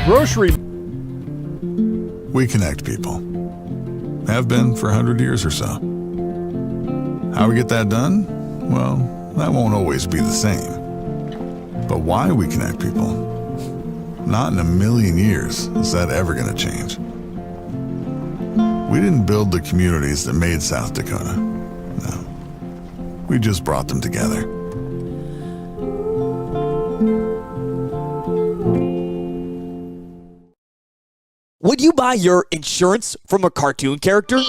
grocery. We connect people. Have been for 100 years or so. How we get that done? Well, that won't always be the same. But why we connect people? Not in a million years is that ever going to change. We didn't build the communities that made South Dakota. No. We just brought them together. Would you buy your insurance from a cartoon character?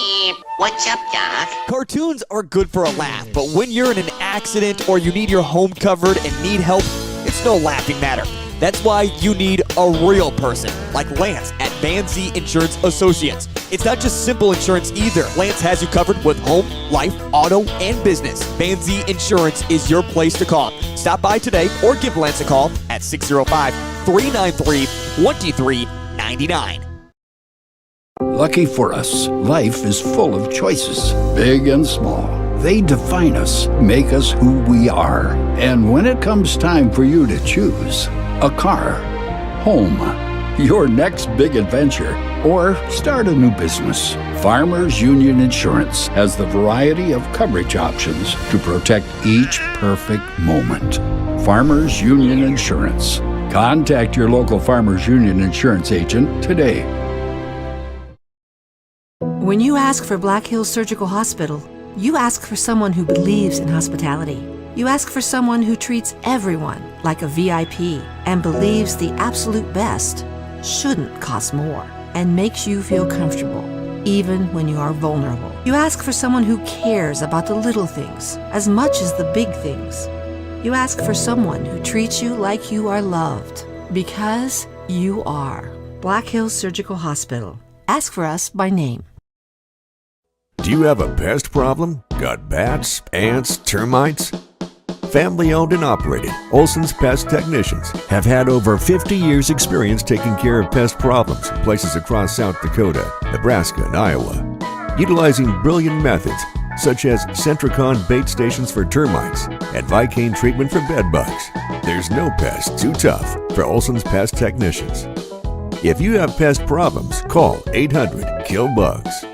What's up, Doc? Cartoons are good for a laugh, but when you're in an accident or you need your home covered and need help, it's no laughing matter. That's why you need a real person, like Lance at Van Z Insurance Associates. It's not just simple insurance either. Lance has you covered with home, life, auto, and business. Van Z Insurance is your place to call. Stop by today or give Lance a call at 605-393-2399. Lucky for us, life is full of choices, big and small. They define us, make us who we are. And when it comes time for you to choose, a car, home, your next big adventure, or start a new business, Farmers Union Insurance has the variety of coverage options to protect each perfect moment. Farmers Union Insurance. Contact your local Farmers Union Insurance agent today. When you ask for Black Hills Surgical Hospital, you ask for someone who believes in hospitality. You ask for someone who treats everyone like a VIP and believes the absolute best shouldn't cost more and makes you feel comfortable, even when you are vulnerable. You ask for someone who cares about the little things as much as the big things. You ask for someone who treats you like you are loved, because you are. Black Hills Surgical Hospital. Ask for us by name. Do you have a pest problem? Got bats, ants, termites? Family owned and operated, Olson's Pest Technicians have had over 50 years experience taking care of pest problems in places across South Dakota, Nebraska, and Iowa. Utilizing brilliant methods such as Centricon bait stations for termites and Vicane treatment for bed bugs, there's no pest too tough for Olson's Pest Technicians. If you have pest problems, call 800-KILL-BUGS.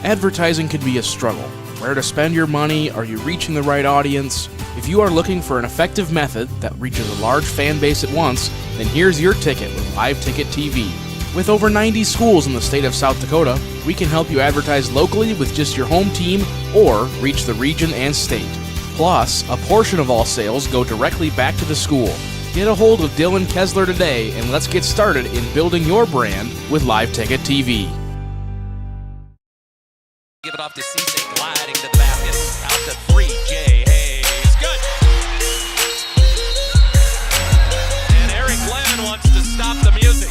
Advertising can be a struggle. Where to spend your money? Are you reaching the right audience? If you are looking for an effective method that reaches a large fan base at once, then here's your ticket with Live Ticket TV. With over 90 schools in the state of South Dakota, we can help you advertise locally with just your home team or reach the region and state. Plus, a portion of all sales go directly back to the school. Get a hold of Dylan Kessler today and let's get started in building your brand with Live Ticket TV. Give it off to Cisse, gliding to the basket. Out to 3, Jay Hayes. Good! And Eric Glenn wants to stop the music.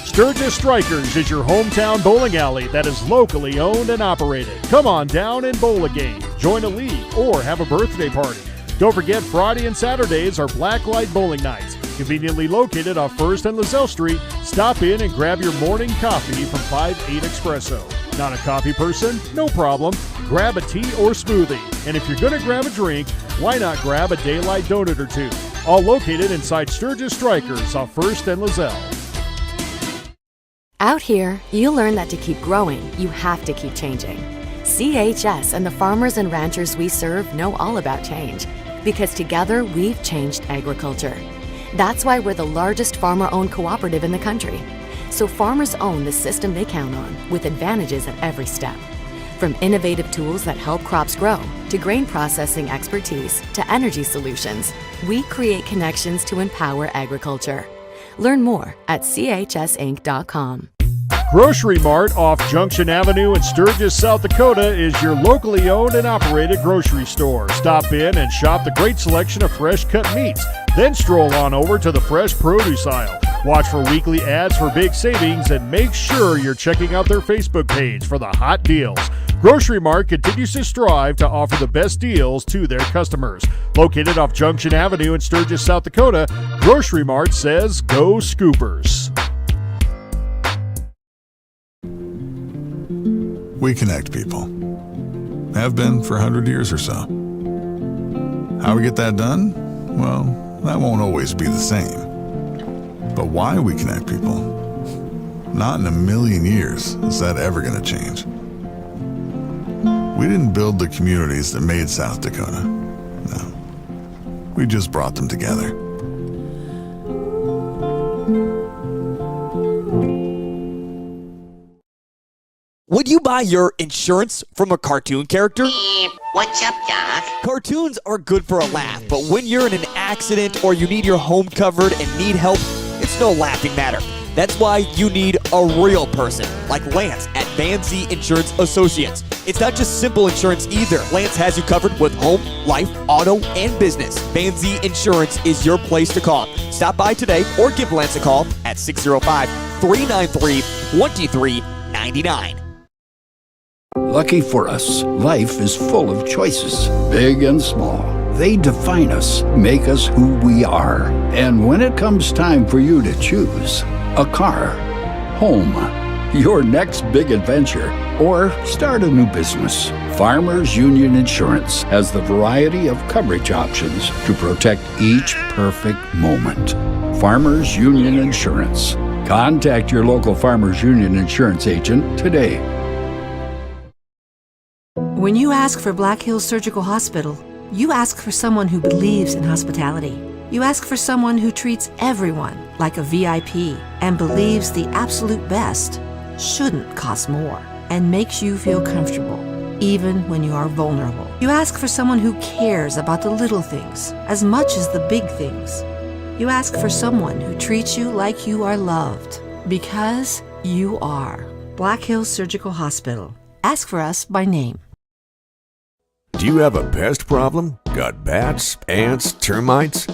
Sturgis Strikers is your hometown bowling alley that is locally owned and operated. Come on down and bowl a game, join a league, or have a birthday party. Don't forget Friday and Saturdays are Blacklight Bowling Nights. Conveniently located off 1st and Lozelle Street, stop in and grab your morning coffee from 5-8 Espresso. Not a coffee person? No problem. Grab a tea or smoothie. And if you're going to grab a drink, why not grab a Daylight donut or two? All located inside Sturgis Strikers off 1st and Lozelle. Out here, you learn that to keep growing, you have to keep changing. CHS and the farmers and ranchers we serve know all about change, because together we've changed agriculture. That's why we're the largest farmer-owned cooperative in the country. So farmers own the system they count on, with advantages at every step. From innovative tools that help crops grow, to grain processing expertise, to energy solutions, we create connections to empower agriculture. Learn more at chsinc.com. Grocery Mart off Junction Avenue in Sturgis, South Dakota is your locally owned and operated grocery store. Stop in and shop the great selection of fresh cut meats. Then stroll on over to the fresh produce aisle. Watch for weekly ads for big savings and make sure you're checking out their Facebook page for the hot deals. Grocery Mart continues to strive to offer the best deals to their customers. Located off Junction Avenue in Sturgis, South Dakota, Grocery Mart says go Scoopers. We connect people. Have been for 100 years or so. How we get that done? Well, that won't always be the same. But why we connect people? Not in a million years is that ever going to change. We didn't build the communities that made South Dakota. No. We just brought them together. Would you buy your insurance from a cartoon character? What's up, Doc? Cartoons are good for a laugh, but when you're in an accident or you need your home covered and need help, it's no laughing matter. That's why you need a real person, like Lance at Van Z Insurance Associates. It's not just simple insurance either. Lance has you covered with home, life, auto, and business. Van Z Insurance is your place to call. Stop by today or give Lance a call at 605-393-2399. Lucky for us, life is full of choices, big and small. They define us, make us who we are. And when it comes time for you to choose a car, home, your next big adventure, or start a new business, Farmers Union Insurance has the variety of coverage options to protect each perfect moment. Farmers Union Insurance. Contact your local Farmers Union Insurance agent today. When you ask for Black Hills Surgical Hospital, you ask for someone who believes in hospitality. You ask for someone who treats everyone like a VIP and believes the absolute best shouldn't cost more and makes you feel comfortable, even when you are vulnerable. You ask for someone who cares about the little things as much as the big things. You ask for someone who treats you like you are loved, because you are. Black Hills Surgical Hospital. Ask for us by name. Do you have a pest problem? Got bats, ants, termites?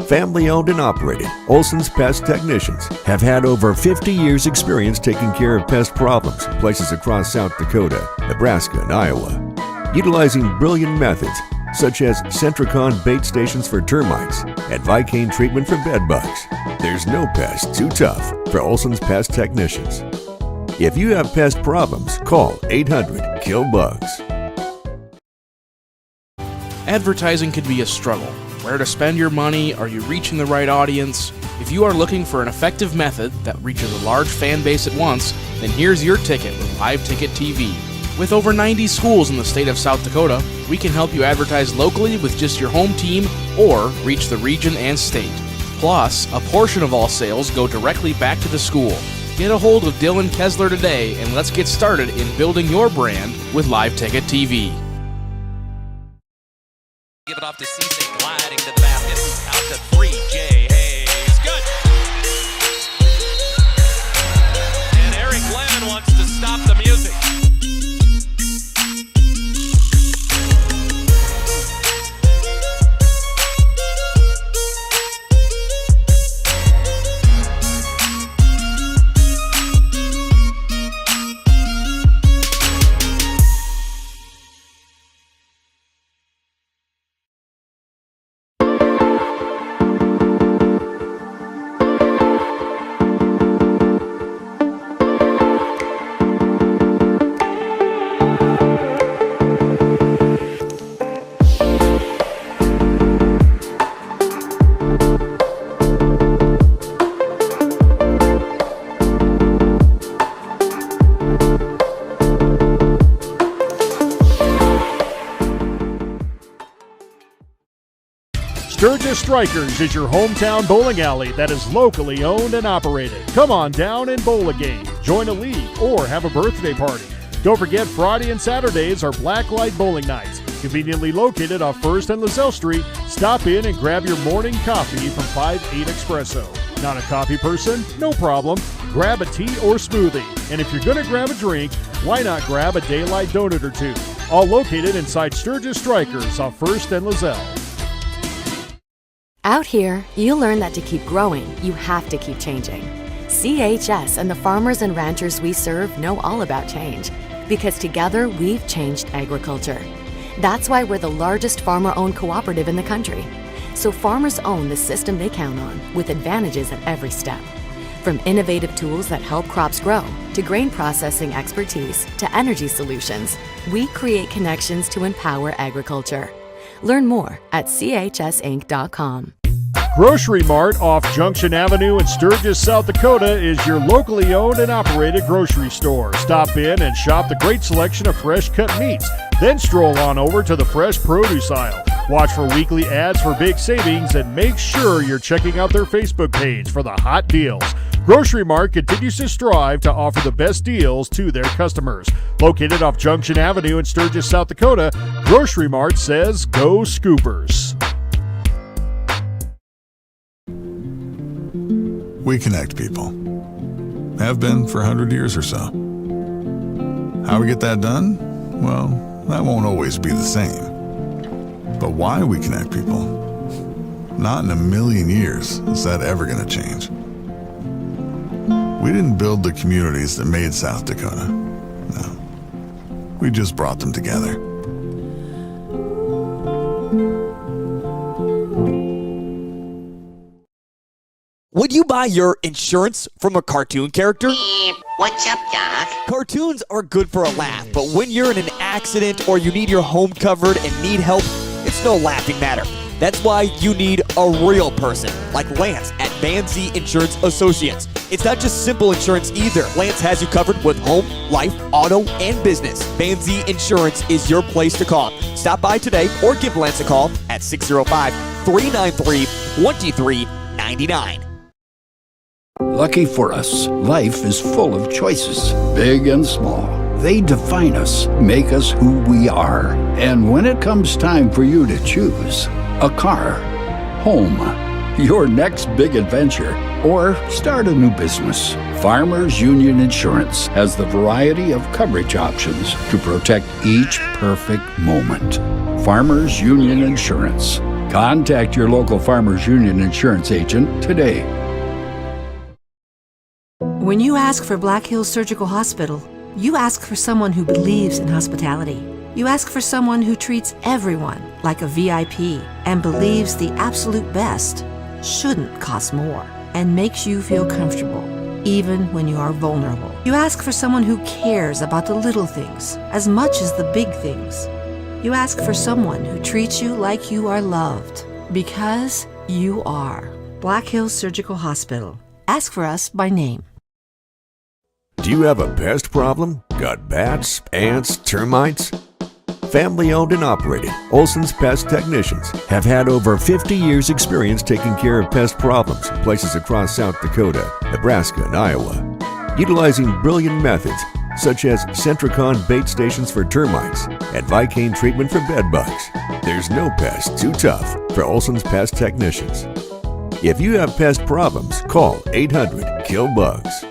Family owned and operated, Olson's Pest Technicians have had over 50 years experience taking care of pest problems in places across South Dakota, Nebraska, and Iowa. Utilizing brilliant methods such as Centricon bait stations for termites and Vicane treatment for bed bugs. There's no pest too tough for Olson's Pest Technicians. If you have pest problems, call 800-KILL-BUGS. Advertising can be a struggle. Where to spend your money? Are you reaching the right audience? If you are looking for an effective method that reaches a large fan base at once, then here's your ticket with Live Ticket TV. With over 90 schools in the state of South Dakota, we can help you advertise locally with just your home team or reach the region and state. Plus, a portion of all sales go directly back to the school. Get a hold of Dylan Kessler today and let's get started in building your brand with Live Ticket TV. Give it off to Cisse, gliding to the basket. Out to 3, Jay Hayes. Good. And Eric Glenn wants to stop the music. Sturgis Strikers is your hometown bowling alley that is locally owned and operated. Come on down and bowl a game, join a league, or have a birthday party. Don't forget, Friday and Saturdays are Blacklight Bowling Nights. Conveniently located off 1st and LaSalle Street, stop in and grab your morning coffee from 5-8 Espresso. Not a coffee person? No problem. Grab a tea or smoothie. And if you're going to grab a drink, why not grab a daylight donut or two? All located inside Sturgis Strikers off 1st and LaSalle. Out here, you learn that to keep growing, you have to keep changing. CHS and the farmers and ranchers we serve know all about change, because together we've changed agriculture. That's why we're the largest farmer-owned cooperative in the country. So farmers own the system they count on, with advantages at every step. From innovative tools that help crops grow, to grain processing expertise, to energy solutions, we create connections to empower agriculture. Learn more at chsinc.com. Grocery Mart off Junction Avenue in Sturgis, South Dakota is your locally owned and operated grocery store. Stop in and shop the great selection of fresh cut meats. Then stroll on over to the fresh produce aisle. Watch for weekly ads for big savings and make sure you're checking out their Facebook page for the hot deals. Grocery Mart continues to strive to offer the best deals to their customers. Located off Junction Avenue in Sturgis, South Dakota, Grocery Mart says go Scoopers. We connect people. Have been for 100 years or so. How we get that done? Well, that won't always be the same. But why we connect people? Not in a million years is that ever going to change. We didn't build the communities that made South Dakota. No. We just brought them together. Would you buy your insurance from a cartoon character? What's up, Doc? Cartoons are good for a laugh, but when you're in an accident or you need your home covered and need help, it's no laughing matter. That's why you need a real person, like Lance at Banzi Insurance Associates. It's not just simple insurance either. Lance has you covered with home, life, auto, and business. Banzi Insurance is your place to call. Stop by today or give Lance a call at 605-393-2399. Lucky for us, life is full of choices, big and small. They define us, make us who we are. And when it comes time for you to choose a car, home, your next big adventure, or start a new business, Farmers Union Insurance has the variety of coverage options to protect each perfect moment. Farmers Union Insurance. Contact your local Farmers Union Insurance agent today. When you ask for Black Hills Surgical Hospital, you ask for someone who believes in hospitality. You ask for someone who treats everyone like a VIP and believes the absolute best shouldn't cost more and makes you feel comfortable, even when you are vulnerable. You ask for someone who cares about the little things as much as the big things. You ask for someone who treats you like you are loved, because you are. Black Hills Surgical Hospital. Ask for us by name. Do you have a pest problem? Got bats, ants, termites? Family owned and operated, Olson's Pest Technicians have had over 50 years experience taking care of pest problems in places across South Dakota, Nebraska, and Iowa. Utilizing brilliant methods such as Centricon bait stations for termites and Vicane treatment for bed bugs, there's no pest too tough for Olson's Pest Technicians. If you have pest problems, call 800-KILL-BUGS.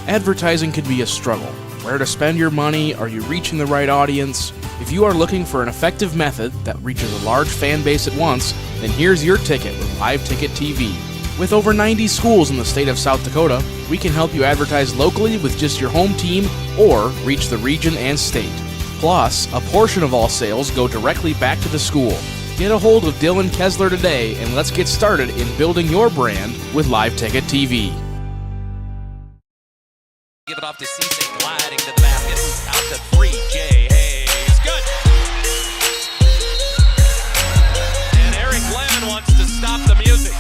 Advertising can be a struggle. Where to spend your money? Are you reaching the right audience? If you are looking for an effective method that reaches a large fan base at once, then here's your ticket with Live Ticket TV. With over 90 schools in the state of South Dakota, we can help you advertise locally with just your home team or reach the region and state. Plus, a portion of all sales go directly back to the school. Get a hold of Dylan Kessler today and let's get started in building your brand with Live Ticket TV. Give it off to Cisse, gliding to the basket. Out to 3J. Hayes. Good. And Eric Glenn wants to stop the music.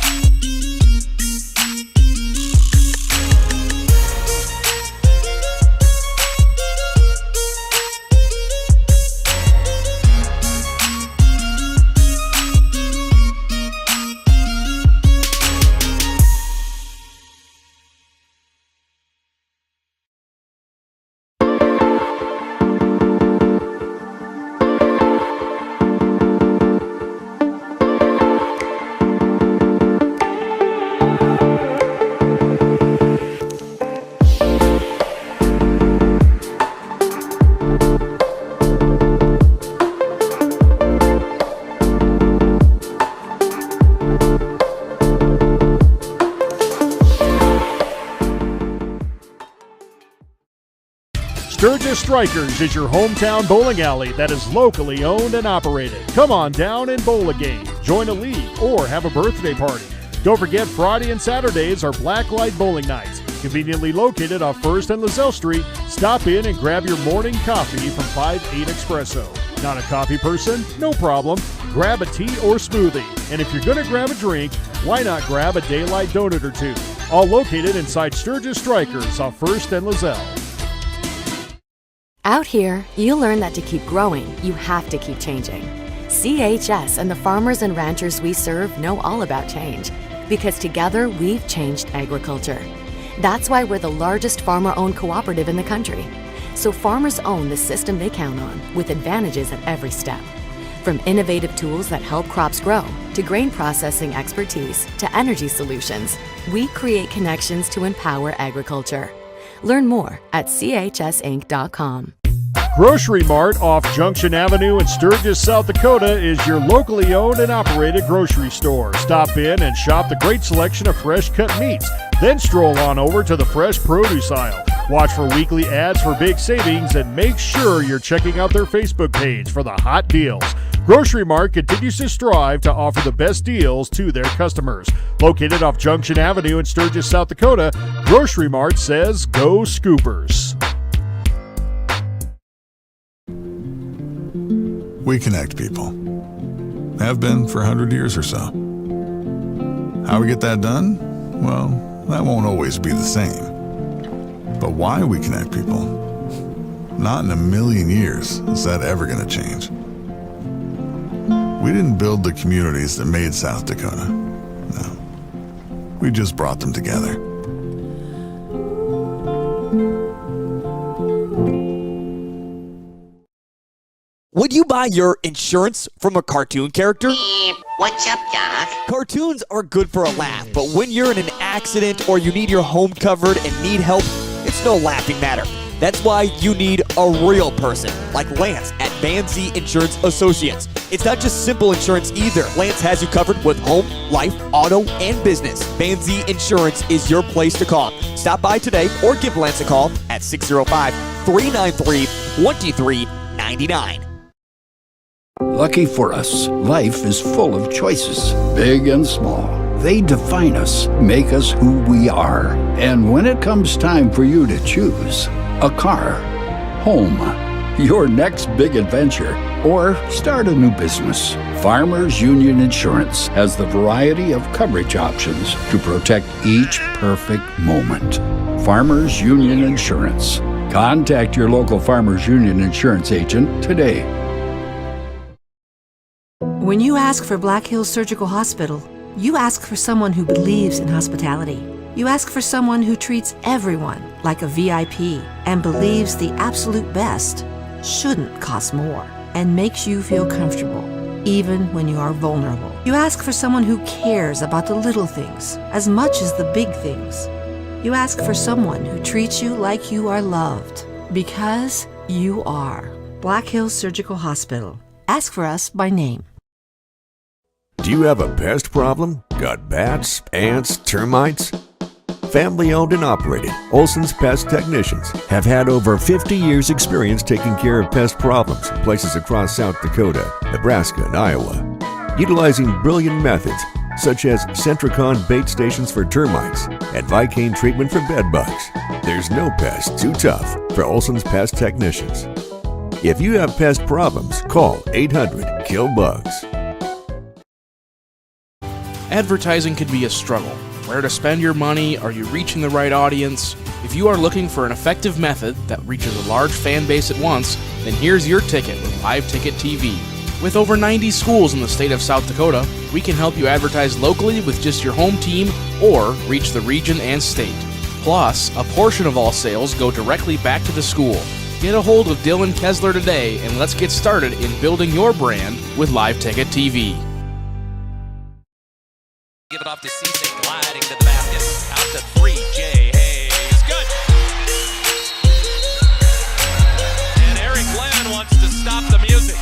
Sturgis Strikers is your hometown bowling alley that is locally owned and operated. Come on down and bowl a game, join a league, or have a birthday party. Don't forget Friday and Saturdays are blacklight bowling nights. Conveniently located off 1st and Lozelle Street, stop in and grab your morning coffee from 5-8 Espresso. Not a coffee person? No problem. Grab a tea or smoothie. And if you're going to grab a drink, why not grab a daylight donut or two? All located inside Sturgis Strikers off 1st and Lozelle. Out here, you learn that to keep growing, you have to keep changing. CHS and the farmers and ranchers we serve know all about change, because together we've changed agriculture. That's why we're the largest farmer-owned cooperative in the country. So farmers own the system they count on, with advantages at every step. From innovative tools that help crops grow, to grain processing expertise, to energy solutions, we create connections to empower agriculture. Learn more at chsinc.com. Grocery Mart off Junction Avenue in Sturgis, South Dakota is your locally owned and operated grocery store. Stop in and shop the great selection of fresh cut meats. Then stroll on over to the fresh produce aisle. Watch for weekly ads for big savings and make sure you're checking out their Facebook page for the hot deals. Grocery Mart continues to strive to offer the best deals to their customers. Located off Junction Avenue in Sturgis, South Dakota, Grocery Mart says go Scoopers. We connect people. Have been for 100 years or so. How we get that done? Well, that won't always be the same. But why we connect people? Not in a million years is that ever going to change. We didn't build the communities that made South Dakota. No. We just brought them together. Would you buy your insurance from a cartoon character? What's up, Doc? Cartoons are good for a laugh, but when you're in an accident or you need your home covered and need help, it's no laughing matter. That's why you need a real person, like Lance at Banzi Insurance Associates. It's not just simple insurance either. Lance has you covered with home, life, auto, and business. Banzi Insurance is your place to call. Stop by today or give Lance a call at 605-393-2399. Lucky for us, life is full of choices, big and small. They define us, make us who we are. And when it comes time for you to choose, a car, home, your next big adventure, or start a new business, Farmers Union Insurance has the variety of coverage options to protect each perfect moment. Farmers Union Insurance. Contact your local Farmers Union Insurance agent today. When you ask for Black Hills Surgical Hospital, you ask for someone who believes in hospitality. You ask for someone who treats everyone like a VIP and believes the absolute best shouldn't cost more and makes you feel comfortable, even when you are vulnerable. You ask for someone who cares about the little things as much as the big things. You ask for someone who treats you like you are loved, because you are. Black Hills Surgical Hospital. Ask for us by name. Do you have a pest problem? Got bats, ants, termites? Family owned and operated, Olson's Pest Technicians have had over 50 years experience taking care of pest problems in places across South Dakota, Nebraska, and Iowa. Utilizing brilliant methods such as Centricon bait stations for termites and Vicane treatment for bed bugs, there's no pest too tough for Olson's Pest Technicians. If you have pest problems, call 800-KILL-BUGS. Advertising can be a struggle. Where to spend your money? Are you reaching the right audience? If you are looking for an effective method that reaches a large fan base at once, then here's your ticket with Live Ticket TV. With over 90 schools in the state of South Dakota, we can help you advertise locally with just your home team or reach the region and state. Plus, a portion of all sales go directly back to the school. Get a hold of Dylan Kessler today and let's get started in building your brand with Live Ticket TV. Give it off to Cisse, gliding to the basket. Out to 3, Jay Hayes. Good! And Eric Glenn wants to stop the music.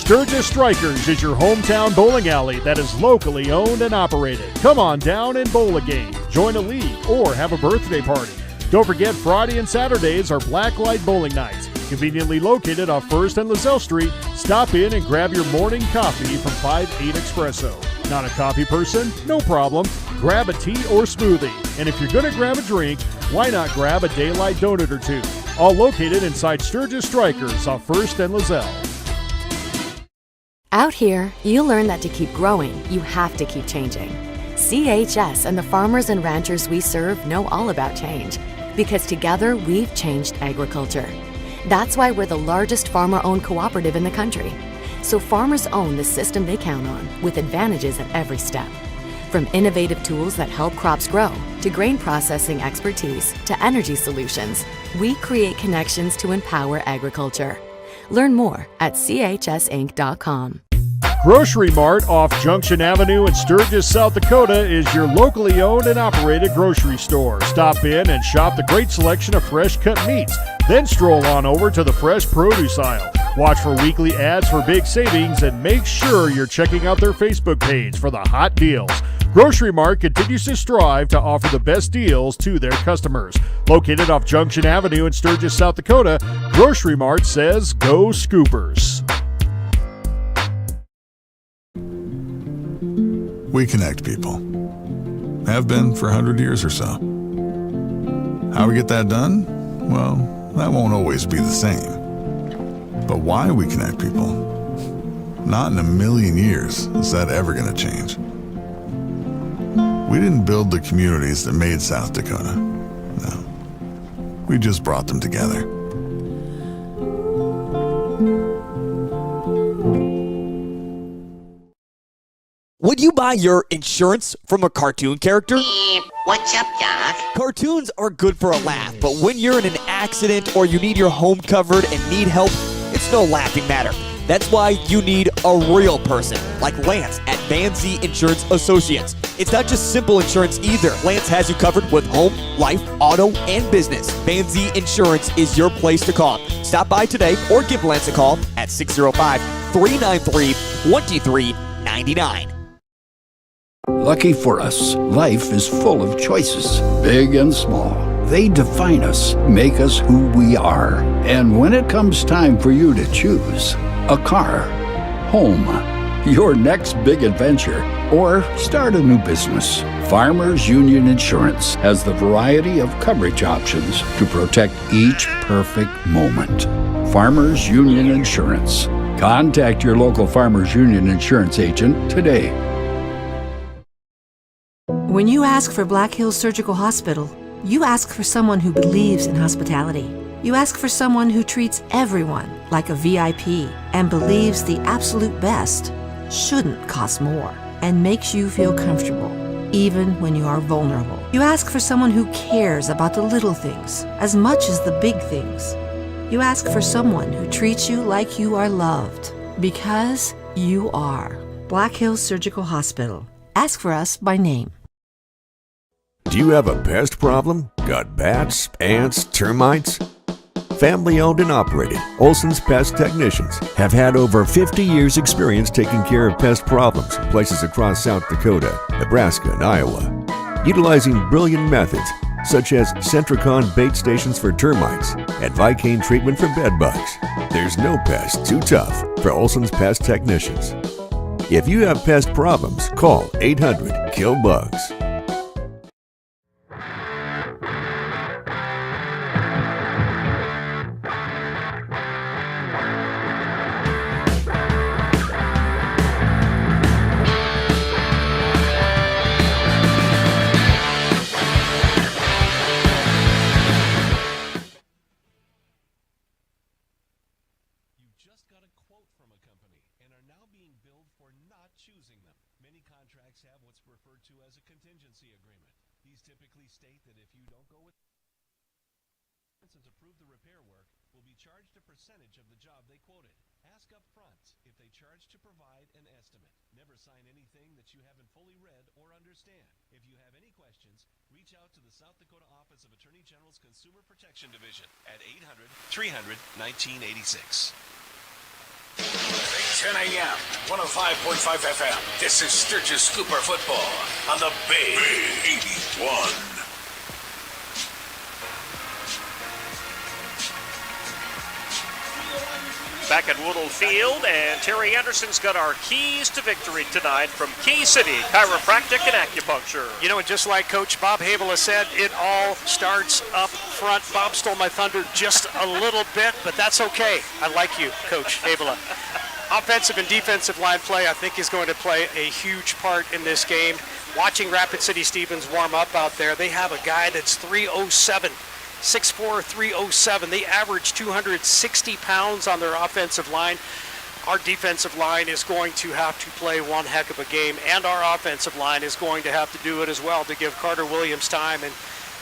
Sturgis Strikers is your hometown bowling alley that is locally owned and operated. Come on down and bowl a game, join a league, or have a birthday party. Don't forget Friday and Saturdays are blacklight bowling nights. Conveniently located off 1st and LaSalle Street, stop in and grab your morning coffee from 5-8 Espresso. Not a coffee person? No problem. Grab a tea or smoothie. And if you're going to grab a drink, why not grab a daylight donut or two? All located inside Sturgis Strikers off 1st and LaSalle. Out here, you learn that to keep growing, you have to keep changing. CHS and the farmers and ranchers we serve know all about change, because together we've changed agriculture. That's why we're the largest farmer-owned cooperative in the country. So farmers own the system they count on, with advantages at every step. From innovative tools that help crops grow, to grain processing expertise, to energy solutions, we create connections to empower agriculture. Learn more at chsinc.com. Grocery Mart off Junction Avenue in Sturgis, South Dakota is your locally owned and operated grocery store. Stop in and shop the great selection of fresh cut meats. Then stroll on over to the fresh produce aisle. Watch for weekly ads for big savings and make sure you're checking out their Facebook page for the hot deals. Grocery Mart continues to strive to offer the best deals to their customers. Located off Junction Avenue in Sturgis, South Dakota, Grocery Mart says go Scoopers. We connect people. Have been for 100 years or so. How we get that done? Well, that won't always be the same. But why we connect people? Not in a million years is that ever going to change. We didn't build the communities that made South Dakota. No. We just brought them together. Would you buy your insurance from a cartoon character? What's up, Doc? Cartoons are good for a laugh, but when you're in an accident or you need your home covered and need help, it's no laughing matter. That's why you need a real person, like Lance at Van Z Insurance Associates. It's not just simple insurance either. Lance has you covered with home, life, auto, and business. Van Z Insurance is your place to call. Stop by today or give Lance a call at 605-393-2399. Lucky for us, life is full of choices, big and small. They define us, make us who we are. And when it comes time for you to choose a car, home, your next big adventure, or start a new business, Farmers Union Insurance has the variety of coverage options to protect each perfect moment. Farmers Union Insurance. Contact your local Farmers Union Insurance agent today. When you ask for Black Hills Surgical Hospital, you ask for someone who believes in hospitality. You ask for someone who treats everyone like a VIP and believes the absolute best shouldn't cost more and makes you feel comfortable, even when you are vulnerable. You ask for someone who cares about the little things as much as the big things. You ask for someone who treats you like you are loved, because you are. Black Hills Surgical Hospital. Ask for us by name. Do you have a pest problem? Got bats, ants, termites? Family owned and operated, Olson's Pest Technicians have had over 50 years experience taking care of pest problems in places across South Dakota, Nebraska, and Iowa. Utilizing brilliant methods such as Centricon bait stations for termites and Vicane treatment for bed bugs. There's no pest too tough for Olson's Pest Technicians. If you have pest problems, call 800-KILL-BUGS. Consumer Protection Division at 800-300-1986. 10 a.m., 105.5 FM. This is Sturgis Scooper Football on the Big 81. Back at Woodall Field, and Terry Anderson's got our keys to victory tonight from Key City Chiropractic and Acupuncture. You know, and just like Coach Bob Habela said, it all starts up front. Bob stole my thunder just a little bit, but that's okay. I like you, Coach Habela. Offensive and defensive line play, I think, is going to play a huge part in this game. Watching Rapid City Stevens warm up out there, they have a guy that's 307. 6'4", 307. They average 260 pounds on their offensive line. Our defensive line is going to have to play one heck of a game, and our offensive line is going to have to do it as well to give Carter Williams time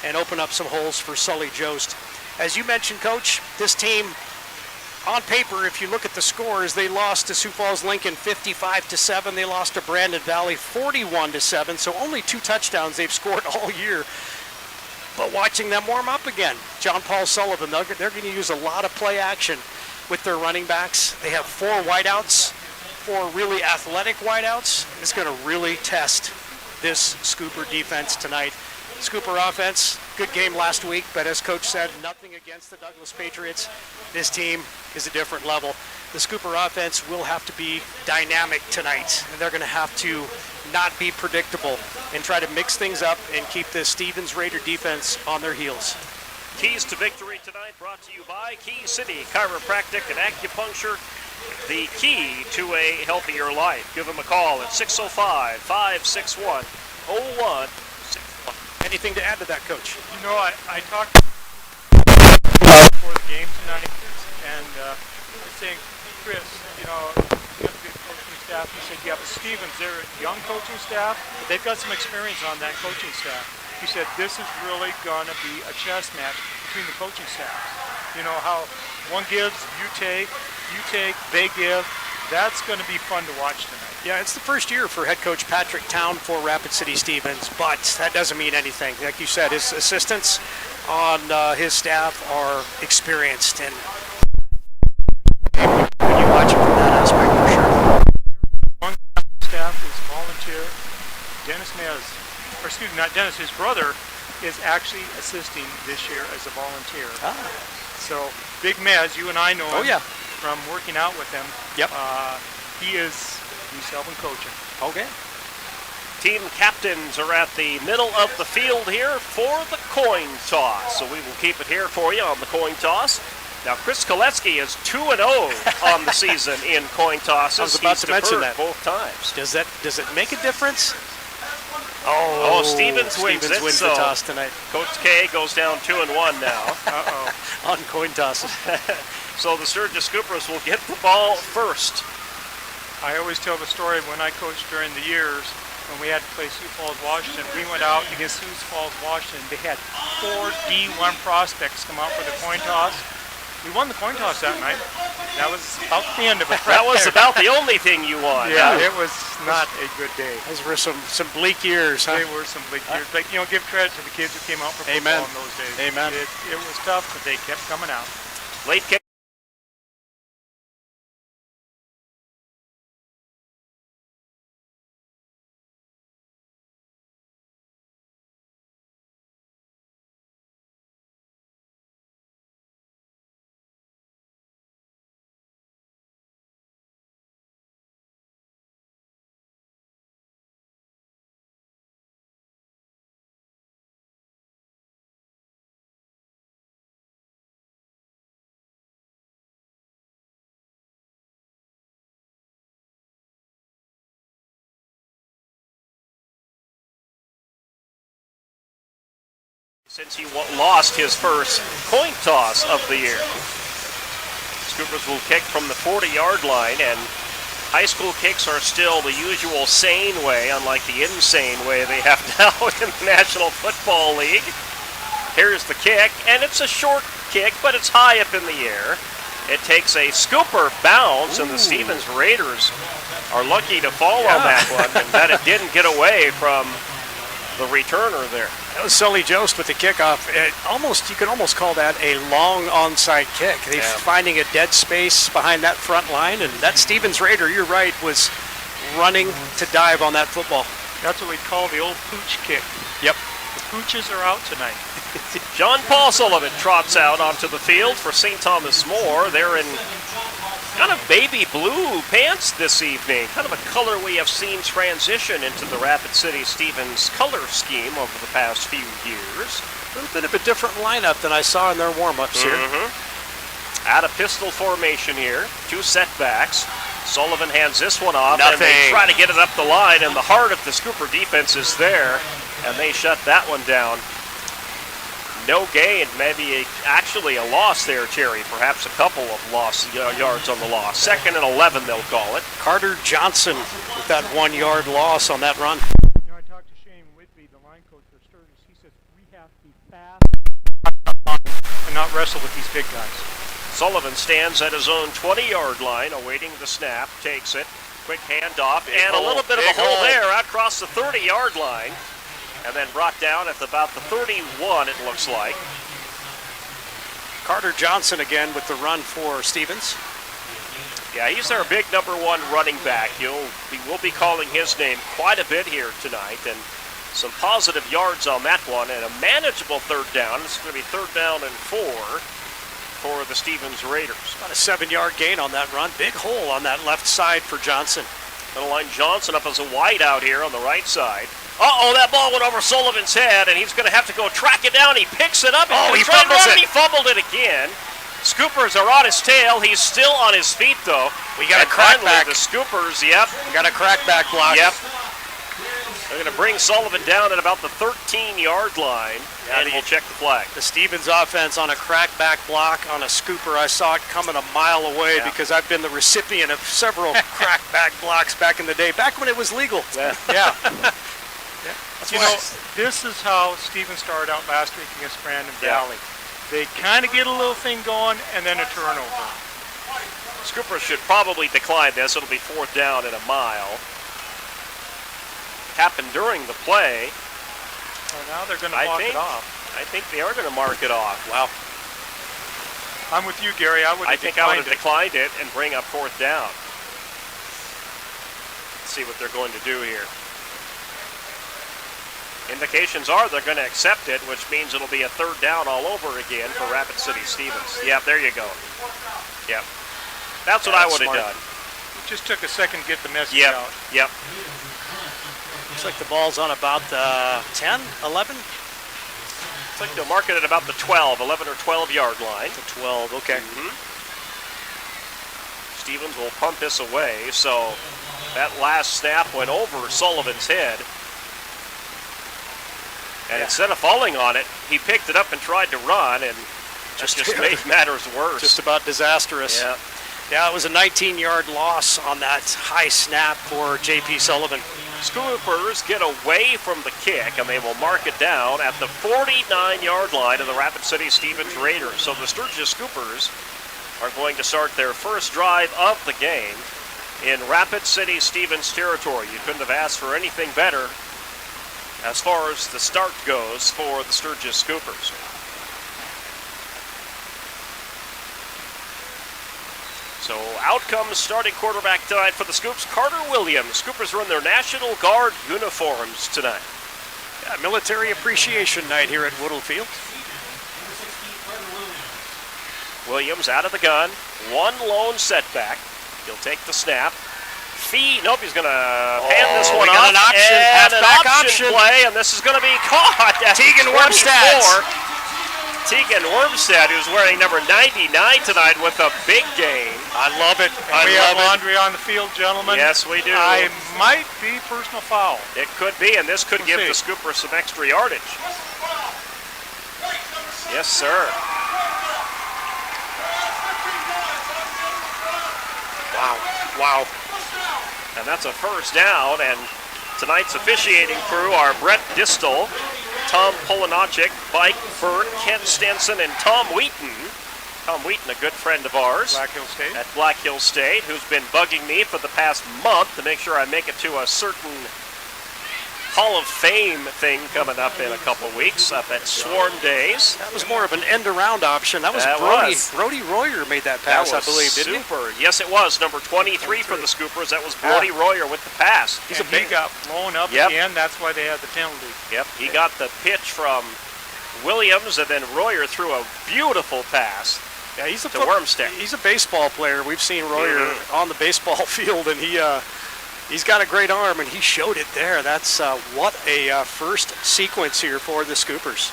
and open up some holes for Sully Jost. As you mentioned, Coach, this team, on paper, if you look at the scores, they lost to Sioux Falls Lincoln 55-7. They lost to Brandon Valley 41-7, so only 2 touchdowns they've scored all year. But watching them warm up again, John Paul Sullivan, they're going to use a lot of play action with their running backs. They have 4 wideouts, 4 really athletic wideouts. It's going to really test this Scooper defense tonight. Scooper offense, good game last week, but as Coach said, nothing against the Douglas Patriots. This team is a different level. The Scooper offense will have to be dynamic tonight, and they're going to have to not be predictable and try to mix things up and keep the Stevens Raider defense on their heels. Keys to victory tonight brought to you by Key City Chiropractic and Acupuncture, the key to a healthier life. Give them a call at 605-561-0161. Anything to add to that, Coach? You know, I talked before the game tonight, and I was saying, Chris, you know, you have a good coaching staff. He said, yeah, but Stevens, they're a young coaching staff, but they've got some experience on that coaching staff. He said, this is really going to be a chess match between the coaching staffs. You know, how one gives, you take, they give. That's going to be fun to watch tonight. Yeah, it's the first year for head coach Patrick Town for Rapid City Stevens, but that doesn't mean anything. Like you said, his assistants on his staff are experienced, and when you watch it from that aspect, for sure. One staff is volunteer. Dennis Mez, or excuse me, not Dennis, his brother is actually assisting this year as a volunteer. Ah. So, Big Mez, you and I know him. Oh, yeah. From working out with him. Yep. He's helping coaching. Okay. Team captains are at the middle of the field here for the coin toss. So we will keep it here for you on the coin toss. Now, Chris Koletzky is 2-0 on the season in coin tosses. I was about to mention that. Both times. Does it make a difference? Oh, Stevens wins the toss tonight. Coach K goes down 2-1 now. On coin tosses. So the Sturgis Scoopers will get the ball first. I always tell the story when I coached during the years when we had to play Sioux Falls, Washington. We went out against Sioux Falls, Washington. They had 4 D1 prospects come out for the coin toss. We won the coin toss that night. That was about the end of it. That was about the only thing you won. Yeah, it was not a good day. Those were some bleak years, huh? They were some bleak years. But, you know, give credit to the kids who came out for football in those days. Amen. It was tough, but they kept coming out. Late kick. Since he lost his first coin toss of the year. Scoopers will kick from the 40-yard line, and high school kicks are still the usual sane way, unlike the insane way they have now in the National Football League. Here's the kick, and it's a short kick, but it's high up in the air. It takes a scooper bounce, and the Stevens Raiders are lucky to fall on that one, and that it didn't get away from the returner there. That was Sully Jost with the kickoff. You could almost call that a long onside kick. They're finding a dead space behind that front line, and that Stevens Raider, you're right, was running to dive on that football. That's what we call the old pooch kick. Yep. The pooches are out tonight. John Paul Sullivan trots out onto the field for St. Thomas More. They're in kind of baby blue pants this evening, kind of a color we have seen transition into the Rapid City Stevens color scheme over the past few years. A little bit of a different lineup than I saw in their warm-ups here. Out of pistol formation here, 2 setbacks. Sullivan hands this one off, Nothing. and they try to get it up the line, and the heart of the Scooper defense is there, and they shut that one down. No gain, maybe actually a loss there, Terry. Perhaps a couple of yards on the loss. 2nd and 11, they'll call it. Carter Johnson with that 1-yard loss on that run. You know, I talked to Shane Whitby, the line coach for Sturgis. He says we have to be fast and not wrestle with these big guys. Sullivan stands at his own 20-yard line, awaiting the snap, takes it. Quick handoff, and a little bit of a hole there out across the 30-yard line. And then brought down at about the 31, it looks like. Carter Johnson again with the run for Stevens. Yeah, he's their big number 1 running back. We'll be calling his name quite a bit here tonight, and some positive yards on that one, and a manageable 3rd down. It's going to be 3rd down and 4 for the Stevens Raiders. About a 7-yard gain on that run. Big hole on that left side for Johnson. Middle line Johnson up as a wide out here on the right side. Uh-oh, that ball went over Sullivan's head, and he's going to have to go track it down. He picks it up. He fumbles it. He fumbled it again. Scoopers are on his tail. He's still on his feet, though. We got a crackback. The Scoopers, yep. We got a crackback block. Yep. They're going to bring Sullivan down at about the 13-yard line, and we'll check the flag. The Stevens offense on a crackback block on a scooper. I saw it coming a mile away because I've been the recipient of several crackback blocks back in the day, back when it was legal. Yeah. You know, this is how Stevens started out last week against Brandon Valley. They kind of get a little thing going, and then a turnover. Scoopers should probably decline this. It'll be 4th down and a mile. Happened during the play. Well, now they're going to mark it off. I think they are going to mark it off. Wow. I'm with you, Gary. I would have declined it and bring up 4th down. Let's see what they're going to do here. Indications are they're going to accept it, which means it'll be a 3rd down all over again for Rapid City Stevens. Yeah, there you go. Yep. That's what I would have done. It just took a second to get the message out. Yep. Looks like the ball's on about the 10, 11? Looks like they'll mark it at about the 11 or 12-yard line. The 12, okay. Stevens will punt this away, so that last snap went over Sullivan's head. And instead of falling on it, he picked it up and tried to run, and just made matters worse. Just about disastrous. Yeah, it was a 19-yard loss on that high snap for J.P. Sullivan. Scoopers get away from the kick, and they will mark it down at the 49-yard line of the Rapid City Stevens Raiders. So the Sturgis Scoopers are going to start their first drive of the game in Rapid City Stevens territory. You couldn't have asked for anything better as far as the start goes for the Sturgis Scoopers. So out comes starting quarterback tonight for the Scoops, Carter Williams. Scoopers are in their National Guard uniforms tonight. Yeah, military appreciation night here at Woodle Field. Williams out of the gun, 1 lone setback. He'll take the snap. Nope, he's going to hand this one off. An option, and an option play, and this is going to be caught at Tegan Wormstad. Tegan Wormstad, who's wearing number 99 tonight with a big gain. I love it. We have laundry on the field, gentlemen. Yes, we do. I might be personal foul. It could be, and this could give the Scoopers some extra yardage. Yes, sir. Wow. And that's a first down, and tonight's officiating crew are Brett Distel, Tom Polonachik, Mike Burke, Ken Stenson, and Tom Wheaton. Tom Wheaton, a good friend of ours at Black Hill State, who's been bugging me for the past month to make sure I make it to a certain Hall of Fame thing coming up in a couple weeks up at Swarm Days. That was more of an end-around option. That was Brody Royer made that pass, I believe, didn't he? Super. Yes, it was. Number 23 for the Scoopers. That was Brody Royer with the pass. He got blown up at the end. That's why they had the penalty. Yep, he got the pitch from Williams, and then Royer threw a beautiful pass to Wormstick. He's a baseball player. We've seen Royer on the baseball field, and he's got a great arm, and he showed it there. That's what a first sequence here for the Scoopers.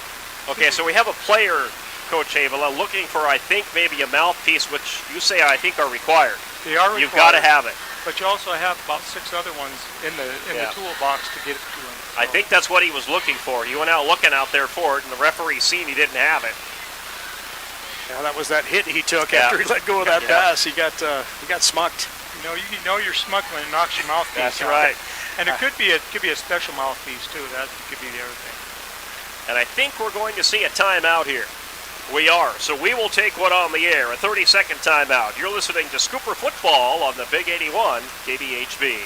Okay, so we have a player, Coach Avila, looking for, I think, maybe a mouthpiece, which you say I think are required. They are required. You've got to have it. But you also have about 6 other ones in the toolbox to get it to him. I think that's what he was looking for. He went out looking out there for it, and the referee seen he didn't have it. Yeah, that was that hit he took after he let go of that pass. He got smucked. You know you're smucked when it knocks your mouthpiece. That's right. And it could be a special mouthpiece too. That could be the other thing. And I think we're going to see a timeout here. We are. So we will take one on the air, a 30-second timeout. You're listening to Scooper Football on the Big 81 KBHB.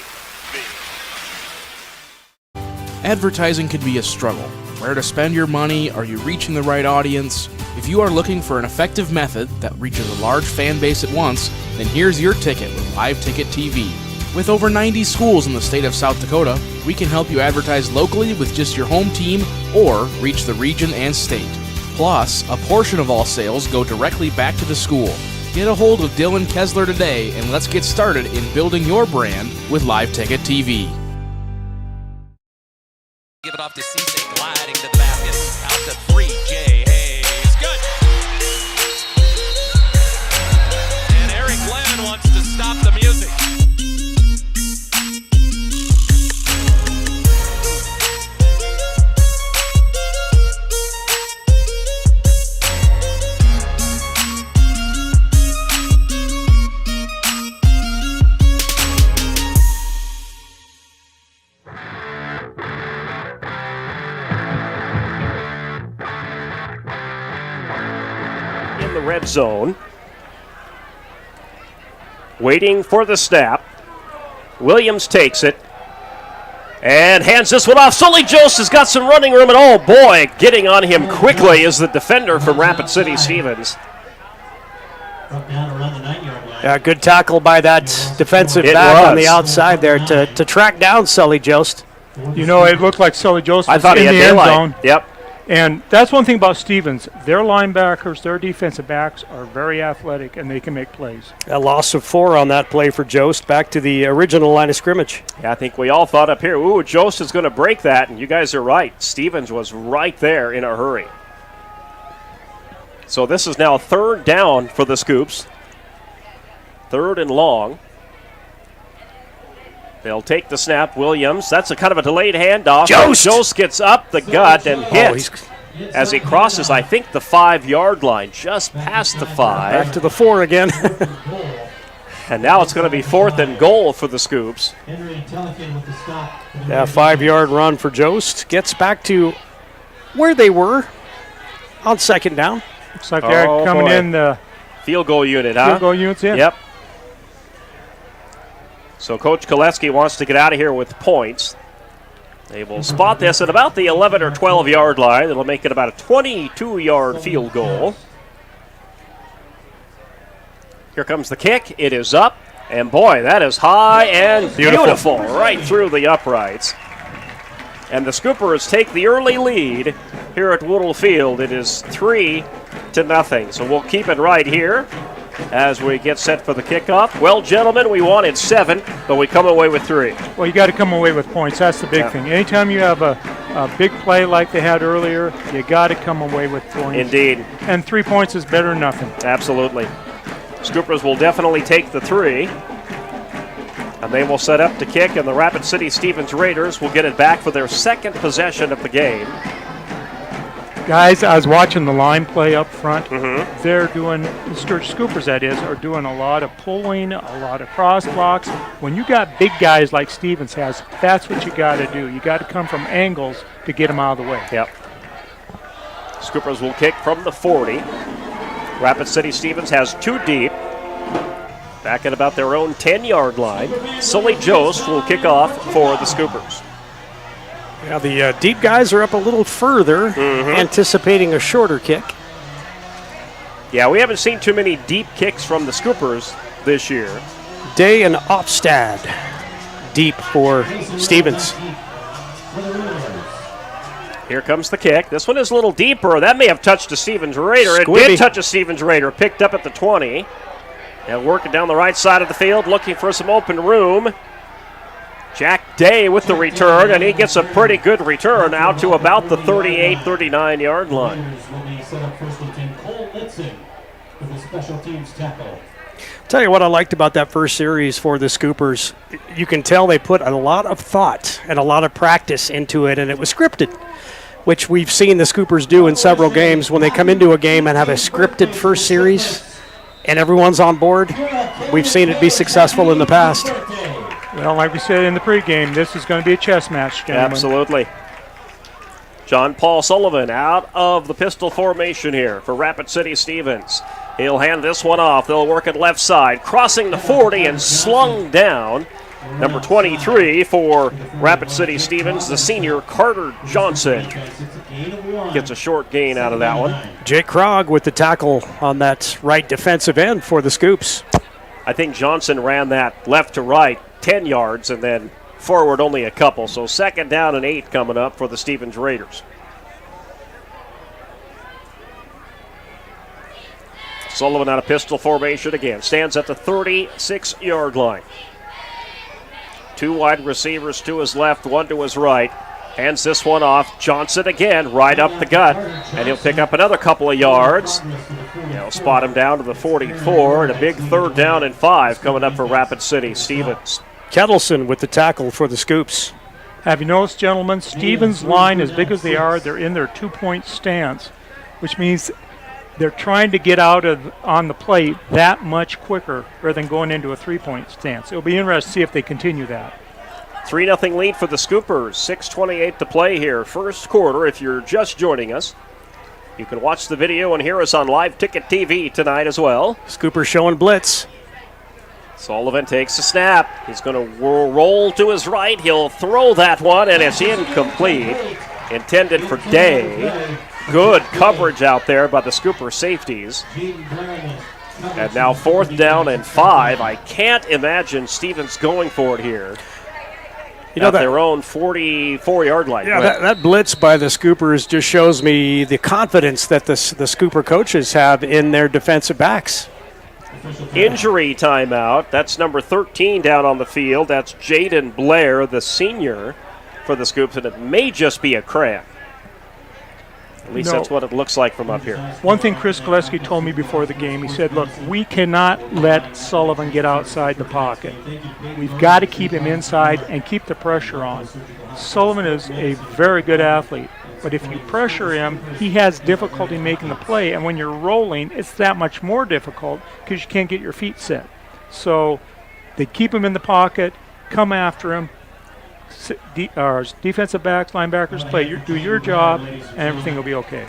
Advertising can be a struggle. Where to spend your money? Are you reaching the right audience? If you are looking for an effective method that reaches a large fan base at once, then here's your ticket with Live Ticket TV. With over 90 schools in the state of South Dakota, we can help you advertise locally with just your home team or reach the region and state. Plus, a portion of all sales go directly back to the school. Get a hold of Dylan Kessler today and let's get started in building your brand with Live Ticket TV. Give it off to Cisse, gliding to the basket. Out to 3, Jay Hayes. Good! And Eric Glenn wants to stop the music. The red zone, waiting for the snap. Williams takes it and hands this one off. Sully Jost has got some running room, and oh boy, getting on him quickly is the defender from Rapid City Stevens. Yeah, good tackle by that defensive back on the outside there to track down Sully Jost. It looked like Sully Jost was in the end zone. Yep. And that's one thing about Stevens. Their linebackers, their defensive backs are very athletic, and they can make plays. A loss of 4 on that play for Jost, back to the original line of scrimmage. Yeah, I think we all thought up here, ooh, Jost is going to break that, and you guys are right. Stevens was right there in a hurry. So this is now 3rd down for the Scoops. 3rd and long. They'll take the snap. Williams, that's a kind of a delayed handoff. Jost gets up the gut and hit as he crosses, I think, the 5-yard line, just past the 5. Back to the 4 again. And now it's going to be 4th and goal for the Scoops. Yeah, 5-yard run for Jost. Gets back to where they were on 2nd down. Looks like they're coming in the field goal unit, huh? Field goal units, yeah. Yep. So Coach Koleski wants to get out of here with points. They will spot this at about the 11 or 12-yard line. It'll make it about a 22-yard field goal. Here comes the kick. It is up. And boy, that is high and beautiful right through the uprights. And the Scoopers take the early lead here at Woodle Field. It is 3-0. So we'll keep it right here as we get set for the kickoff. Well, gentlemen, we wanted 7, but we come away with 3. Well, you got to come away with points. That's the big thing. Anytime you have a big play like they had earlier, you got to come away with points. Indeed. And 3 points is better than nothing. Absolutely. Scoopers will definitely take the 3. And they will set up to kick, and the Rapid City Stevens Raiders will get it back for their 2nd possession of the game. Guys, I was watching the line play up front. They're doing, the Sturgis Scoopers that is, are doing a lot of pulling, a lot of cross blocks. When you got big guys like Stevens has, that's what you got to do. You got to come from angles to get them out of the way. Yep. Scoopers will kick from the 40. Rapid City Stevens has 2 deep. Back at about their own 10-yard line. Sully Jost will kick off for the Scoopers. Now the deep guys are up a little further, anticipating a shorter kick. Yeah, we haven't seen too many deep kicks from the Scoopers this year. Day and Opstad deep for Stevens. Here comes the kick. This one is a little deeper. That may have touched a Stevens Raider. Squibby. It did touch a Stevens Raider. Picked up at the 20. And working down the right side of the field, looking for some open room. Jack Day with the return, and he gets a pretty good return out to about the 38, 39-yard line. Tell you what I liked about that first series for the Scoopers. You can tell they put a lot of thought and a lot of practice into it, and it was scripted, which we've seen the Scoopers do in several games. When they come into a game and have a scripted first series and everyone's on board, we've seen it be successful in the past. Well, like we said in the pregame, this is going to be a chess match, gentlemen. Absolutely. John Paul Sullivan out of the pistol formation here for Rapid City Stevens. He'll hand this one off. They'll work it left side, crossing the 40 and slung down. Number 23 for Rapid City Stevens, the senior Carter Johnson. Gets a short gain out of that one. Jake Krog with the tackle on that right defensive end for the Scoops. I think Johnson ran that left to right 10 yards and then forward only a couple. So 2nd down and 8 coming up for the Stevens Raiders. Sullivan out of pistol formation again. Stands at the 36-yard line. 2 wide receivers to his left, 1 to his right. Hands this one off. Johnson again, right up the gut. And he'll pick up another couple of yards. He'll spot him down to the 44. And a big 3rd down and 5 coming up for Rapid City Stevens. Kettleson with the tackle for the Scoops. Have you noticed, gentlemen, Stevens' line, as big as they are, they're in their 2-point stance, which means they're trying to get out of on the plate that much quicker rather than going into a 3-point stance. It'll be interesting to see if they continue that. 3-0 lead for the Scoopers. 6:28 to play here. First quarter, if you're just joining us. You can watch the video and hear us on Live Ticket TV tonight as well. Scooper showing blitz. Sullivan takes a snap. He's going to roll to his right. He'll throw that one, and it's incomplete. Intended for Day. Good coverage out there by the Scooper safeties. And now 4th down and 5. I can't imagine Stevens going for it here. At their own 44-yard line. Yeah, that blitz by the Scoopers just shows me the confidence that the Scooper coaches have in their defensive backs. Injury timeout. That's number 13 down on the field. That's Jaden Blair, the senior for the Scoops, and it may just be a cramp. At least that's what it looks like from up here. One thing Chris Gillespie told me before the game, he said, look, we cannot let Sullivan get outside the pocket. We've got to keep him inside and keep the pressure on. Sullivan is a very good athlete, but if you pressure him, he has difficulty making the play, and when you're rolling, it's that much more difficult because you can't get your feet set. So they keep him in the pocket, come after him. Defensive backs, linebackers, do your job, and everything will be okay.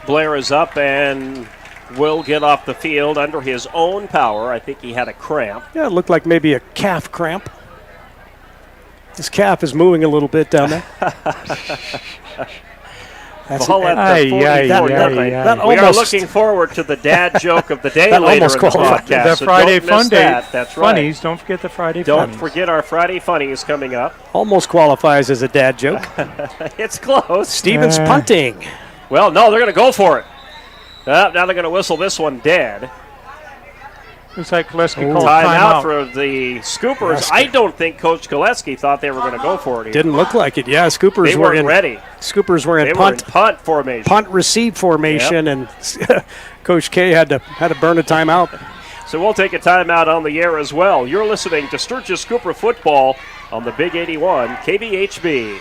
Blair is up and will get off the field under his own power. I think he had a cramp. Yeah, it looked like maybe a calf cramp. His calf is moving a little bit down there. Ball at the 44. We are looking forward to the dad joke of the day that later almost in the podcast. The Friday Fun Day. That's right. Funnies. Don't forget the Friday Don't Funnies. forget our Friday Funnies coming up. Almost qualifies as a dad joke. It's close. Stevens punting. Well, no, they're going to go for it. Now they're going to whistle this one dead. Looks like Gillespie called timeout for the Scoopers. I don't think Coach Gillespie thought they were going to go for it either. Didn't look like it. Yeah, Scoopers they were in ready. Scoopers were in punt formation. Punt receive formation, and Coach K had to burn a timeout. So we'll take a timeout on the air as well. You're listening to Sturgis Scooper football on the Big 81 KBHB.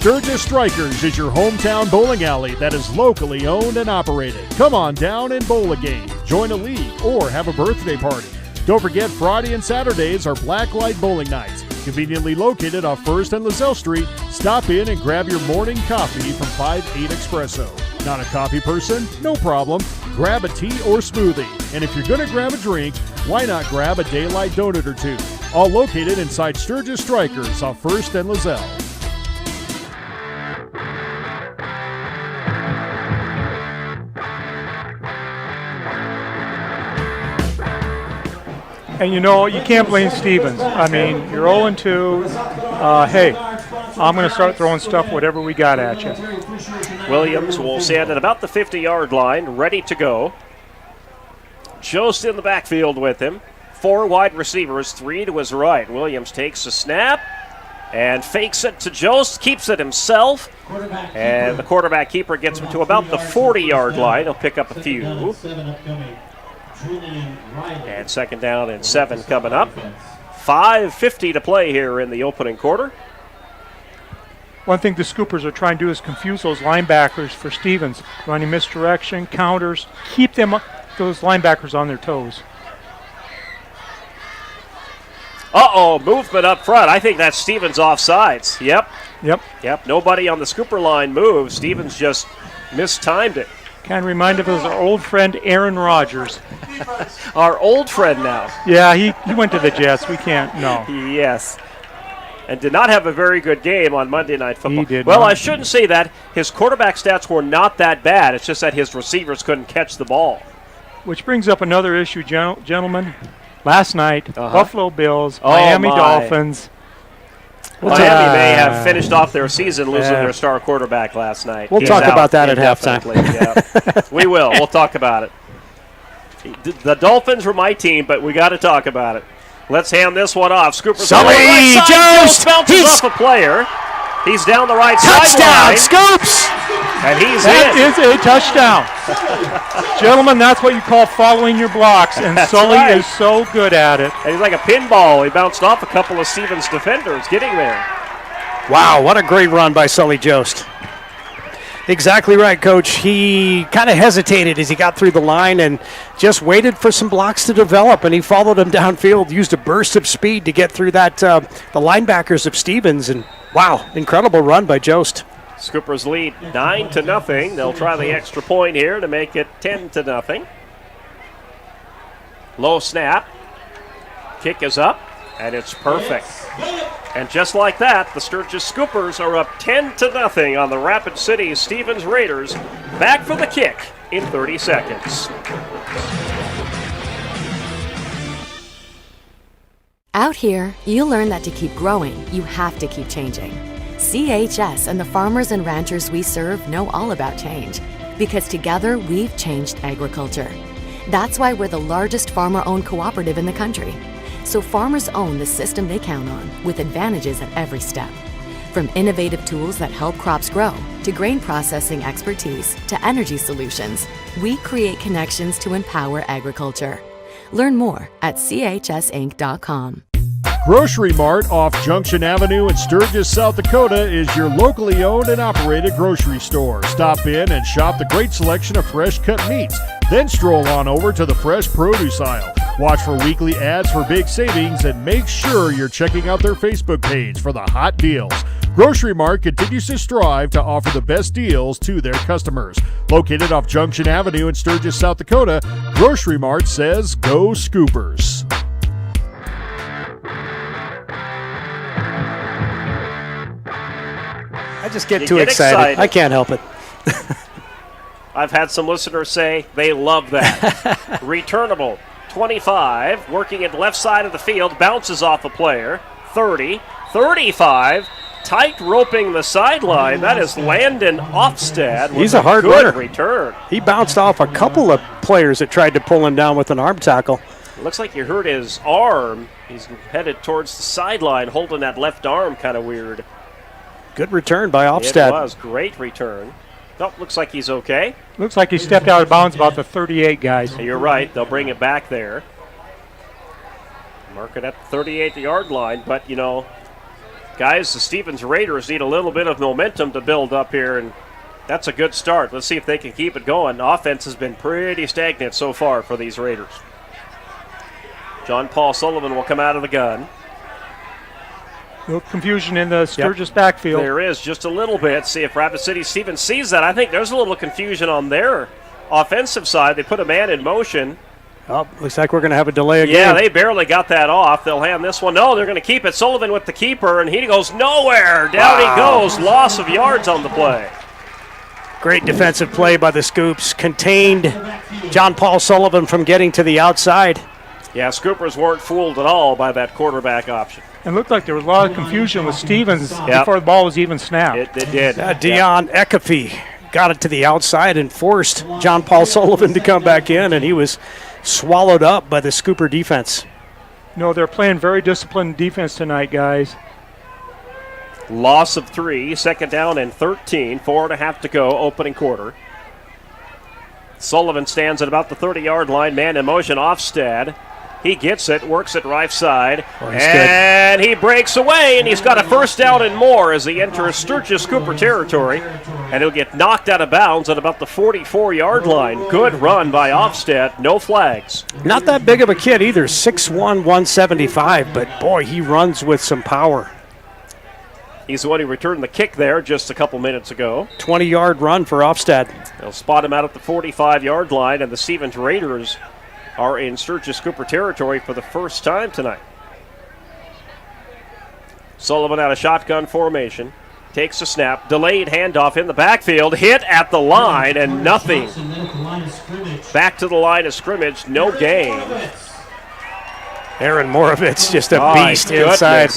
Sturgis Strikers is your hometown bowling alley that is locally owned and operated. Come on down and bowl a game, join a league, or have a birthday party. Don't forget Friday and Saturdays are Blacklight Bowling Nights. Conveniently located off 1st and Lozelle Street, stop in and grab your morning coffee from 5-8 Espresso. Not a coffee person? No problem. Grab a tea or smoothie. And if you're going to grab a drink, why not grab a Daylight donut or two? All located inside Sturgis Strikers off 1st and Lozelle. And you know, you can't blame Stevens. I mean, you're 0-2. Hey, I'm going to start throwing stuff, whatever we got at you. Williams will stand at about the 50-yard line, ready to go. Jost in the backfield with him. 4 wide receivers, 3 to his right. Williams takes a snap and fakes it to Jost, keeps it himself. And the quarterback keeper gets him to about the 40-yard line. He'll pick up a few. And 2nd down and 7 coming up. 5:50 to play here in the opening quarter. One thing the Scoopers are trying to do is confuse those linebackers for Stevens. Running misdirection, counters, keep those linebackers on their toes. Uh-oh, movement up front. I think that's Stevens offsides. Yep. Nobody on the Scooper line moved. Stevens just mistimed it. Kind of remind of our old friend Aaron Rodgers. Our old friend now. Yeah, he went to the Jets. We can't, no. Yes. And did not have a very good game on Monday Night Football. He did well, not. I shouldn't say that. His quarterback stats were not that bad. It's just that his receivers couldn't catch the ball. Which brings up another issue, gentlemen. Last night, Buffalo Bills, Miami Dolphins. Miami may have finished off their season losing their star quarterback last night. We'll talk about that at halftime. Yeah. We will. We'll talk about it. The Dolphins were my team, but we got to talk about it. Let's hand this one off. Scooper Sully Jost bounces off a player. He's down the right sideline. Touchdown, Scoops! And he's That is a touchdown. Gentlemen, that's what you call following your blocks, and Sully is so good at it. And he's like a pinball. He bounced off a couple of Stevens defenders getting there. Wow, what a great run by Sully Jost. Exactly right, Coach. He kind of hesitated as he got through the line and just waited for some blocks to develop, and he followed him downfield, used a burst of speed to get through that the linebackers of Stevens, and wow, incredible run by Jost. Scoopers lead 9-0. They'll try the extra point here to make it 10-0. Low snap. Kick is up, and it's perfect. And just like that, the Sturgis Scoopers are up 10-0 on the Rapid City Stevens Raiders. Back for the kick in 30 seconds. Out here, you learn that to keep growing, you have to keep changing. CHS and the farmers and ranchers we serve know all about change, because together we've changed agriculture. That's why we're the largest farmer-owned cooperative in the country. So farmers own the system they count on, with advantages at every step. From innovative tools that help crops grow, to grain processing expertise, to energy solutions, we create connections to empower agriculture. Learn more at chsinc.com. Grocery Mart off Junction Avenue in Sturgis, South Dakota is your locally owned and operated grocery store. Stop in and shop the great selection of fresh cut meats. Then stroll on over to the fresh produce aisle. Watch for weekly ads for big savings and make sure you're checking out their Facebook page for the hot deals. Grocery Mart continues to strive to offer the best deals to their customers. Located off Junction Avenue in Sturgis, South Dakota, Grocery Mart says go Scoopers. I just get too excited. I can't help it. I've had some listeners say they love that. Returnable, 25, working at left side of the field, bounces off a player, 30, 35, tight roping the sideline. That is Landon Ofstad. He's a hard good runner. Return. He bounced off a couple of players that tried to pull him down with an arm tackle. Looks like he hurt his arm. He's headed towards the sideline, holding that left arm kind of weird. Good return by Ofstad. It was. Great return. Oh, looks like he's okay. Looks like he stepped out of bounds about the 38, guys. You're right. They'll bring it back there. Mark it at the 38-yard line, but, you know, Guys, the Stevens Raiders need a little bit of momentum to build up here, and that's a good start. Let's see if they can keep it going. Offense has been pretty stagnant so far for these Raiders. John Paul Sullivan will come out of the gun. No confusion in the Sturgis backfield. There is just a little bit. See if Rapid City Stevens sees that. I think there's a little confusion on their offensive side. They put a man in motion. Oh, looks like we're going to have a delay again. Yeah, they barely got that off. They'll hand this one. No, they're going to keep it. Sullivan with the keeper, and he goes nowhere. Down he goes. Loss of yards on the play. Great defensive play by the Scoops. Contained John Paul Sullivan from getting to the outside. Yeah, Scoopers weren't fooled at all by that quarterback option. It looked like there was a lot of confusion with Stevens before the ball was even snapped. It did. Dion Ekafy got it to the outside and forced John Paul Sullivan to come back in, and he was swallowed up by the Scooper defense. No, they're playing very disciplined defense tonight, guys. Loss of 3, second down and 13, 4.5 to go, opening quarter. Sullivan stands at about the 30-yard line, man in motion, Offstad. He gets it, works it right side, and he breaks away, and he's got a first down and more as he enters Sturgis Cooper territory, and he'll get knocked out of bounds at about the 44-yard line. Good run by Offstad, no flags. Not that big of a kid either, 6'1", 175, but boy, he runs with some power. He's the one who returned the kick there just a couple minutes ago. 20-yard run for Offstad. They'll spot him out at the 45-yard line, and the Stevens Raiders are in Sturgis Cooper territory for the first time tonight. Sullivan out of shotgun formation. Takes a snap. Delayed handoff in the backfield. Hit at the line and nothing. Back to the line of scrimmage. No gain. Aaron Moravitz just a beast inside.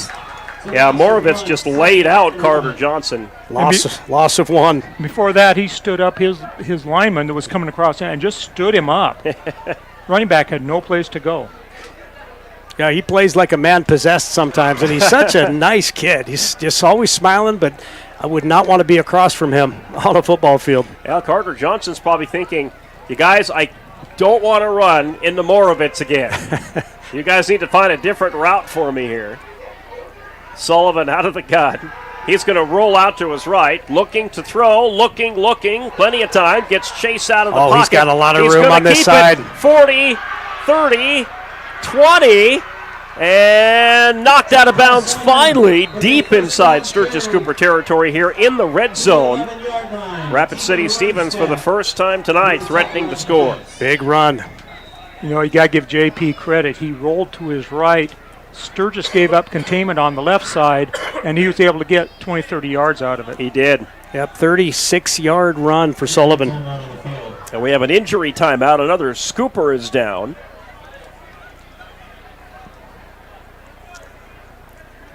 Yeah, Moravitz just laid out Carter Johnson. Loss of 1. Before that, he stood up his lineman that was coming across and just stood him up. Running back had no place to go. Yeah, he plays like a man possessed sometimes, and he's such a nice kid. He's just always smiling, but I would not want to be across from him on a football field. Yeah, Carter Johnson's probably thinking, you guys, I don't want to run into Moravitz again. You guys need to find a different route for me here. Sullivan out of the gun. He's going to roll out to his right, looking to throw, looking, plenty of time, gets chased out of the pocket. He's got a lot of room on this side. 40, 30, 20, and knocked out of bounds finally, deep inside Sturgis Cooper territory here in the red zone. Rapid City Stevens for the first time tonight threatening to score. Big run. You know, you got to give JP credit. He rolled to his right. Sturgis gave up containment on the left side, and he was able to get 20, 30 yards out of it. He did. Yep, 36-yard run for Sullivan. And we have an injury timeout. Another Scooper is down.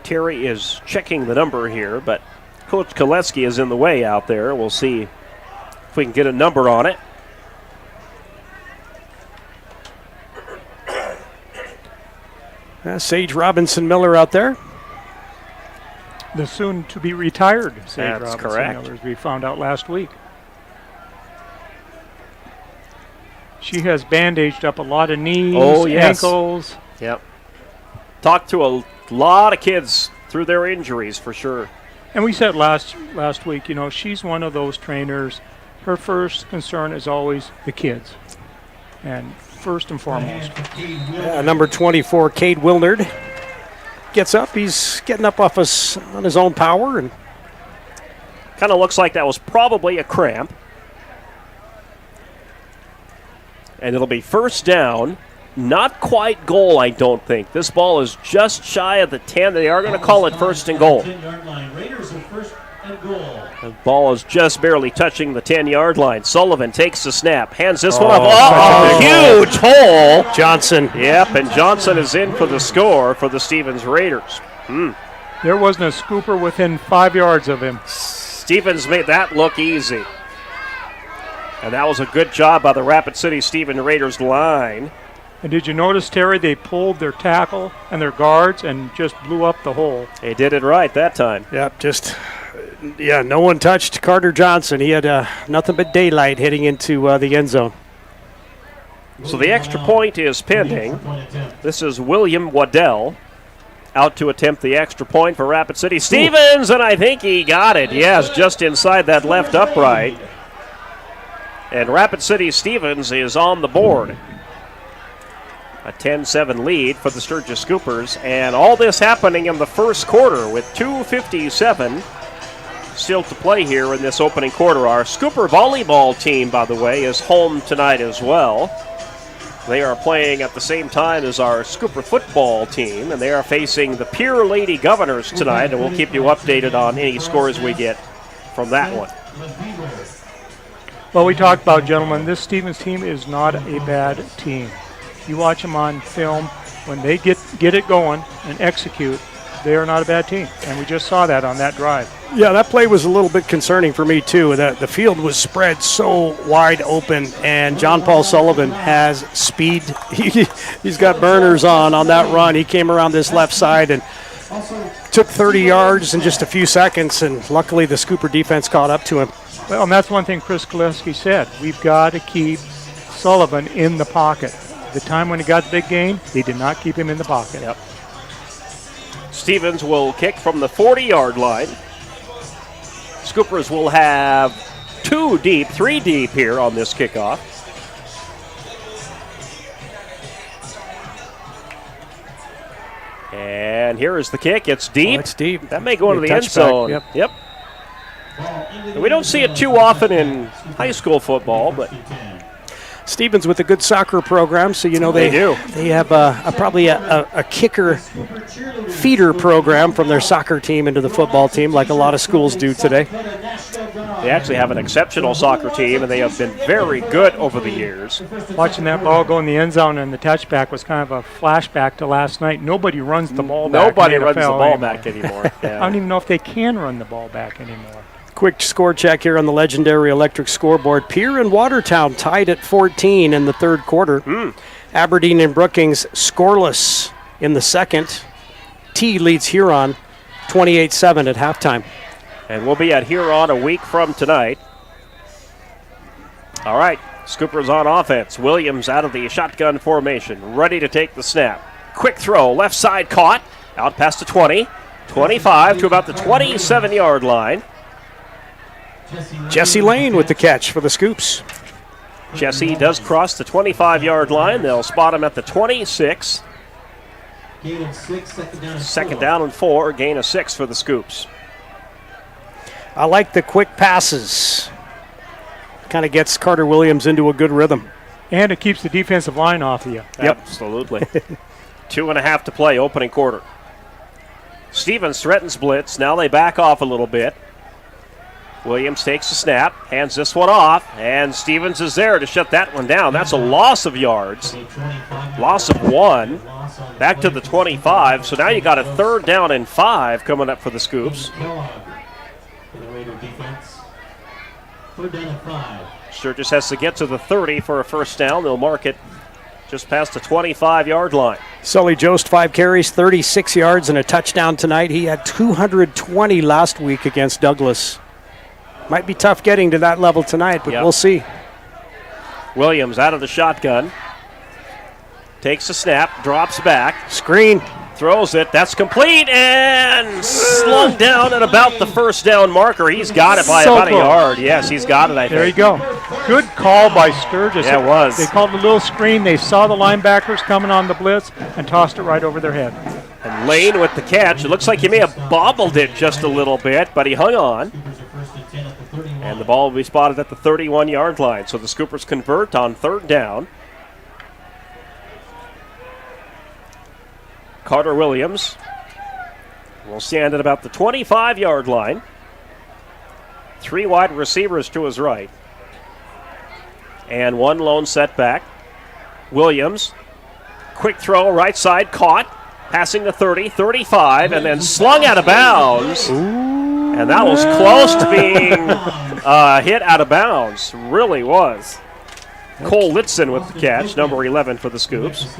Terry is checking the number here, but Coach Koleski is in the way out there. We'll see if we can get a number on it. Sage Robinson Miller out there. The soon-to-be retired Sage That's Robinson correct. Miller, as we found out last week. She has bandaged up a lot of knees, ankles. Yep. Talked to a lot of kids through their injuries for sure. And we said last week, you know, she's one of those trainers. Her first concern is always the kids. And first and foremost. Number 24, Cade Wilnard, gets up. He's getting up on his own power. And kind of looks like that was probably a cramp. And it'll be first down. Not quite goal, I don't think. This ball is just shy of the 10. They are going to call it first and goal. The ball is just barely touching the 10-yard line. Sullivan takes the snap, hands this one up. Huge hole. Johnson. Yep, and Johnson is in for the score for the Stevens Raiders. There wasn't a scooper within 5 yards of him. Stevens made that look easy. And that was a good job by the Rapid City Stevens Raiders line. And did you notice, Terry, they pulled their tackle and their guards and just blew up the hole. They did it right that time. Yep, no one touched Carter Johnson. He had nothing but daylight heading into the end zone. So the extra point is pending. This is William Waddell. out to attempt the extra point for Rapid City. Stevens, and I think he got it. Yes, just inside that left upright. And Rapid City Stevens is on the board. A 10-7 lead for the Sturgis Scoopers. And all this happening in the first quarter with 2:57 still to play here in this opening quarter. Our Scooper volleyball team, by the way, is home tonight as well. They are playing at the same time as our Scooper football team, and they are facing the Pure Lady Governors tonight, and we'll keep you updated on any scores we get from that one. Well, we talked about, gentlemen, this Stevens team is not a bad team. You watch them on film, when they get it going and execute, they are not a bad team, and we just saw that on that drive. Yeah, that play was a little bit concerning for me, too. That the field was spread so wide open, and John Paul Sullivan has speed. He's got burners on that run. He came around this left side and took 30 yards in just a few seconds, and luckily the Scooper defense caught up to him. Well, and that's one thing Chris Koleski said. We've got to keep Sullivan in the pocket. The time when he got the big gain, they did not keep him in the pocket. Yep. Stevens will kick from the 40-yard line. Scoopers will have 3 deep here on this kickoff. And here is the kick. It's deep. Oh, it's deep. That may go into the end zone. Yep. And we don't see it too often in high school football, but Stevens with a good soccer program, so you know they do. They have probably a kicker feeder program from their soccer team into the football team, like a lot of schools do today. They actually have an exceptional soccer team, and they have been very good over the years. Watching that ball go in the end zone and the touchback was kind of a flashback to last night. Nobody runs the ball back. Nobody runs the ball back anymore. Yeah. I don't even know if they can run the ball back anymore. Quick score check here on the legendary electric scoreboard. Pier and Watertown tied at 14 in the third quarter. Aberdeen and Brookings scoreless in the second. T leads Huron 28-7 at halftime. And we'll be at Huron a week from tonight. All right, Scoopers on offense. Williams out of the shotgun formation, ready to take the snap. Quick throw, left side caught, out past the 20, 25 to about the 27-yard line. Jesse Lane with the catch for the Scoops. Jesse does cross the 25-yard line. They'll spot him at the 26. Second down and 4, gain of 6 for the Scoops. I like the quick passes. Kind of gets Carter Williams into a good rhythm. And it keeps the defensive line off of you. Yep. Absolutely. 2.5 to play, opening quarter. Stevens threatens blitz. Now they back off a little bit. Williams takes the snap, hands this one off, and Stevens is there to shut that one down. That's a loss of yards. Loss of 1. Back to the 25. So now you got a 3rd down and 5 coming up for the Scoops. Sturgis has to get to the 30 for a first down. They'll mark it just past the 25-yard line. Sully Jost, 5 carries, 36 yards, and a touchdown tonight. He had 220 last week against Douglas. Might be tough getting to that level tonight, but we'll see. Williams out of the shotgun. Takes the snap, drops back. Screen. Throws it. That's complete and slung down at about the first down marker. He's got it by about a yard. Yes, he's got it, I think. There you go. Good call by Sturgis. Yeah, it was. They called a little screen. They saw the linebackers coming on the blitz and tossed it right over their head. And Lane with the catch. It looks like he may have bobbled it just a little bit, but he hung on. And the ball will be spotted at the 31-yard line. So the Scoopers convert on 3rd down. Carter Williams will stand at about the 25-yard line. 3 wide receivers to his right. And 1 lone setback. Williams, quick throw, right side, caught. Passing the 30, 35, and then slung out of bounds. And that was close to being hit out of bounds. Really was. Cole Litson with the catch, number 11 for the Scoops.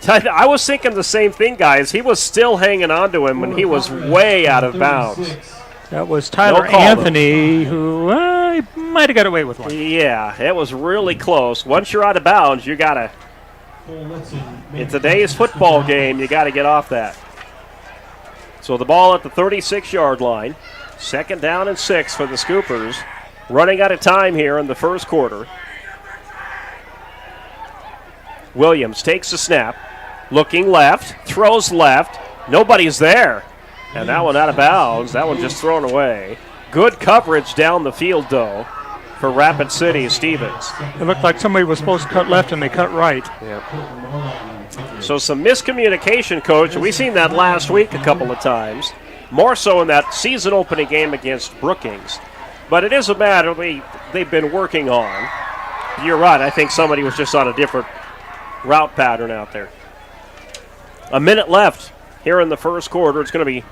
I was thinking the same thing, guys. He was still hanging on to him when he was way out of bounds. That was Tyler Anthony, who might have got away with one. Yeah, it was really close. Once you're out of bounds, you got to. In today's football game, you got to get off that. So the ball at the 36-yard line. 2nd down and 6 for the Scoopers. Running out of time here in the first quarter. Williams takes the snap. Looking left. Throws left. Nobody's there. And that one out of bounds. That one just thrown away. Good coverage down the field, though, for Rapid City Stevens. It looked like somebody was supposed to cut left and they cut right. Yep. So some miscommunication, Coach. We've seen that last week a couple of times. More so in that season opening game against Brookings. But it is a matter they've been working on. You're right. I think somebody was just on a different route pattern out there. A minute left here in the first quarter. It's going to be,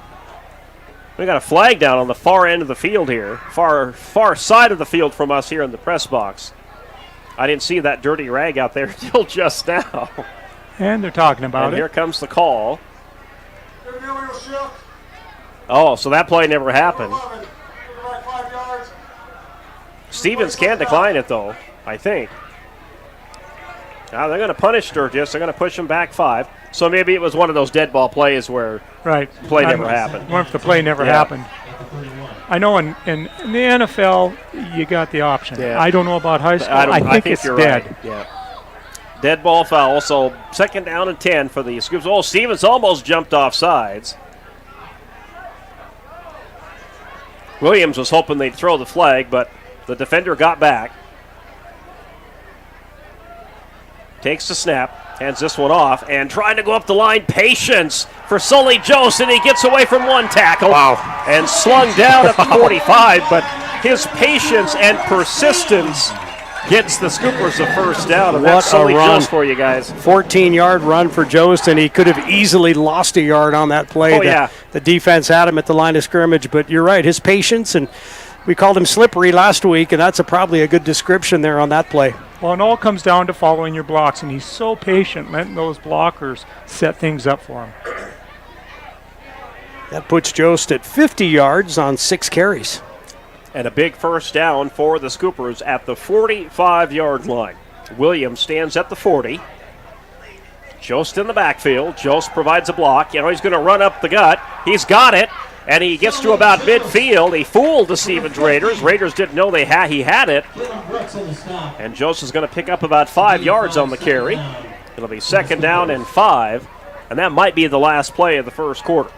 we got a flag down on the far end of the field here. Far side of the field from us here in the press box. I didn't see that dirty rag out there until just now. And they're talking about and it. Here comes the call. Oh, so that play never happened. Stevens can decline it, though, I think. Now they're going to punish Sturgis. They're going to push him back 5. So maybe it was one of those dead ball plays where the play never happened. What if the play never happened? I know in the NFL, you got the option. Yeah. I don't know about high school. I think it's you're dead. Right. Yeah. Dead ball foul. So 2nd down and 10 for the Scoops. Oh, Stevens almost jumped off sides. Williams was hoping they'd throw the flag, but the defender got back. Takes the snap, hands this one off, and trying to go up the line. Patience for Sully Jost, and he gets away from one tackle. Wow. And slung down at the 45, but his patience and persistence gets the Scoopers a first down, and that's Sully Jost for you guys. 14-yard run for Jost, and he could have easily lost a yard on that play. The defense had him at the line of scrimmage, but you're right, his patience, and we called him slippery last week, and that's probably a good description there on that play. Well, it all comes down to following your blocks, and he's so patient, letting those blockers set things up for him. That puts Jost at 50 yards on 6 carries. And a big first down for the Scoopers at the 45-yard line. Williams stands at the 40. Jost in the backfield. Jost provides a block. He's going to run up the gut. He's got it. And he gets to about midfield. He fooled the Stevens Raiders. Raiders didn't know he had it. And Jost is going to pick up about 5 yards on the carry. It'll be 2nd down and 5. And that might be the last play of the first quarter.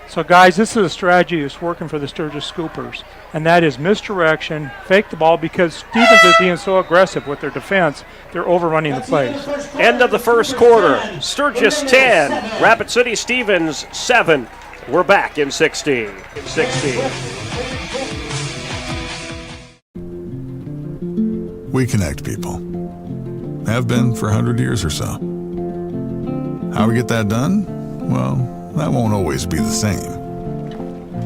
So, guys, this is a strategy that's working for the Sturgis Scoopers. And that is misdirection, fake the ball, because Stevens is being so aggressive with their defense, they're overrunning the plays. End of the first quarter. Sturgis 10, Rapid City Stevens 7. We're back in 16. We connect people. Have been for 100 years or so. How we get that done? Well, that won't always be the same.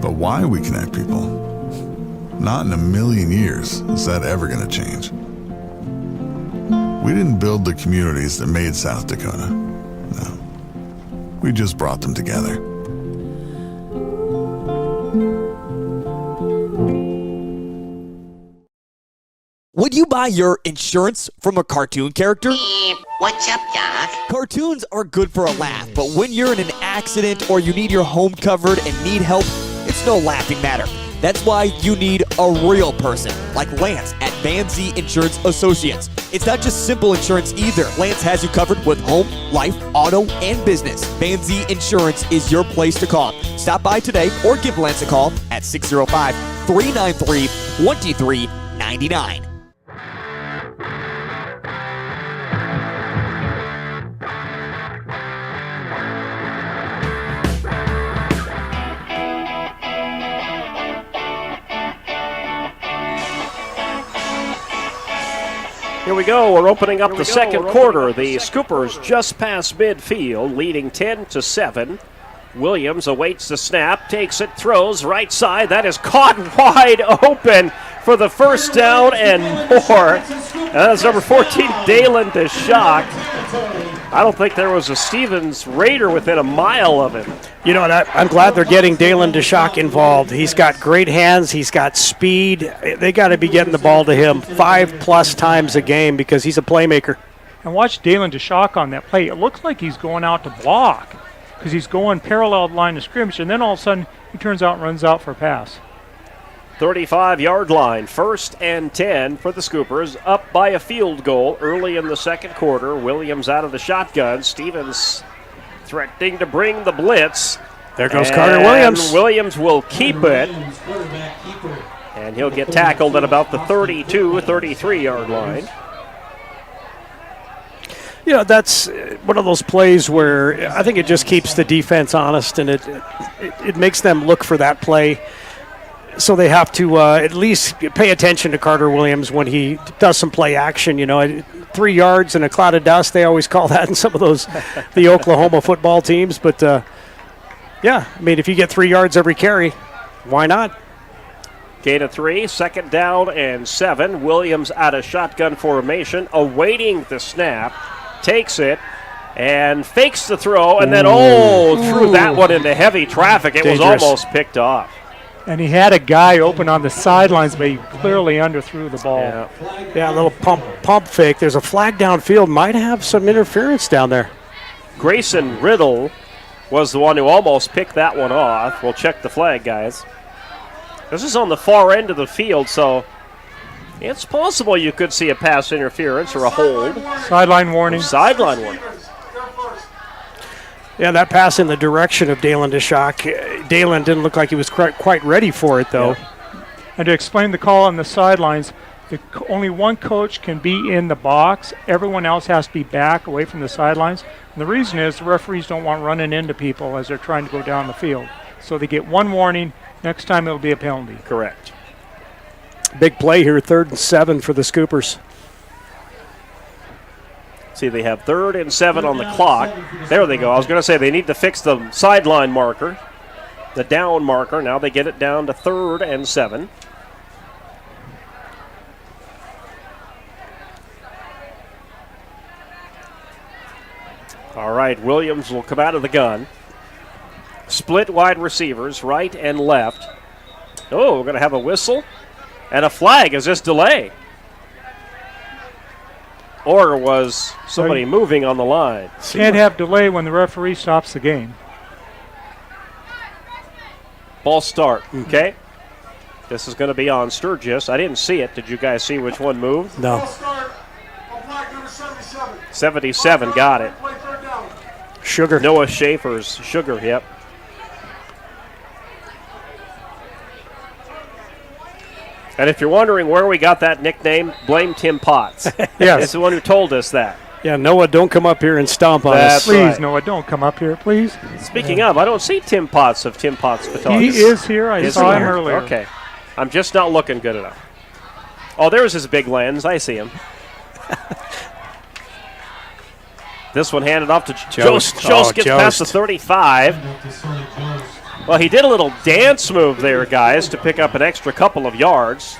But why we connect people? Not in a million years is that ever going to change. We didn't build the communities that made South Dakota. No. We just brought them together. Would you buy your insurance from a cartoon character? What's up, Doc? Cartoons are good for a laugh, but when you're in an accident or you need your home covered and need help, it's no laughing matter. That's why you need a real person, like Lance at Van Z Insurance Associates. It's not just simple insurance either. Lance has you covered with home, life, auto, and business. Van Z Insurance is your place to call. Stop by today or give Lance a call at 605-393-2399. Here we go. We're opening up the second quarter. The Scoopers just past midfield, leading 10-7. Williams awaits the snap, takes it, throws right side. That is caught wide open for the first down and more. And that's number 14, Dalen DeShock. I don't think there was a Stevens Raider within a mile of him. You know, I'm glad they're getting Dalen DeShock involved. He's got great hands. He's got speed. They got to be getting the ball to him 5+ times a game because he's a playmaker. And watch Dalen DeShock on that play. It looks like he's going out to block. because he's going parallel line of scrimmage, and then all of a sudden he turns out and runs out for a pass. 35-yard line, 1st and 10 for the Scoopers, up by a field goal early in the second quarter. Williams out of the shotgun. Stevens threatening to bring the blitz. There goes Carter Williams. Williams will keep it. And he'll get tackled at about the 33-yard line. You know, that's one of those plays where I think it just keeps the defense honest, and it makes them look for that play. So they have to at least pay attention to Carter Williams when he does some play action. 3 yards in a cloud of dust, they always call that in some of those, the Oklahoma football teams. But, yeah, I mean, if you get 3 yards every carry, why not? Gain of 3, 2nd down and 7. Williams out of shotgun formation, awaiting the snap, takes it, and fakes the throw, and then, threw that one into heavy traffic. It was almost picked off. And he had a guy open on the sidelines, but he clearly underthrew the ball. Yeah, a little pump fake. There's a flag downfield. Might have some interference down there. Grayson Riddle was the one who almost picked that one off. We'll check the flag, guys. This is on the far end of the field, so it's possible you could see a pass interference or a hold. Sideline warning. Sideline warning. Yeah, that pass in the direction of Dalen DeShock. Dalen didn't look like he was quite ready for it, though. Yeah. And to explain the call on the sidelines, only one coach can be in the box. Everyone else has to be back away from the sidelines. And the reason is the referees don't want running into people as they're trying to go down the field. So they get one warning. Next time it'll be a penalty. Correct. Big play here, 3rd and 7 for the Scoopers. See, they have 3rd and 7 on the clock. There they go. I was going to say they need to fix the sideline marker, the down marker. Now they get it down to 3rd and 7. All right, Williams will come out of the gun. Split wide receivers, right and left. Oh, we're going to have a whistle and a flag. Is this delay? Or was somebody moving on the line? Can't have delay when the referee stops the game. Ball start, okay? This is going to be on Sturgis. I didn't see it. Did you guys see which one moved? No. 77, got it. Sugar. Noah Schaefer's Sugar, yep. And if you're wondering where we got that nickname, blame Tim Potts. Yes. He's the one who told us that. Yeah, Noah, don't come up here and stomp on us. Please, right. Noah, don't come up here, please. Speaking of, I don't see Tim Potts of Tim Potts Photography. He is here. I saw him earlier. Okay. I'm just not looking good enough. Oh, there's his big lens. I see him. This one handed off to Jost. Jost gets past the 35. Well, he did a little dance move there, guys, to pick up an extra couple of yards.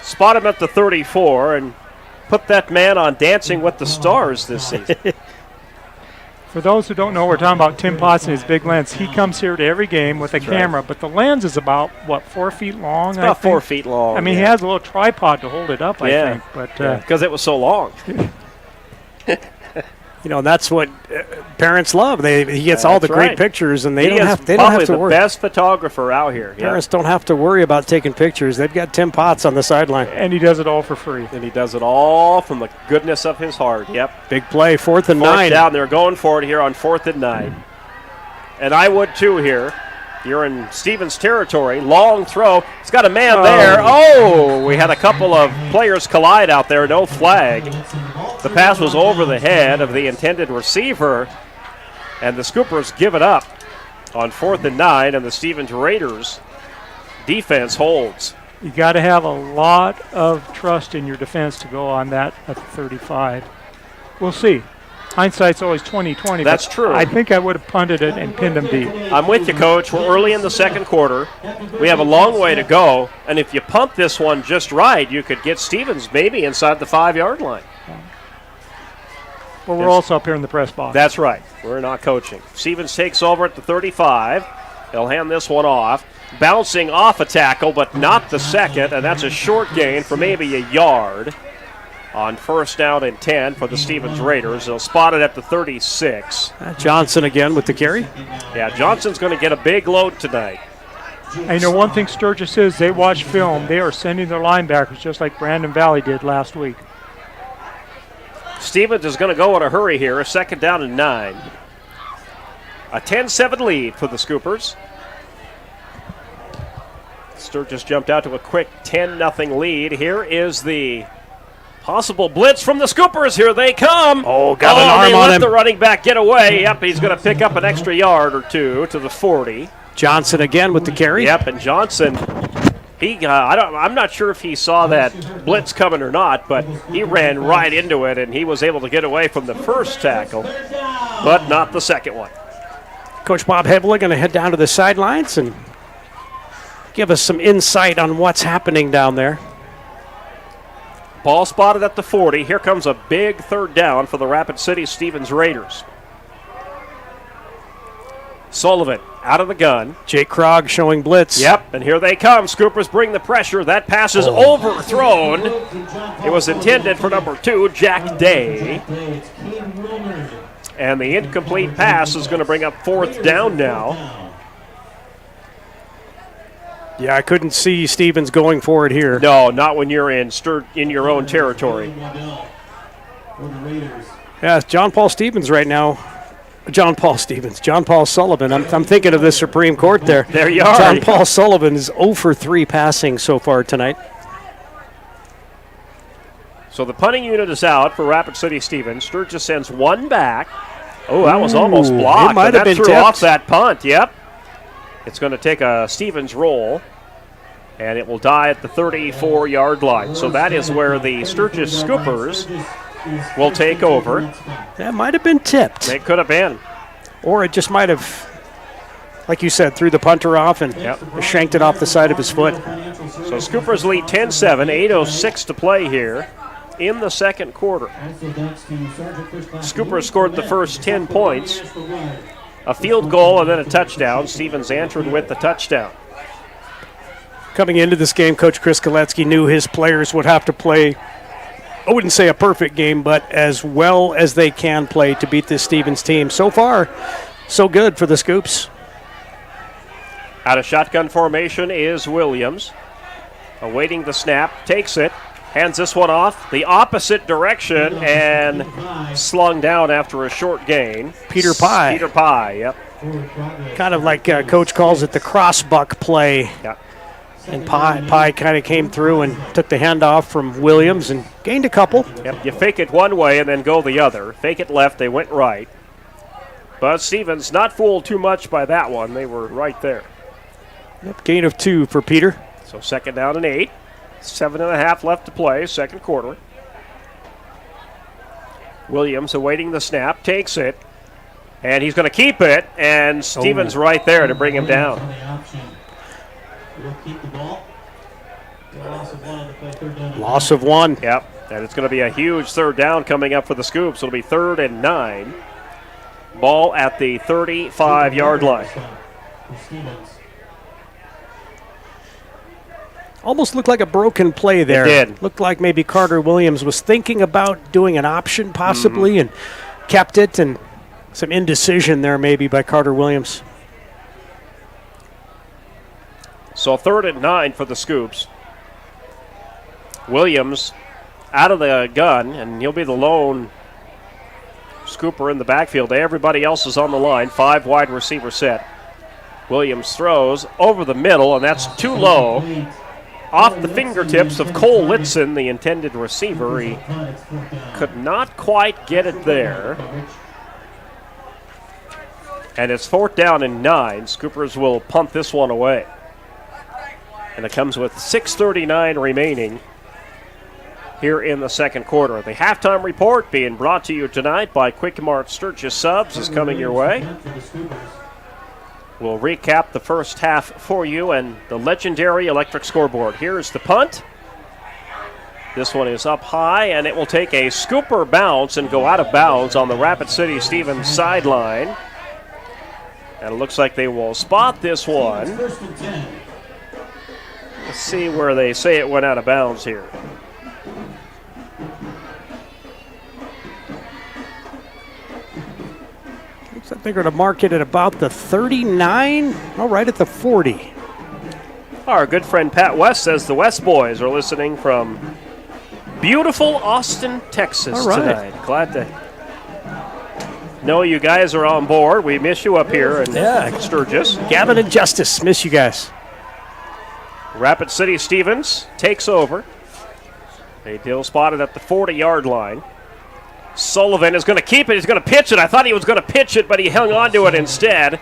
Spot him at the 34 and put that man on Dancing with the Stars this season. For those who don't know, we're talking about Tim Potts and his big lens. He comes here to every game with a camera, but the lens is about, 4 feet long? It's about 4 feet long. I mean, he has a little tripod to hold it up, I think. But because it was so long. You know, that's what parents love. He gets all the great pictures, and they don't have to worry. Probably the best photographer out here. Parents don't have to worry about taking pictures. They've got Tim Potts on the sideline. And he does it all for free. And he does it all from the goodness of his heart. Yep. Big play, 4th and 9. Down. They're going for it here on 4th and 9. And I would too here. You're in Stevens territory. Long throw. It's got a man there. Oh, we had a couple of players collide out there. No flag. The pass was over the head of the intended receiver. And the Scoopers give it up on 4th and 9. And the Stevens Raiders defense holds. You got to have a lot of trust in your defense to go on that at the 35. We'll see. Hindsight's always 20/20. That's true. I think I would have punted it and pinned him deep. I'm with you, Coach. We're early in the second quarter. We have a long way to go. And if you pump this one just right, you could get Stevens maybe inside the 5-yard line. Well, we're also up here in the press box. That's right. We're not coaching. Stevens takes over at the 35. He'll hand this one off. Bouncing off a tackle, but not the second. And that's a short gain for maybe a yard. on first down and 10 for the Stevens Raiders. They'll spot it at the 36. Johnson again with the carry. Yeah, Johnson's going to get a big load tonight. And you know one thing Sturgis is, they watch film. They are sending their linebackers just like Brandon Valley did last week. Stevens is going to go in a hurry here. A second down and 9. A 10-7 lead for the Scoopers. Sturgis jumped out to a quick 10-0 lead. Here is the possible blitz from the Scoopers. Here they come. Oh, got an arm they on let him. the running back get away. Yep, he's going to pick up an extra yard or two to the 40. Johnson again with the carry. Yep, and Johnson, I'm not sure if he saw that blitz coming or not, but he ran right into it, and he was able to get away from the first tackle, but not the second one. Coach Bob Hebler going to head down to the sidelines and give us some insight on what's happening down there. Ball spotted at the 40. Here comes a big third down for the Rapid City Stevens Raiders. Sullivan out of the gun. Jake Krog showing blitz. Yep, and here they come. Scoopers bring the pressure. That pass is overthrown. It was intended for number 2, Jack Day. And the incomplete pass is going to bring up fourth down now. Yeah, I couldn't see Stevens going for it here. No, not when you're in your own territory. Yeah, it's John Paul Stevens right now. John Paul Sullivan. I'm thinking of the Supreme Court there. There you are. John Paul Sullivan is 0 for 3 passing so far tonight. So the punting unit is out for Rapid City Stevens. Sturgis sends one back. Oh, that was almost blocked. It might have been threw tipped. off that punt. Yep. It's going to take a Stevens roll, and it will die at the 34-yard line. So that is where the Sturgis Scoopers will take over. That might have been tipped. It could have been. Or it just might have, like you said, threw the punter off and shanked it off the side of his foot. So Scoopers lead 10-7, 8:06 to play here in the second quarter. Scoopers scored the first 10 points. A field goal and then a touchdown. Stevens answered with the touchdown. Coming into this game, Coach Chris Koletsky knew his players would have to play, I wouldn't say a perfect game, but as well as they can play to beat this Stevens team. So far, so good for the Scoops. Out of shotgun formation is Williams. Awaiting the snap, takes it, hands this one off the opposite direction, and slung down after a short gain. Peter Pye. Peter Pye, yep. Kind of like Coach calls it the crossbuck play. Yep. And Pye kind of came through and took the handoff from Williams and gained a couple. Yep, you fake it one way and then go the other. Fake it left, they went right. But Stevens not fooled too much by that one. They were right there. Yep, gain of 2 for Peter. So second down and 8. 7.5 left to play, second quarter. Williams awaiting the snap, takes it, and he's going to keep it, and Stevens right there to bring him down. Loss of 1. Yep, and it's going to be a huge third down coming up for the Scoops. It'll be 3rd and 9. Ball at the 35-yard line. Almost looked like a broken play there. It did. Looked like maybe Carter Williams was thinking about doing an option possibly and kept it, and some indecision there maybe by Carter Williams. So 3rd and 9 for the Scoops. Williams out of the gun, and he'll be the lone Scooper in the backfield. Everybody else is on the line. 5 wide receiver set. Williams throws over the middle, and that's too low. Off the fingertips of Cole Litson, the intended receiver. He could not quite get it there. And it's 4th down and 9. Scoopers will punt this one away. And it comes with 6:39 remaining here in the second quarter. The halftime report being brought to you tonight by Quick Mart Sturgis Subs is coming your way. We'll recap the first half for you and the legendary electric scoreboard. Here's the punt. This one is up high, and it will take a Scooper bounce and go out of bounds on the Rapid City Stevens sideline. And it looks like they will spot this one. Let's see where they say it went out of bounds here. They're going to mark it at about the 39. All right, at the 40. Our good friend Pat West says the West boys are listening from beautiful Austin, Texas tonight. Glad to know you guys are on board. We miss you up here in Sturgis. Gavin and Justice, miss you guys. Rapid City Stevens takes over. A deal spotted at the 40-yard line. Sullivan is going to keep it. He's going to pitch it. I thought he was going to pitch it, but he hung on to it instead.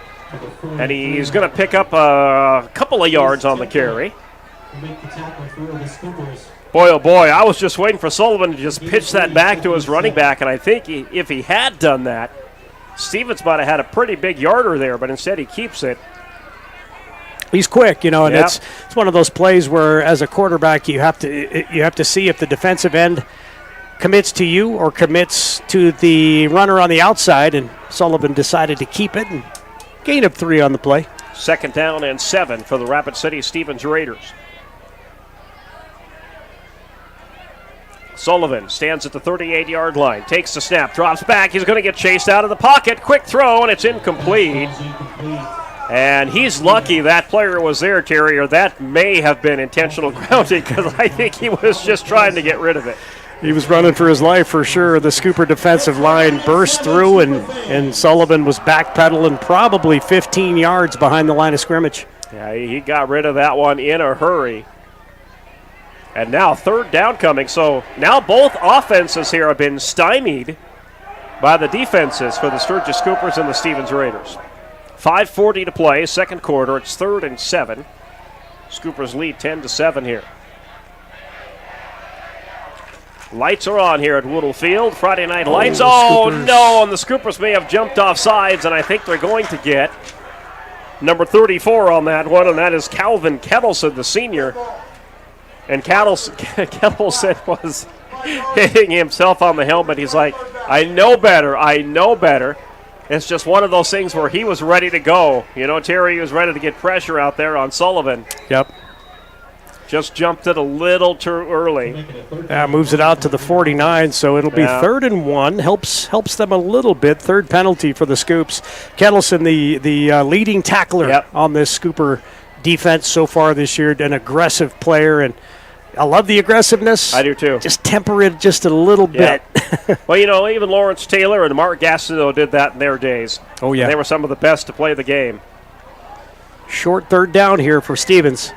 And he's going to pick up a couple of yards on the carry. Boy, oh boy, I was just waiting for Sullivan to just pitch that back to his running back, and I think if he had done that, Stevens might have had a pretty big yarder there, but instead he keeps it. He's quick, and it's one of those plays where, as a quarterback, you have to see if the defensive end commits to you or commits to the runner on the outside, and Sullivan decided to keep it and gain of 3 on the play. 2nd down and 7 for the Rapid City Stevens Raiders. Sullivan stands at the 38-yard line, takes the snap, drops back. He's going to get chased out of the pocket. Quick throw, and it's incomplete. And he's lucky that player was there, Terry, or that may have been intentional grounding, because I think he was just trying to get rid of it. He was running for his life for sure. The Scooper defensive line burst through, and Sullivan was backpedaling probably 15 yards behind the line of scrimmage. Yeah, he got rid of that one in a hurry. And now 3rd down coming. So now both offenses here have been stymied by the defenses for the Sturgis Scoopers and the Stevens Raiders. 5:40 to play, 2nd quarter. It's 3rd and 7. Scoopers lead 10-7 here. Lights are on here at Woodle Field. Friday night lights. Oh, no, and the Scoopers may have jumped off sides, and I think they're going to get number 34 on that one, and that is Calvin Kettleson, the senior. And Kettleson was hitting himself on the helmet. He's like, I know better. It's just one of those things where he was ready to go. You know, Terry was ready to get pressure out there on Sullivan. Yep. Just jumped it a little too early. Yeah, moves it out to the 49, so it'll be 3rd and 1. Helps them a little bit. 3rd penalty for the Scoops. Kettleson, the leading tackler on this Scooper defense so far this year, an aggressive player, and I love the aggressiveness. I do too. Just temper it just a little bit. Well, you know, even Lawrence Taylor and Mark Gastineau did that in their days. Oh, yeah. And they were some of the best to play the game. Short 3rd down here for Stevens.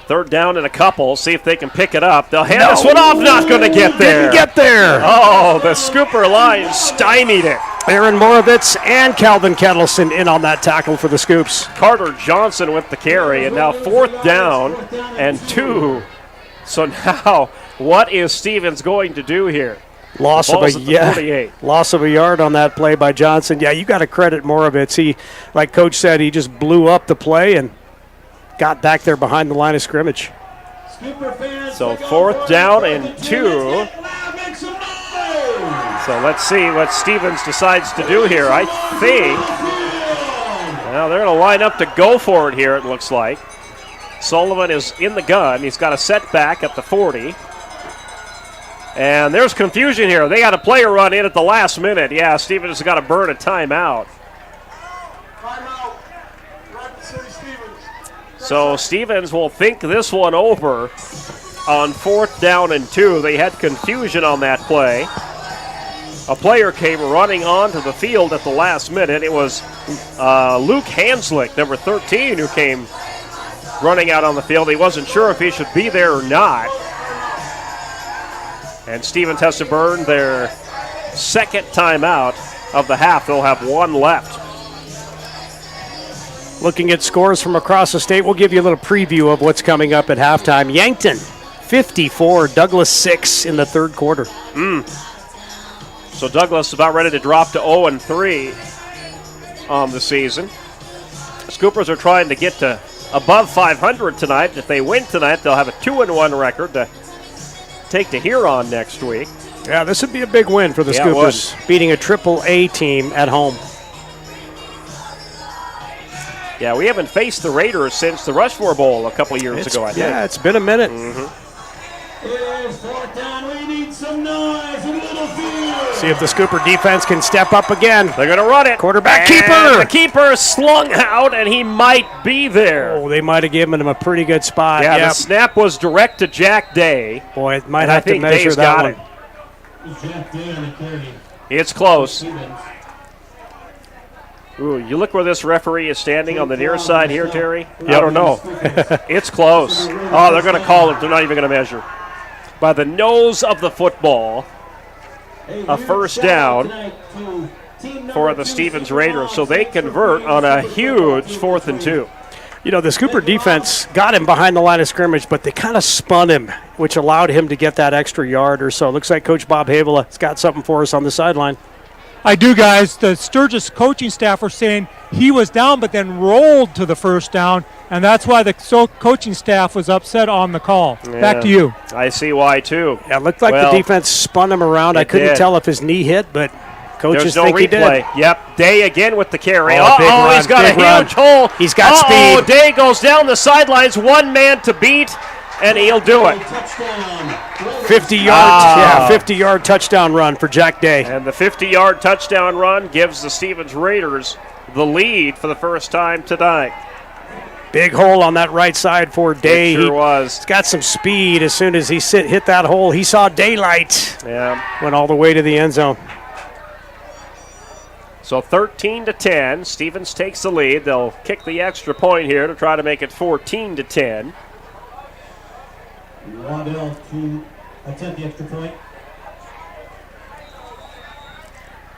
3rd down and a couple. See if they can pick it up. They'll hand this one off. Not going to get there. Didn't get there. Oh, the Scooper line stymied it. Aaron Moravitz and Calvin Kettleson in on that tackle for the Scoops. Carter Johnson with the carry, and now 4th down and 2. So now, what is Stevens going to do here? Loss of a yard on that play by Johnson. Yeah, you got to credit Moravitz. He, like Coach said, he just blew up the play and got back there behind the line of scrimmage. So 4th down and 2. So let's see what Stevens decides to do here. I think, well, they're going to line up to go for it here, it looks like. Sullivan is in the gun. He's got a setback at the 40. And there's confusion here. They got a player run in at the last minute. Yeah, Stevens has got to burn a timeout. So Stevens will think this one over on 4th down and 2. They had confusion on that play. A player came running onto the field at the last minute. It was Luke Hanslick, number 13, who came running out on the field. He wasn't sure if he should be there or not. And Stevens has to burn their 2nd timeout of the half. They'll have 1 left. Looking at scores from across the state, we'll give you a little preview of what's coming up at halftime. Yankton, 54, Douglas 6 in the 3rd quarter. So Douglas is about ready to drop to 0-3 on the season. Scoopers are trying to get to above 500 tonight. If they win tonight, they'll have a 2-1 record to take to Huron next week. Yeah, this would be a big win for the Scoopers, beating a Triple-A team at home. Yeah, we haven't faced the Raiders since the Rushmore Bowl a couple years ago, I think. Yeah, it's been a minute. See if the Scooper defense can step up again. They're going to run it. Quarterback and keeper. The keeper slung out, and he might be there. Oh, they might have given him a pretty good spot. Yeah, the snap was direct to Jack Day. Boy, it might have to measure Day's that got one. It's close. Ooh, you look where this referee is standing on the near side here, Terry. I don't know. It's close. Oh, they're going to call it. They're not even going to measure. By the nose of the football, a first down for the Stevens Raiders. So they convert on a huge 4th and 2. You know, the Scooper defense got him behind the line of scrimmage, but they kind of spun him, which allowed him to get that extra yard or so. Looks like Coach Bob Havela has got something for us on the sideline. I do, guys. The Sturgis coaching staff were saying he was down but then rolled to the first down, and that's why the coaching staff was upset on the call. Yeah, back to you. I see why, too. Yeah, it looked like the defense spun him around. I couldn't tell if his knee hit, but coaches think he did. Yep, Day again with the carry. Oh, he's got a huge hole. He's got speed. Day goes down the sidelines, one man to beat, and he'll do it. 50-yard touchdown run for Jack Day. And the 50-yard touchdown run gives the Stevens Raiders the lead for the first time tonight. Big hole on that right side for Day. It sure was. He's got some speed. As soon as he hit that hole, he saw daylight. Yeah. Went all the way to the end zone. So 13-10, Stevens takes the lead. They'll kick the extra point here to try to make it 14-10. Waddell to attempt the extra point.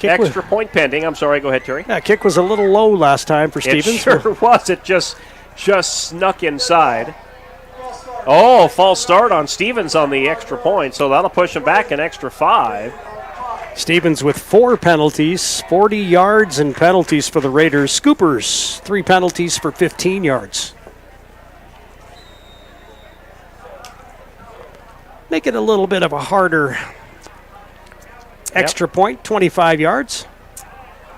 Extra point pending. I'm sorry. Go ahead, Terry. Yeah, kick was a little low last time for Stevens. It sure was. It just snuck inside. Oh, false start on Stevens on the extra point, so that'll push him back an extra 5. Stevens with 4 penalties, 40 yards and penalties for the Raiders. Scoopers, 3 penalties for 15 yards. Make it a little bit of a harder extra point, 25 yards.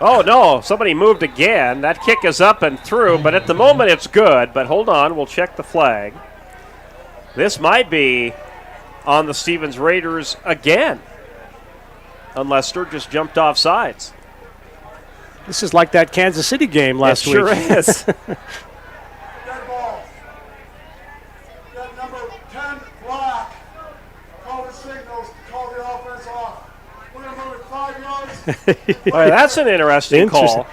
Oh, no, somebody moved again. That kick is up and through, but at the moment it's good. But hold on, we'll check the flag. This might be on the Stevens Raiders again, unless Sturgis jumped off sides. This is like that Kansas City game last week. It sure is. Well, that's an interesting call.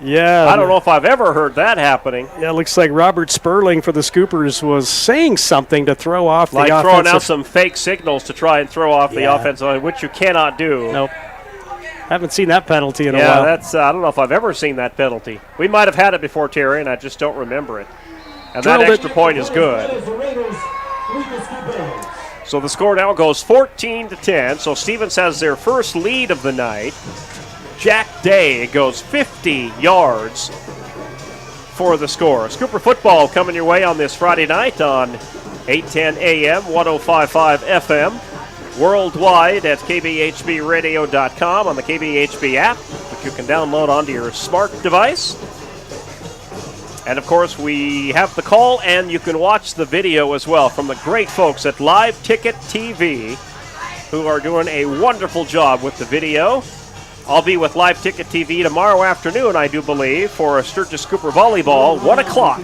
Yeah. I don't know if I've ever heard that happening. Yeah, it looks like Robert Sperling for the Scoopers was saying something to throw off the offensive. Like throwing out some fake signals to try and throw off the offensive line, which you cannot do. Nope. Haven't seen that penalty in a while. Yeah, that's I don't know if I've ever seen that penalty. We might have had it before, Terry, and I just don't remember it. And that extra point is good. So the score now goes 14-10. So Stevens has their first lead of the night. Jack Day goes 50 yards for the score. Scooper football coming your way on this Friday night on 810 AM, 105.5 FM, worldwide at kbhbradio.com on the KBHB app, which you can download onto your smart device. And, of course, we have the call, and you can watch the video as well from the great folks at Live Ticket TV, who are doing a wonderful job with the video. I'll be with Live Ticket TV tomorrow afternoon, I do believe, for Sturgis Cooper Volleyball, 1 o'clock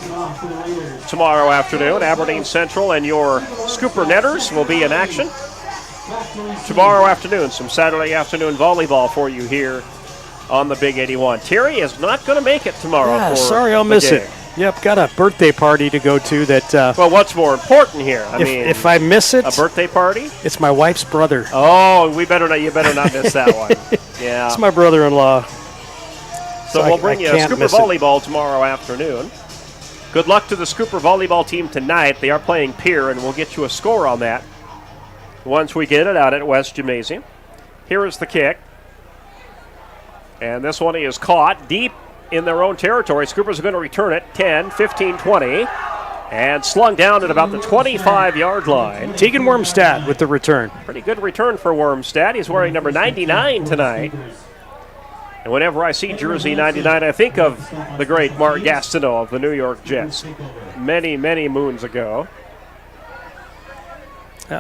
tomorrow afternoon. Aberdeen Central and your Scooper Netters will be in action tomorrow afternoon. Some Saturday afternoon volleyball for you here on the Big 81. Terry is not going to make it tomorrow. Yeah, sorry, I'll miss it. Yep, got a birthday party to go to that. Well, what's more important here? If I miss it, a birthday party? It's my wife's brother. Oh, you better not miss that one. Yeah, it's my brother-in-law. So we'll bring you a Scooper volleyball tomorrow afternoon. Good luck to the Scooper volleyball team tonight. They are playing Pier, and we'll get you a score on that once we get it out at West Gymnasium. Here is the kick. And this one is caught deep in their own territory. Scoopers are going to return it 10, 15, 20. And slung down at about the 25-yard line. Tegan Wormstad with the return. Pretty good return for Wormstad. He's wearing number 99 tonight. And whenever I see jersey 99, I think of the great Mark Gastineau of the New York Jets. Many, many moons ago.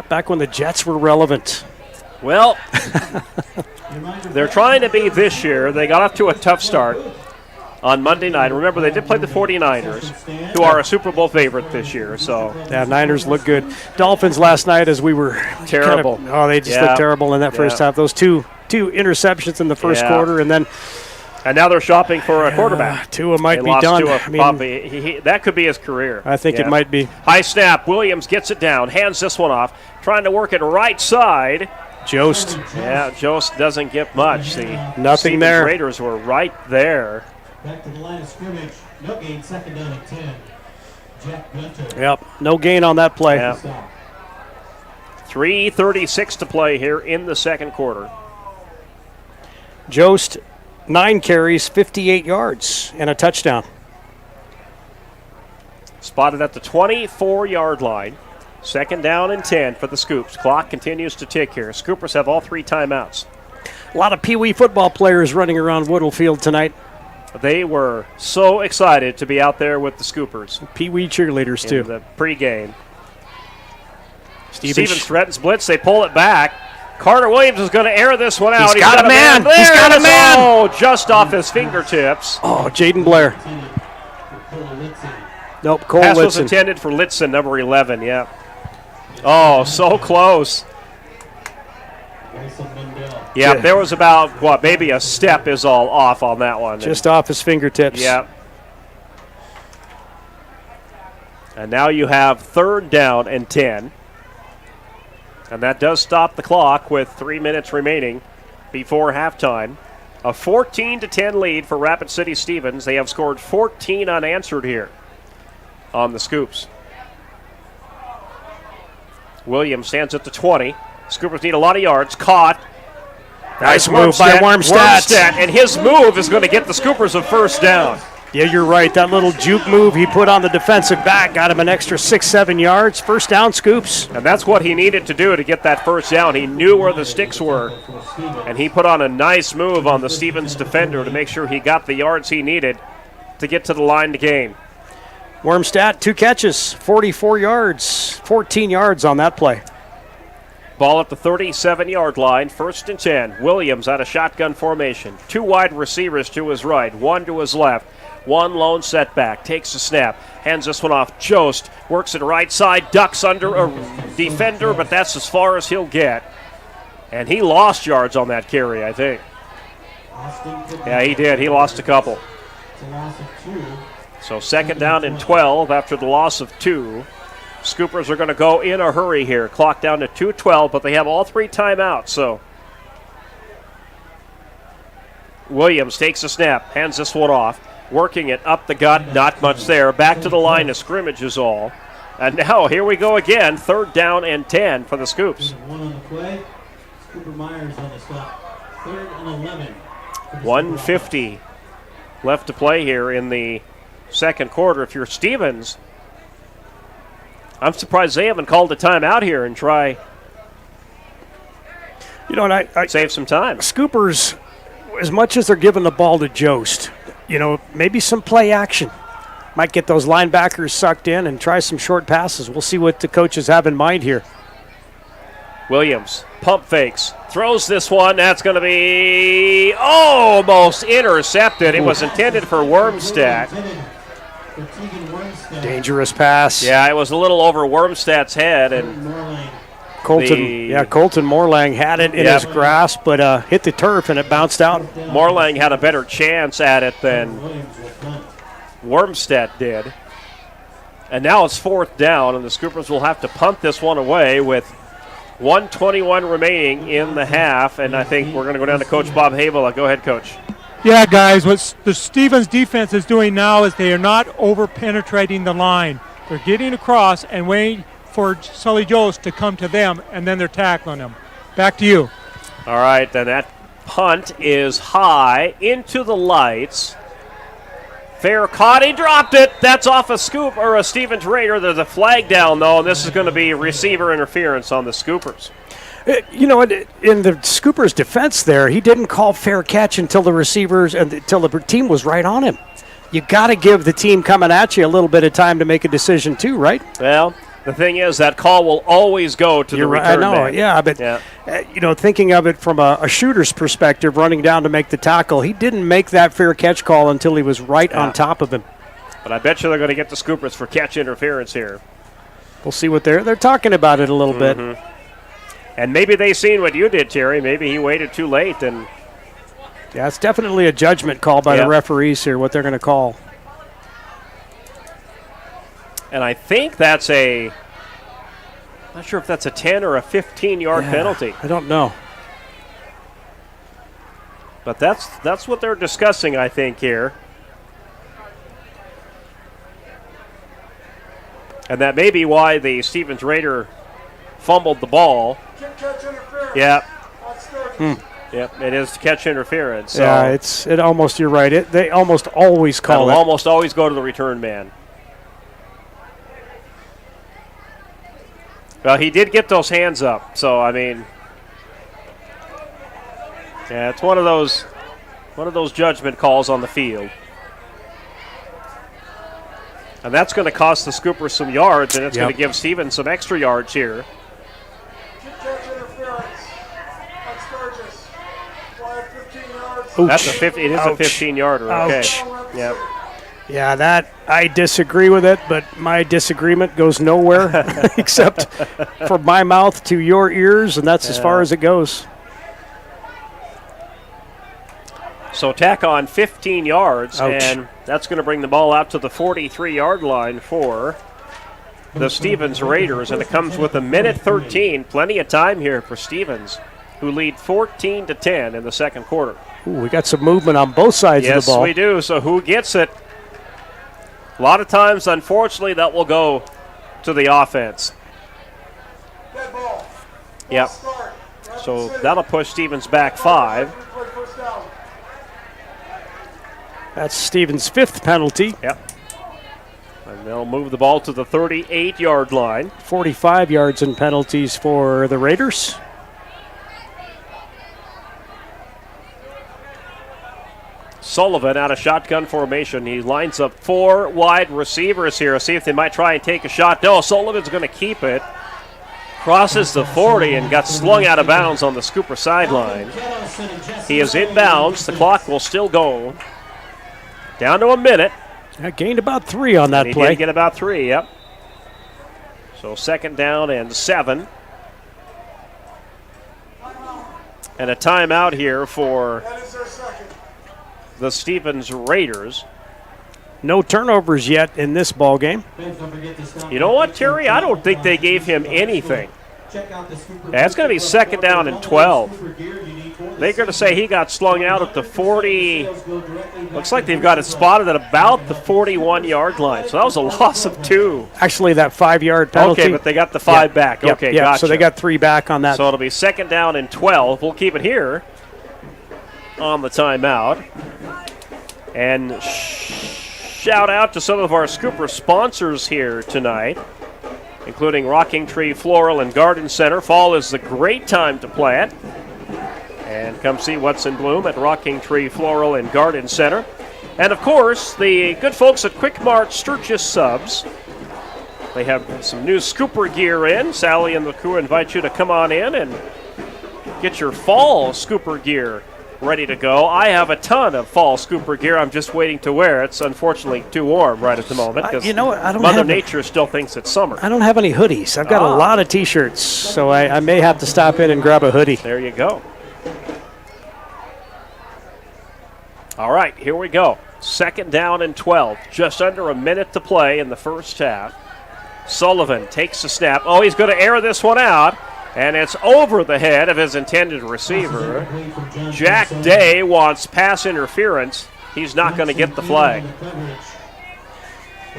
Back when the Jets were relevant. Well, they're trying to be this year. They got off to a tough start on Monday night. Remember, they did play the 49ers, who are a Super Bowl favorite this year. So yeah, Niners look good. Dolphins last night, as we were terrible. They just looked terrible in that first half. Those two interceptions in the first quarter, and now they're shopping for a quarterback. Tua might be done. That could be his career. I think it might be. High snap. Williams gets it down, hands this one off, trying to work it right side. Jost. Yeah, Jost doesn't get much. Nothing Stevens there. Raiders were right there. Back to the line of scrimmage. No gain, second down and 10. Jack Gunter. Yep, no gain on that play. Yep. 3:36 to play here in the second quarter. Jost, 9 carries, 58 yards, and a touchdown. Spotted at the 24-yard line. Second down and 10 for the Scoops. Clock continues to tick here. Scoopers have all 3 timeouts. A lot of Pee Wee football players running around Woodle Field tonight. They were so excited to be out there with the Scoopers. Pee Wee cheerleaders, too. In the pregame. Stevens threatens blitz. They pull it back. Carter Williams is going to air this one out. He's got a man. He's got a man. Oh, just off his fingertips. Oh, Jaden Blair. Nope, Cole Pass Litzen. was intended for Litzen, number 11, yeah. Oh, so close. Yeah, there was about, maybe a step is all off on that one. Just off his fingertips. Yeah. And now you have third down and 10. And that does stop the clock with 3 minutes remaining before halftime. A 14-10 lead for Rapid City Stevens. They have scored 14 unanswered here on the Scoops. Williams stands at the 20. Scoopers need a lot of yards. Caught. Nice move by Wormstadt. And his move is going to get the Scoopers a first down. Yeah, you're right. That little juke move he put on the defensive back got him an extra 6-7 yards. First down, Scoops. And that's what he needed to do to get that first down. He knew where the sticks were, and he put on a nice move on the Stevens defender to make sure he got the yards he needed to get to the line to gain. Wormstadt, 2 catches, 44 yards, 14 yards on that play. Ball at the 37-yard line, first and 10. Williams out of shotgun formation. 2 wide receivers to his right, 1 to his left. 1 lone setback, takes a snap, hands this one off. Jost works it right side, ducks under a defender, but that's as far as he'll get. And he lost yards on that carry, I think. Yeah, he did. He lost a couple. So second down and 12 after the loss of 2. Scoopers are going to go in a hurry here. Clock down to 2:12, but they have all 3 timeouts. So Williams takes a snap, hands this one off, working it up the gut, not much there. Back to the line of scrimmage is all. And now here we go again, third down and 10 for the Scoops. 1 on the play. Scooper Myers on the stop. 3rd and 11. 1:50 left to play here in the second quarter. If you're Stevens, I'm surprised they haven't called a timeout here and try and I save some time. Scoopers, as much as they're giving the ball to Jost, maybe some play action. Might get those linebackers sucked in and try some short passes. We'll see what the coaches have in mind here. Williams, pump fakes, throws this one. That's going to be almost intercepted. It was intended for Wormstadt. Dangerous pass. Yeah, it was a little over Wormstadt's head. And Colton Morlang had it in his grasp, but hit the turf and it bounced out. Morlang had a better chance at it than Wormstadt did. And now it's 4th down, and the Scoopers will have to punt this one away with 1:21 remaining in the half. And I think we're going to go down to Coach Bob Havela. Go ahead, Coach. Yeah, guys, what the Stevens defense is doing now is they are not over-penetrating the line. They're getting across and waiting for Sully Jost to come to them, and then they're tackling them. Back to you. All right, then that punt is high into the lights. Fair caught. He dropped it. That's off a scoop or a Stevens Raider. There's a flag down, though, and this is going to be receiver interference on the Scoopers. In the Scoopers' defense there, he didn't call fair catch until the receivers and until the team was right on him. You got to give the team coming at you a little bit of time to make a decision too, right? Well, The thing is, that call will always go to the return I know, man. yeah, but thinking of it from a shooter's perspective, running down to make the tackle, he didn't make that fair catch call until he was right on top of him. But I bet you they're going to get the Scoopers for catch interference here. We'll see what they're talking about it a little bit. And maybe they seen what you did, Terry. Maybe he waited too late. And yeah, it's definitely a judgment call by the referees here, what they're going to call. And I think that's I'm not sure if that's a 10 or a 15-yard penalty. I don't know. But that's what they're discussing, I think, here. And that may be why the Stevens Raider fumbled the ball. Yeah. Yep, it is catch interference. So yeah, it almost, you're right. They almost always call it. Almost always go to the return man. Well, he did get those hands up, so I mean, yeah, it's one of those judgment calls on the field. And that's going to cost the Scoopers some yards, and it's going to give Stevens some extra yards here. That's it is a 15-yarder. Okay. Yep. Yeah, that I disagree with it, but my disagreement goes nowhere except from my mouth to your ears, and that's as far as it goes. So tack on 15 yards, and that's going to bring the ball out to the 43-yard line for the Stevens Raiders, and it comes with a minute 13. Plenty of time here for Stevens, who lead 14-10 in the second quarter. Ooh, we got some movement on both sides of the ball. Yes, we do. So who gets it? A lot of times, unfortunately, that will go to the offense. Yep. So that'll push Stevens back 5. That's Stevens' 5th penalty. Yep. And they'll move the ball to the 38-yard line. 45 yards in penalties for the Raiders. Sullivan out of shotgun formation. He lines up 4 wide receivers here. See if they might try and take a shot. No, Sullivan's going to keep it. Crosses the 40 and got slung out of bounds on the Scooper sideline. He is inbounds. The clock will still go. Down to a minute. I gained about 3 on that and play. He did get about 3, yep. So 2nd down and 7. And a timeout here for the Stevens Raiders. No turnovers yet in this ball game. You know what, Terry? I don't think they gave him anything. That's going to be 2nd down and 12. They're going to say he got slung out at the 40. Looks like they've got it spotted at about the 41-yard line. So that was a loss of 2. Actually, that 5-yard penalty. Okay, but they got the 5 back. Yep, Okay, yep. gotcha. So they got 3 back on that. So it'll be 2nd down and 12. We'll keep it here on the timeout. And shout out to some of our Scooper sponsors here tonight, including Rocking Tree Floral and Garden Center. Fall is the great time to plant. And come see what's in bloom at Rocking Tree Floral and Garden Center. And, of course, the good folks at Quick Mart Sturgis Subs. They have some new Scooper gear in. Sally and the crew invite you to come on in and get your fall Scooper gear ready to go. I have a ton of fall Scooper gear. I'm just waiting to wear it. It's unfortunately too warm right at the moment because Mother Nature still thinks it's summer. I don't have any hoodies. I've got a lot of T-shirts, so I may have to stop in and grab a hoodie. There you go. All right, here we go. 2nd down and 12. Just under a minute to play in the first half. Sullivan takes the snap. Oh, he's going to air this one out. And it's over the head of his intended receiver. Jack Day wants pass interference. He's not going to get the flag.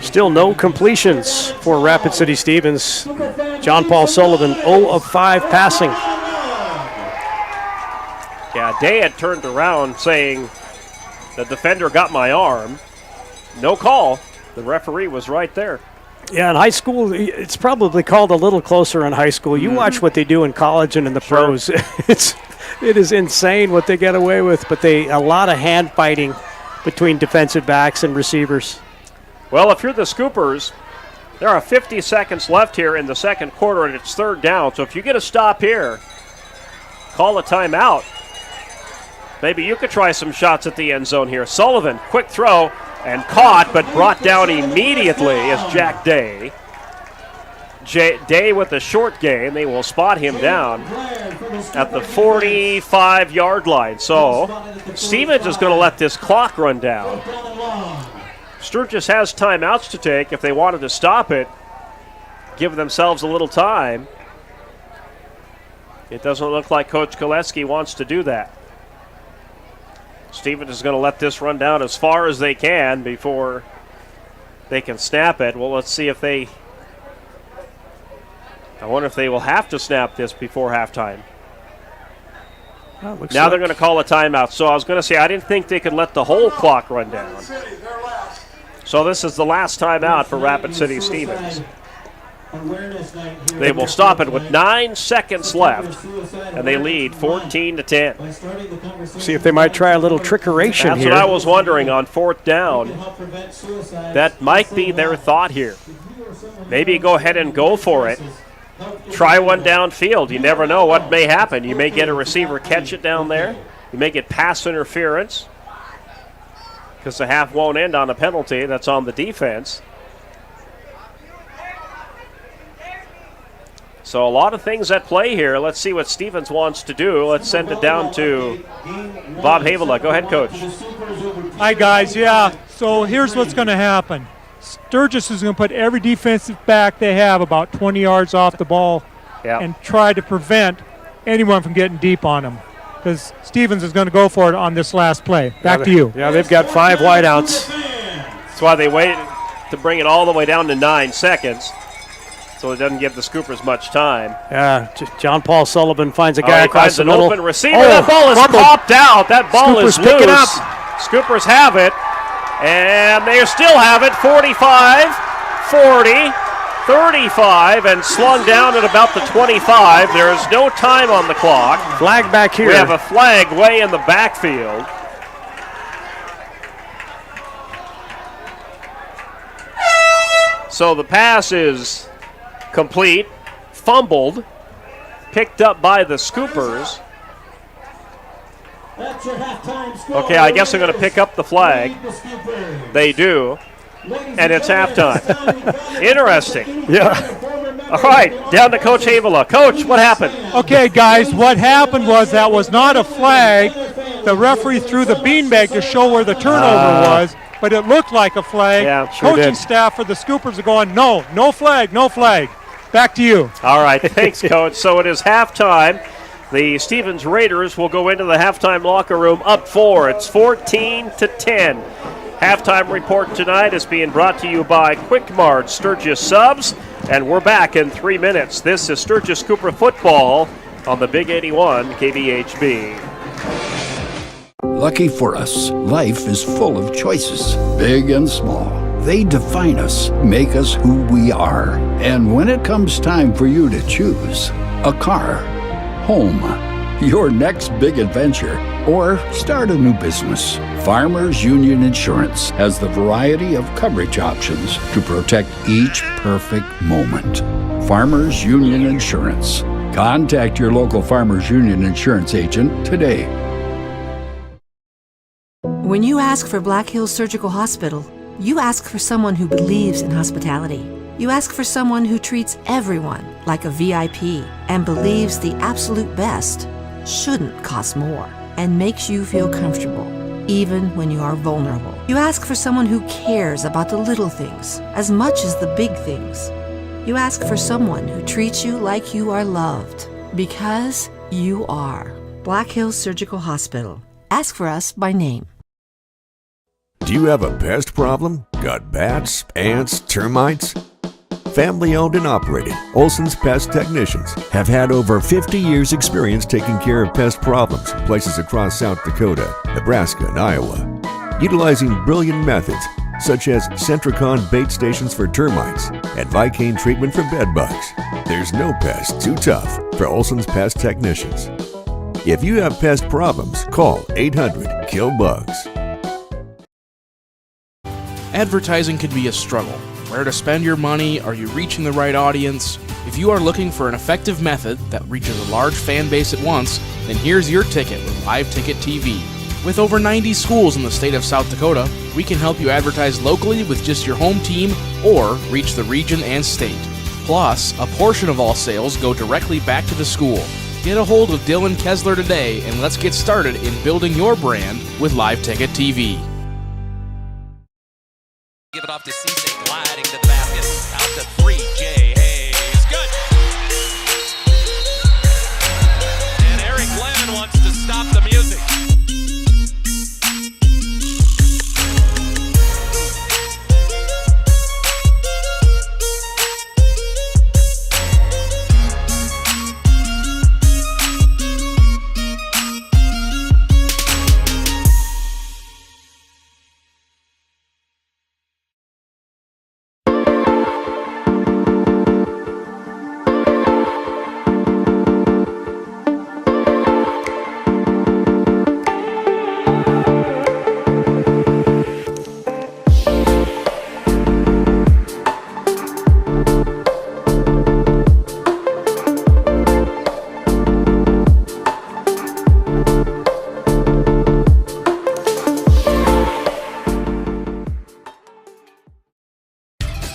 Still no completions for Rapid City Stevens. John Paul Sullivan, 0 of 5 passing. Yeah, Day had turned around saying, the defender got my arm. No call. The referee was right there. Yeah, in high school, it's probably called a little closer in high school. You watch what they do in college and in the pros. It is insane what they get away with, but a lot of hand fighting between defensive backs and receivers. Well, if you're the Scoopers, There are 50 seconds left here in the second quarter, and it's third down. So if you get a stop here, call a timeout. Maybe you could try some shots at the end zone here. Sullivan, quick throw, and caught, but brought down immediately is Jack Day. Day with a short gain. They will spot him down at the 45-yard line. So Stevens is going to let this clock run down. Sturgis has timeouts to take if they wanted to stop it, give themselves a little time. It doesn't look like Coach Koleski wants to do that. Stevens is going to let this run down as far as they can before they can snap it. Well, let's see if they... I wonder if they will have to snap this before halftime. Now they're going to call a timeout. So I was going to say, I didn't think they could let the whole clock run down. So this is the last timeout for Rapid City Stevens. They will stop it with 9 seconds left, and they lead 14-10. See if they might try a little trickeration here. That's here. what I was wondering on fourth down. That might be their thought here. Maybe go ahead and go for it. Try one downfield. You never know what may happen. You may get a receiver catch it down there. You may get pass interference because the half won't end on a penalty. That's on the defense. So a lot of things at play here. Let's see what Stevens wants to do. Let's send it down to Bob Havela. Go ahead, Coach. Hi, guys. Yeah, so here's what's going to happen. Sturgis is going to put every defensive back they have about 20 yards off the ball and try to prevent anyone from getting deep on them, because Stevens is going to go for it on this last play. Back to you. Yeah, they've got 5 wideouts. That's why they waited to bring it all the way down to 9 seconds, so it doesn't give the Scoopers much time. Yeah, John Paul Sullivan finds a guy across the middle. middle. Open receiver. That ball is popped out. That ball Scoopers is loose. pick it up. Scoopers have it. And they still have it, 45, 40, 35, and slung down at about the 25. There is no time on the clock. Flag back here. We have a flag way in the backfield. So the pass is complete, fumbled, picked up by the Scoopers. Okay, I guess they're going to pick up the flag. They do. And it's halftime. Interesting. Yeah. All right, down to Coach Havela. Coach, what happened? Okay, guys, what happened was that was not a flag. The referee threw the beanbag to show where the turnover was, but it looked like a flag. Yeah, sure Coaching did. staff for the Scoopers are going, no flag, no flag. Back to you. All right, thanks, Coach. So it is halftime. The Stevens Raiders will go into the halftime locker room up 4. It's 14-10. Halftime report tonight is being brought to you by Quick Mart Sturgis Subs, and we're back in 3 minutes. This is Sturgis Cooper football on the Big 81 KBHB. Lucky for us, life is full of choices, big and small. They define us, make us who we are. And when it comes time for you to choose, a car, home, your next big adventure, or start a new business, Farmers Union Insurance has the variety of coverage options to protect each perfect moment. Farmers Union Insurance. Contact your local Farmers Union Insurance agent today. When you ask for Black Hills Surgical Hospital, you ask for someone who believes in hospitality. You ask for someone who treats everyone like a VIP and believes the absolute best shouldn't cost more and makes you feel comfortable, even when you are vulnerable. You ask for someone who cares about the little things as much as the big things. You ask for someone who treats you like you are loved, because you are. Black Hills Surgical Hospital. Ask for us by name. Do you have a pest problem? Got bats, ants, termites? Family owned and operated, Olson's Pest Technicians have had over 50 years experience taking care of pest problems in places across South Dakota, Nebraska, and Iowa. Utilizing brilliant methods such as Centricon bait stations for termites and Vicane treatment for bed bugs. There's no pest too tough for Olson's Pest Technicians. If you have pest problems, call 800-KILL-BUGS. Advertising can be a struggle. Where to spend your money? Are you reaching the right audience? If you are looking for an effective method that reaches a large fan base at once, then here's your ticket with Live Ticket TV. With over 90 schools in the state of South Dakota, we can help you advertise locally with just your home team or reach the region and state. Plus, a portion of all sales go directly back to the school. Get a hold of Dylan Kessler today and let's get started in building your brand with Live Ticket TV. Give it off to Cisse, gliding to the basket. Out to three, Jay Hayes. Good. And Eric Glenn wants to stop the music.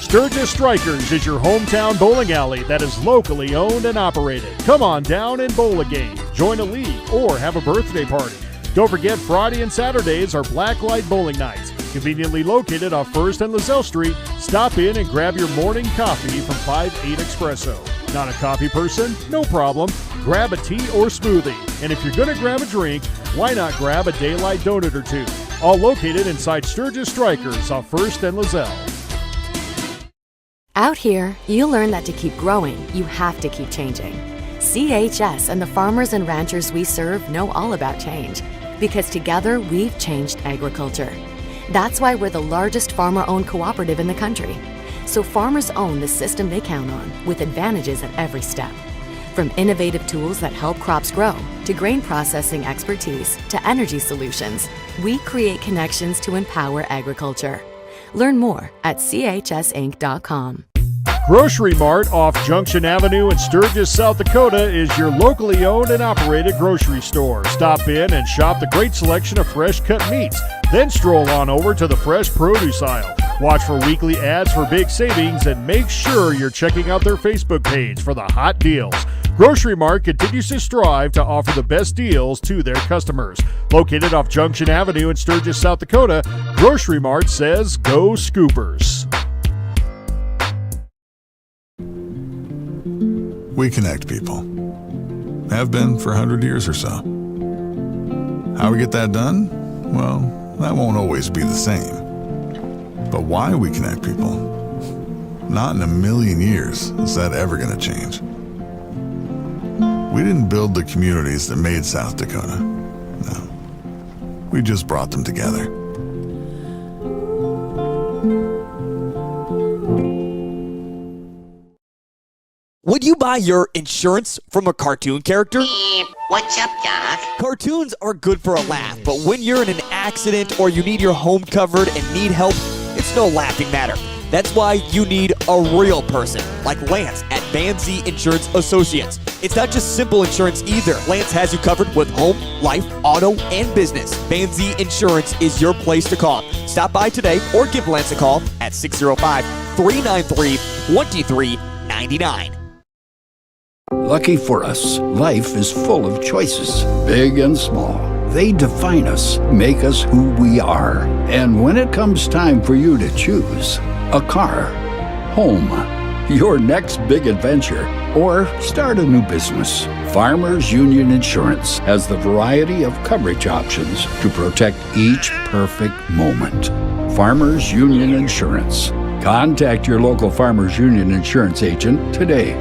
Sturgis Strikers is your hometown bowling alley that is locally owned and operated. Come on down and bowl a game, join a league, or have a birthday party. Don't forget Friday and Saturdays are blacklight bowling nights. Conveniently located off 1st and Lozelle Street, stop in and grab your morning coffee from 5-8 Espresso. Not a coffee person? No problem. Grab a tea or smoothie. And if you're going to grab a drink, why not grab a daylight donut or two? All located inside Sturgis Strikers off 1st and Lozelle. Out here, you learn that to keep growing, you have to keep changing. CHS and the farmers and ranchers we serve know all about change, because together we've changed agriculture. That's why we're the largest farmer-owned cooperative in the country. So farmers own the system they count on, with advantages at every step. From innovative tools that help crops grow, to grain processing expertise, to energy solutions, we create connections to empower agriculture. Learn more at chsinc.com. Grocery Mart off Junction Avenue in Sturgis, South Dakota is your locally owned and operated grocery store. Stop in and shop the great selection of fresh cut meats. Then stroll on over to the fresh produce aisle. Watch for weekly ads for big savings and make sure you're checking out their Facebook page for the hot deals. Grocery Mart continues to strive to offer the best deals to their customers. Located off Junction Avenue in Sturgis, South Dakota, Grocery Mart says go Scoopers. We connect people. Have been for 100 years or so. How we get that done? Well, that won't always be the same. But why we connect people? Not in a million years is that ever going to change. We didn't build the communities that made South Dakota. No. We just brought them together. Would you buy your insurance from a cartoon character? What's up, Doc? Cartoons are good for a laugh, but when you're in an accident or you need your home covered and need help, it's no laughing matter. That's why you need a real person, like Lance at Banzi Insurance Associates. It's not just simple insurance either. Lance has you covered with home, life, auto, and business. Banzi Insurance is your place to call. Stop by today or give Lance a call at 605-393-2399. Lucky for us, life is full of choices, big and small. They define us, make us who we are. And when it comes time for you to choose, a car, home, your next big adventure, or start a new business, Farmers Union Insurance has the variety of coverage options to protect each perfect moment. Farmers Union Insurance. Contact your local Farmers Union Insurance agent today.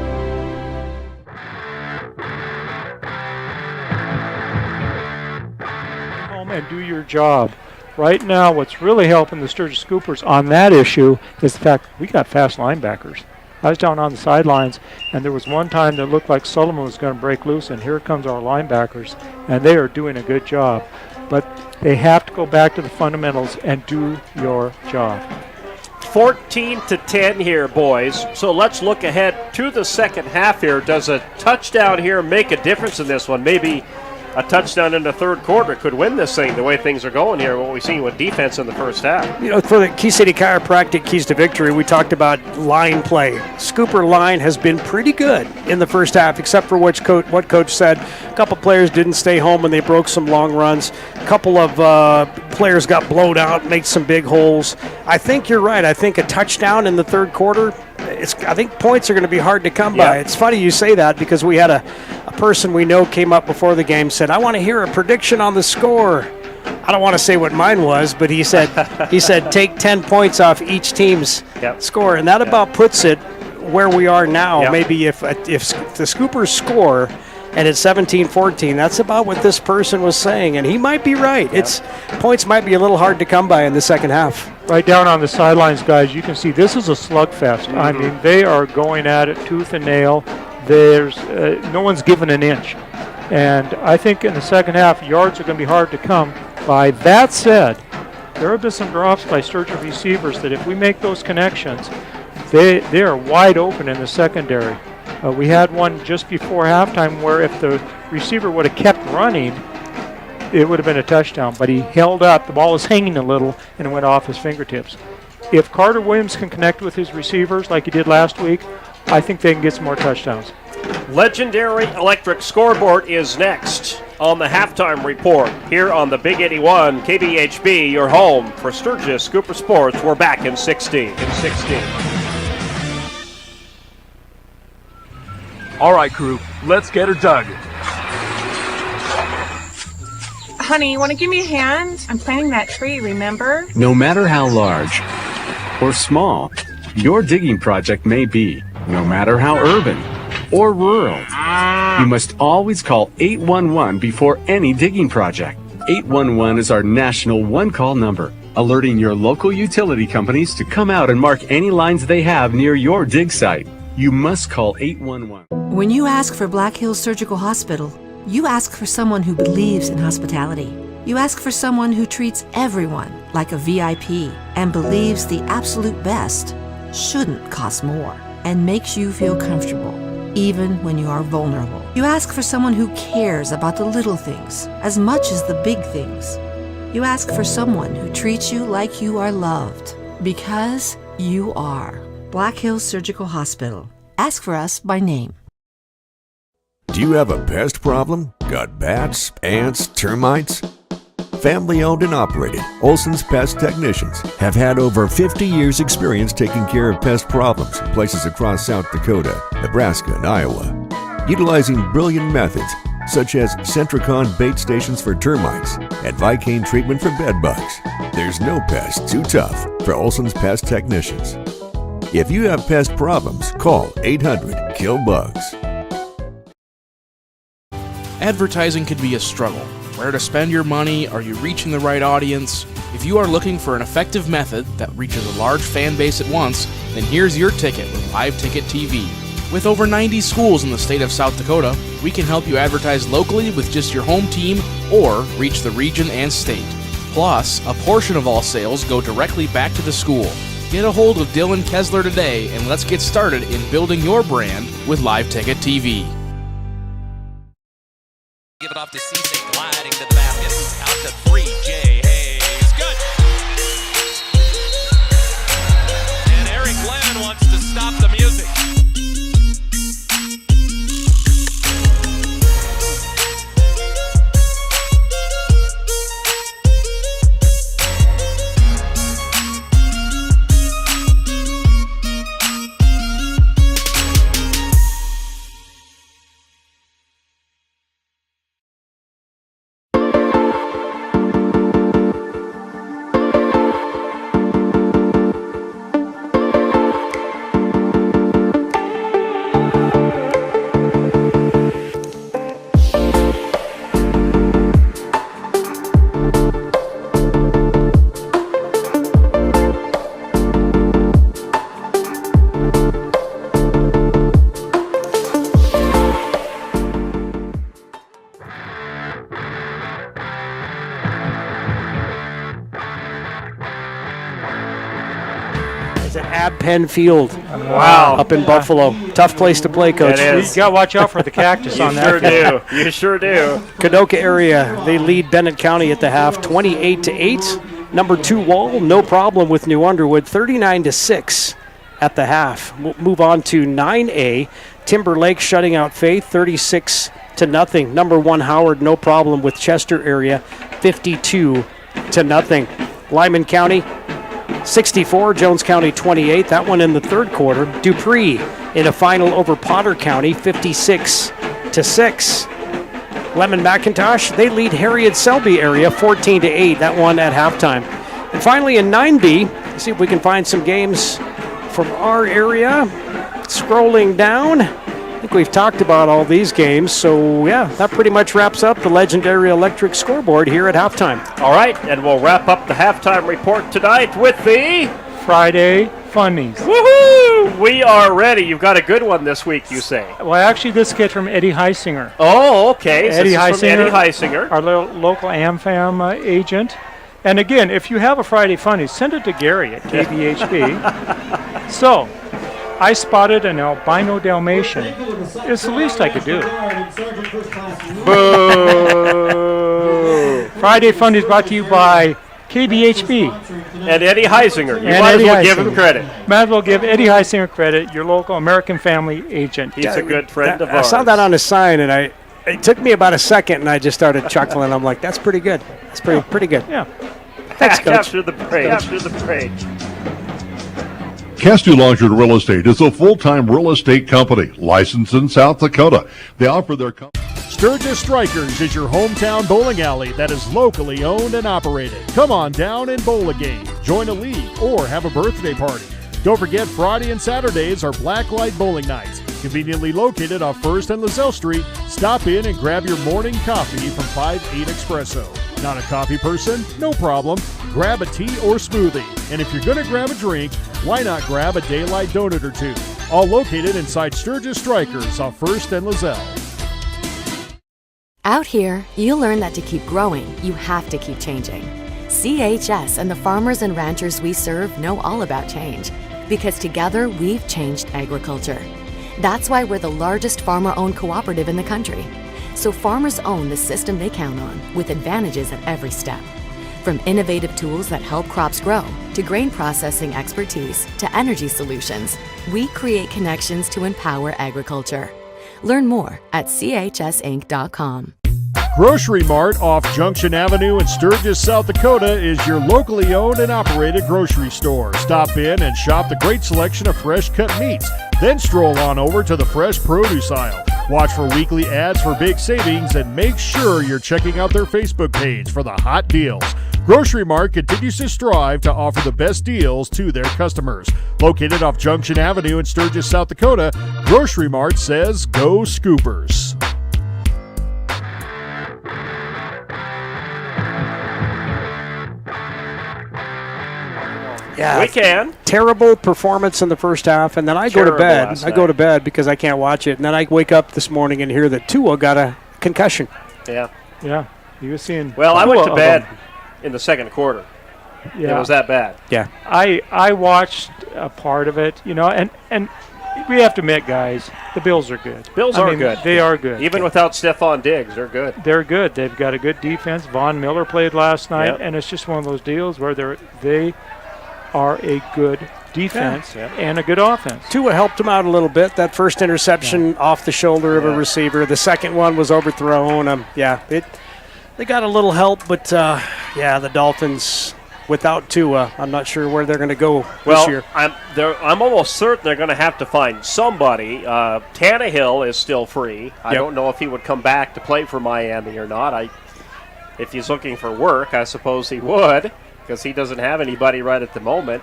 And do your job. Right now, what's really helping the Sturgis Scoopers on that issue is the fact we got fast linebackers. I was down on the sidelines, and there was one time that looked like Solomon was going to break loose, and here comes our linebackers, and they are doing a good job. But they have to go back to the fundamentals and do your job. 14-10 here, boys. So let's look ahead to the second half here. Does a touchdown here make a difference in this one? Maybe a touchdown in the third quarter could win this thing the way things are going here, what we've seen with defense in the first half. For the Key City Chiropractic Keys to Victory, we talked about line play. Scooper line has been pretty good in the first half, except for what Coach said. A couple players didn't stay home and they broke some long runs. A couple of players got blown out, made some big holes. I think you're right. I think a touchdown in the third quarter, I think points are going to be hard to come by. It's funny you say that because we had a person we know came up before the game, said, I want to hear a prediction on the score. I don't want to say what mine was, but he said take 10 points off each team's score, and that about puts it where we are now. Maybe if the Scoopers score and it's 17-14, that's about what this person was saying, and he might be right. It's points might be a little hard to come by in the second half. Right down on the sidelines, guys, you can see this is a slugfest. Mm-hmm. I mean, they are going at it tooth and nail. There's no one's given an inch. And I think in the second half, yards are going to be hard to come by. That said, there have been some drops by Sturgis receivers that if we make those connections, they are wide open in the secondary. We had one just before halftime where if the receiver would have kept running, it would have been a touchdown. But he held up. The ball was hanging a little, and it went off his fingertips. If Carter Williams can connect with his receivers like he did last week, I think they can get some more touchdowns. Legendary Electric Scoreboard is next on the halftime report here on the Big 81 KBHB, your home for Sturgis Scooper Sports. We're back in 16. All right, crew, let's get her dug. Honey, you want to give me a hand? I'm planting that tree, remember? No matter how large or small your digging project may be, no matter how urban or rural, you must always call 811 before any digging project. 811 is our national one-call number, alerting your local utility companies to come out and mark any lines they have near your dig site. You must call 811. When you ask for Black Hills Surgical Hospital, you ask for someone who believes in hospitality. You ask for someone who treats everyone like a VIP and believes the absolute best shouldn't cost more and makes you feel comfortable, even when you are vulnerable. You ask for someone who cares about the little things as much as the big things. You ask for someone who treats you like you are loved, because you are. Black Hills Surgical Hospital. Ask for us by name. Do you have a pest problem? Got bats, ants, termites? Family owned and operated, Olson's Pest Technicians have had over 50 years experience taking care of pest problems in places across South Dakota, Nebraska, and Iowa. Utilizing brilliant methods such as Centricon bait stations for termites and Vicane treatment for bed bugs, there's no pest too tough for Olson's Pest Technicians. If you have pest problems, call 800-KILL-BUGS. Advertising can be a struggle. Where to spend your money? Are you reaching the right audience? If you are looking for an effective method that reaches a large fan base at once, then here's your ticket with Live Ticket TV. With over 90 schools in the state of South Dakota, we can help you advertise locally with just your home team or reach the region and state. Plus, a portion of all sales go directly back to the school. Get a hold of Dylan Kessler today and let's get started in building your brand with Live Ticket TV. Give it off to Cisse, gliding to the basket. Out to 3, Jay Hayes. Good! And Eric Glenn wants to stop the music. It's at Ab Penn Field. Wow. Up in Buffalo. Tough place to play, Coach. It is. You got to watch out for the cactus on that. You sure do. Kadoka area, they lead Bennett County at the half, 28-8. Number 2 Wall, no problem with New Underwood, 39-6 at the half. We'll move on to 9A. Timberlake shutting out Faith, 36-0. Number 1 Howard, no problem with Chester area, 52-0. Lyman County, 64, Jones County 28. That one in the third quarter. Dupree in a final over Potter County, 56-6. Lemon McIntosh, they lead Harriet Selby area, 14-8. That one at halftime. And finally in 9B, let's see if we can find some games from our area. Scrolling down, I think we've talked about all these games. So yeah, that pretty much wraps up the legendary electric scoreboard here at halftime. All right, and we'll wrap up the halftime report tonight with the Friday Funnies. Woohoo! We are ready. You've got a good one this week, you say. Well, actually, this kid from Eddie Heisinger. Oh, okay. So Eddie Heisinger. Our local AmFam agent. And again, if you have a Friday Funny, send it to Gary at KBHB. So, I spotted an albino Dalmatian. It's the least I could do. Boo! Friday Funny is brought to you by KBHB. And Eddie Heisinger. You might as well give him credit. Might as well give Eddie Heisinger credit, your local American Family agent. He's a good friend of I ours. saw that on his sign, and it took me about a second, and I just started chuckling. I'm like, that's pretty good. That's pretty good. Yeah. Thanks, Coach. After the break. Castellange Real Estate is a full-time real estate company licensed in South Dakota. They offer their Sturgis Strikers is your hometown bowling alley that is locally owned and operated. Come on down and bowl a game, join a league, or have a birthday party. Don't forget Friday and Saturdays are Blacklight Bowling Nights. Conveniently located off 1st and Lozelle Street, stop in and grab your morning coffee from 5-8 Espresso. Not a coffee person? No problem. Grab a tea or smoothie. And if you're going to grab a drink, why not grab a Daylight donut or two? All located inside Sturgis Strikers off 1st and Lozelle. Out here, you learn that to keep growing, you have to keep changing. CHS and the farmers and ranchers we serve know all about change, because together we've changed agriculture. That's why we're the largest farmer-owned cooperative in the country. So farmers own the system they count on, with advantages at every step. From innovative tools that help crops grow, to grain processing expertise, to energy solutions, we create connections to empower agriculture. Learn more at chsinc.com. Grocery Mart off Junction Avenue in Sturgis, South Dakota is your locally owned and operated grocery store. Stop in and shop the great selection of fresh cut meats. Then stroll on over to the fresh produce aisle. Watch for weekly ads for big savings and make sure you're checking out their Facebook page for the hot deals. Grocery Mart continues to strive to offer the best deals to their customers. Located off Junction Avenue in Sturgis, South Dakota, Grocery Mart says go Scoopers. Yeah, we can. Terrible performance in the first half, and then I go to bed. I go to bed because I can't watch it, and then I wake up this morning and hear that Tua got a concussion. Yeah. Yeah, he was seeing. Well, I went to bed in the second quarter. Yeah. It was that bad. Yeah. I watched a part of it, and we have to admit, guys, the Bills are good. Bills are good. They are good. Even without Stephon Diggs, they're good. They're good. They've got a good defense. Von Miller played last night, and it's just one of those deals where they are a good defense and a good offense. Tua helped him out a little bit. That first interception off the shoulder of a receiver. The second one was overthrown. They got a little help, but the Dolphins without Tua, I'm not sure where they're going to go this year. I'm almost certain they're going to have to find somebody. Tannehill is still free. I don't know if he would come back to play for Miami or not. If he's looking for work, I suppose he would, because he doesn't have anybody right at the moment.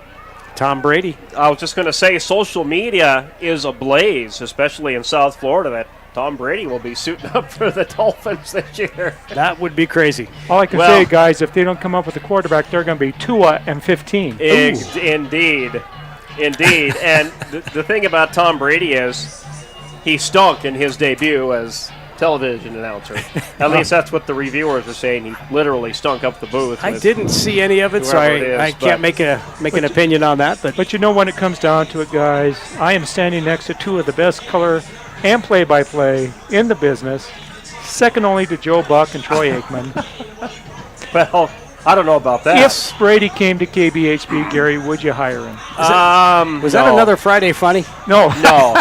Tom Brady. I was just going to say social media is ablaze, especially in South Florida, that Tom Brady will be suiting up for the Dolphins this year. That would be crazy. All I can say, guys, if they don't come up with a quarterback, they're going to be Tua and 15. Indeed. And the thing about Tom Brady is he stunk in his debut as television announcer. At least that's what the reviewers are saying. He literally stunk up the booth. I didn't see any of it, so I can't make an opinion on that. But you know, when it comes down to it, guys, I am standing next to two of the best color and play-by-play in the business, second only to Joe Buck and Troy Aikman. Well, I don't know about that. If Brady came to KBHB, Gary, would you hire him? Was that another Friday Funny? No. No.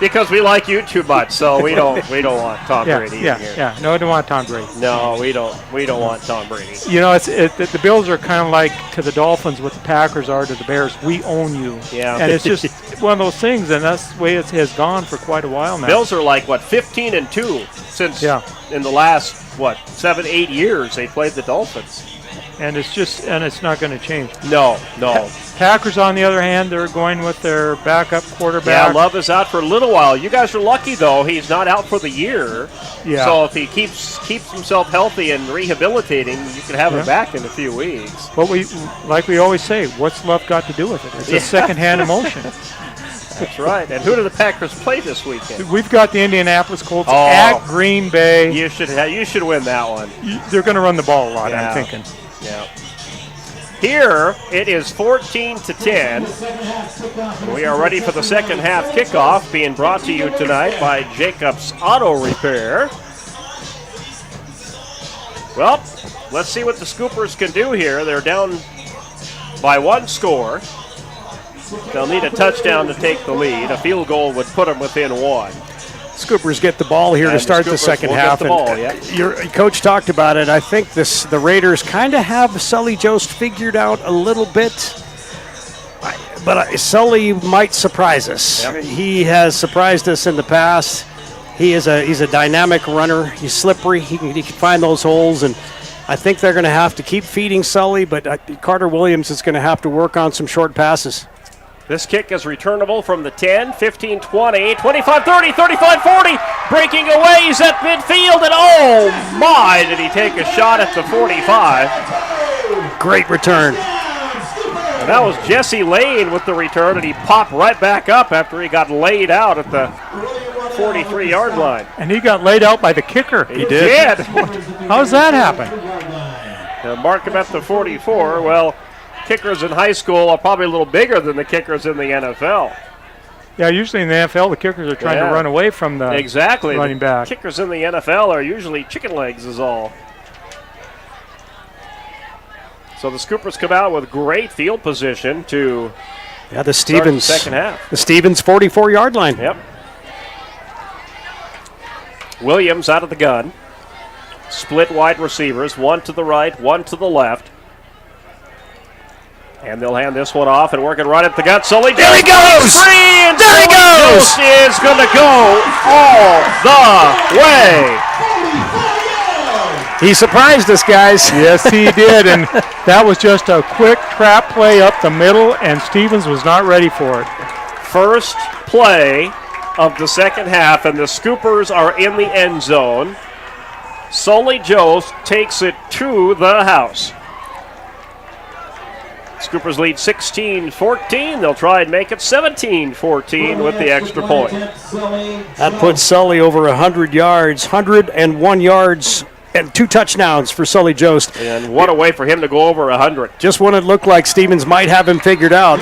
Because we like you too much, so we don't want Tom Brady here. Yeah, no, I don't want Tom Brady. No, we don't want Tom Brady. You know, the Bills are kind of like to the Dolphins what the Packers are to the Bears. We own you. Yeah. And it's just one of those things, and that's the way it has gone for quite a while now. Bills are like, 15-2 since in the last, 7-8 years they played the Dolphins. And it's not going to change. No. Packers, on the other hand, they're going with their backup quarterback. Yeah, Love is out for a little while. You guys are lucky, though. He's not out for the year. Yeah. So if he keeps himself healthy and rehabilitating, you can have him back in a few weeks. But we always say, what's Love got to do with it? It's a second-hand emotion. That's right. And who do the Packers play this weekend? We've got the Indianapolis Colts at Green Bay. You should win that one. They're going to run the ball a lot, I'm thinking. Yeah. Here it is 14-10. And we are ready for the second half kickoff, being brought to you tonight by Jacobs Auto Repair. Well, let's see what the Scoopers can do here. They're down by one score. They'll need a touchdown to take the lead. A field goal would put them within one. Scoopers get the ball here to start the second half. Your coach talked about it. I think the Raiders kind of have Sully Jost figured out a little bit, but Sully might surprise us. Yep. He has surprised us in the past. He's a dynamic runner. He's slippery. He can find those holes, and I think they're going to have to keep feeding Sully, but Carter Williams is going to have to work on some short passes. This kick is returnable from the 10, 15, 20, 25, 30, 35, 40. Breaking away, he's at midfield, and oh my, did he take a shot at the 45. Great return. And that was Jesse Lane with the return, and he popped right back up after he got laid out at the 43-yard line. And he got laid out by the kicker. He did. How's that happen? Mark him at the 44. Well, kickers in high school are probably a little bigger than the kickers in the NFL. Yeah, usually in the NFL, the kickers are trying to run away from the running back. Kickers in the NFL are usually chicken legs is all. So the Scoopers come out with great field position to the Stevens start the second half. The Stevens 44-yard line. Yep. Williams out of the gun. Split wide receivers, one to the right, one to the left. And they'll hand this one off and work it right at the gut. Sully, there he goes! Free, and there he goes! Jost is going to go all the way. He surprised us, guys. Yes, he did, and that was just a quick trap play up the middle, and Stevens was not ready for it. First play of the second half, and the Scoopers are in the end zone. Sully Jost takes it to the house. Scoopers lead 16-14. They'll try and make it 17-14 with the extra point. That puts Sully over 100 yards, 101 yards, and 2 touchdowns for Sully Jost. And what a way for him to go over 100. Just when it looked like Stevens might have him figured out,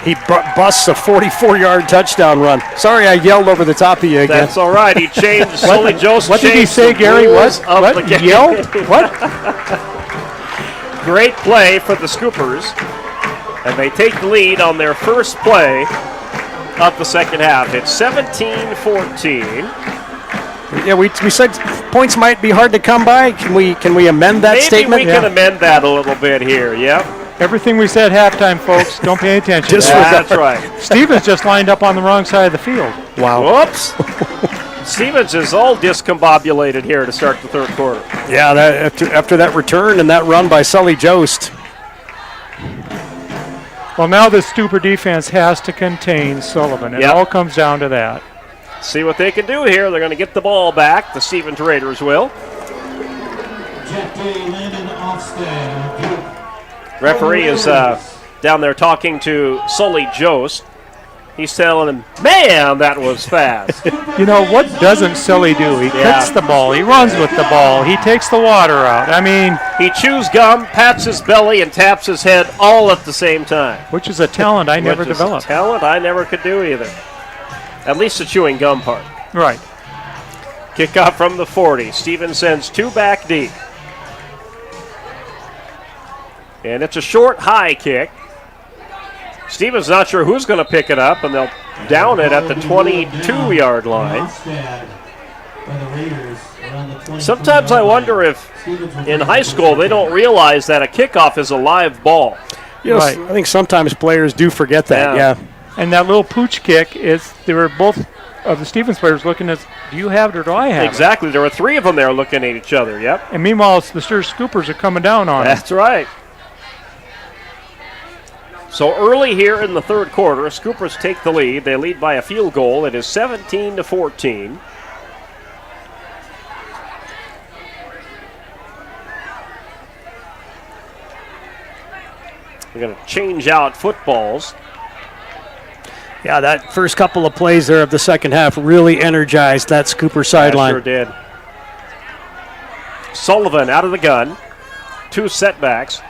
he busts a 44-yard touchdown run. Sorry I yelled over the top of you again. That's all right. He changed. Sully Jost. What did he say, Gary? What? Yelled? What? Great play for the Scoopers, and they take the lead on their first play of the second half. It's 17-14. Yeah, we said points might be hard to come by. Can we amend that statement? Maybe we can amend that a little bit here, yeah. Everything we said halftime, folks, don't pay attention. That's right. Stevens just lined up on the wrong side of the field. Wow. Whoops. Stevens is all discombobulated here to start the third quarter. Yeah, after that return and that run by Sully Jost. Well, now the Stooper defense has to contain Sullivan. It all comes down to that. See what they can do here. They're going to get the ball back. The Stevens Raiders will. Referee is down there talking to Sully Jost. He's telling him, man, that was fast. You know, what doesn't Sully do? He kicks the ball. He runs with the ball. He takes the water out. I mean, he chews gum, pats his belly, and taps his head all at the same time. Which is a talent I never developed. Talent I never could do either. At least the chewing gum part. Right. Kickoff from the 40. Stevens sends 2 back deep. And it's a short, high kick. Stevens not sure who's going to pick it up, and they'll down it at the 22-yard line. Sometimes I wonder if in high school they don't realize that a kickoff is a live ball. Yes, right. I think sometimes players do forget that, yeah. And that little pooch kick they were both of the Stevens players looking at, do you have it or do I have it? Exactly. There were 3 of them there looking at each other, yep. And meanwhile, the Sturgis Scoopers are coming down on That's right. So early here in the third quarter, Scoopers take the lead. They lead by a field goal. It is 17-14. We're going to change out footballs. Yeah, that first couple of plays there of the second half really energized that Scooper sideline. Sure did. Sullivan out of the gun. 2 setbacks.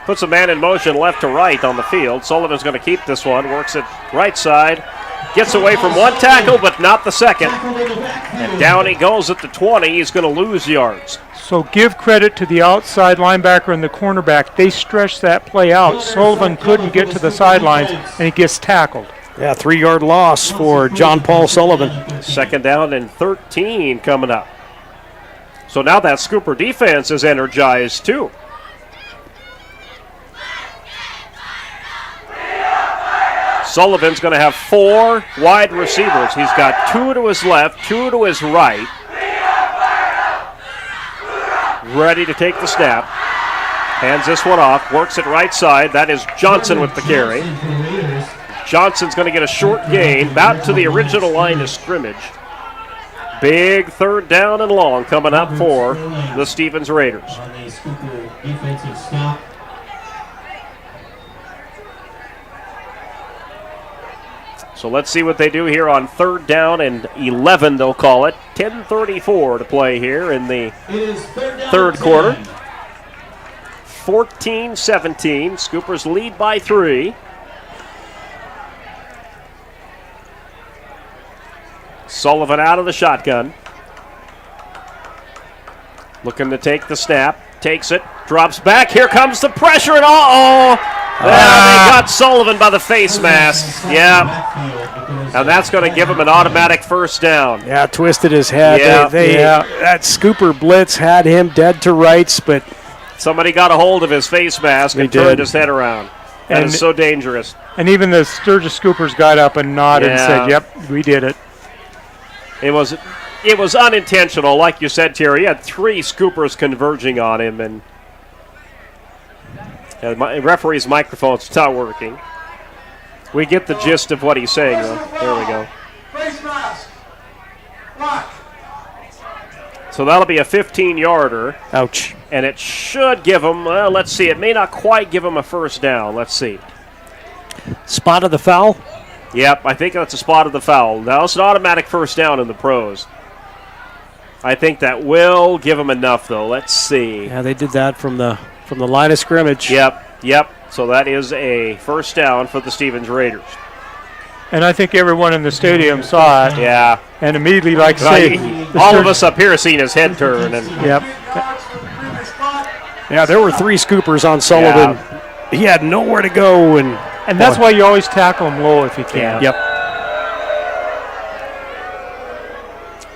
Puts a man in motion left to right on the field. Sullivan's going to keep this one. Works it right side. Gets away from 1 tackle, but not the second. And down he goes at the 20. He's going to lose yards. So give credit to the outside linebacker and the cornerback. They stretched that play out. Sullivan couldn't get to the sidelines, and he gets tackled. Yeah, 3-yard loss for John Paul Sullivan. Second down and 13 coming up. So now that Scooper defense is energized too. Sullivan's going to have 4 wide receivers. He's got 2 to his left, 2 to his right. Ready to take the snap. Hands this one off, works it right side. That is Johnson with the carry. Johnson's going to get a short gain, about to the original line of scrimmage. Big third down and long coming up for the Stevens Raiders. So let's see what they do here on third down and 11, they'll call it. 10:34 to play here in the third quarter. 14-17. Scoopers lead by 3. Sullivan out of the shotgun. Looking to take the snap. Takes it. Drops back. Here comes the pressure and they got Sullivan by the face mask. Yeah. And that's going to give him an automatic first down. Yeah, twisted his head. Yeah. That Scooper blitz had him dead to rights, but somebody got a hold of his face mask and turned his head around. That is so dangerous. And even the Sturgis Scoopers got up and nodded and said, yep, we did it. It was unintentional, like you said, Terry. He had 3 Scoopers converging on him, and my referee's microphone's not working. We get the gist of what he's saying, though. There we go. Face mask. Black. So that'll be a 15-yarder. Ouch. And it should give him, let's see, it may not quite give him a first down. Let's see. Spot of the foul? Yep, I think that's a spot of the foul. Now it's an automatic first down in the pros. I think that will give him enough, though. Let's see. Yeah, they did that from the line of scrimmage. Yep. So that is a first down for the Stevens Raiders. And I think everyone in the stadium saw it. Yeah. And immediately, all of us up here seen his head turn. And yep. Yeah, there were 3 Scoopers on Sullivan. Yeah. He had nowhere to go. And that's why you always tackle him low if you can. Yep.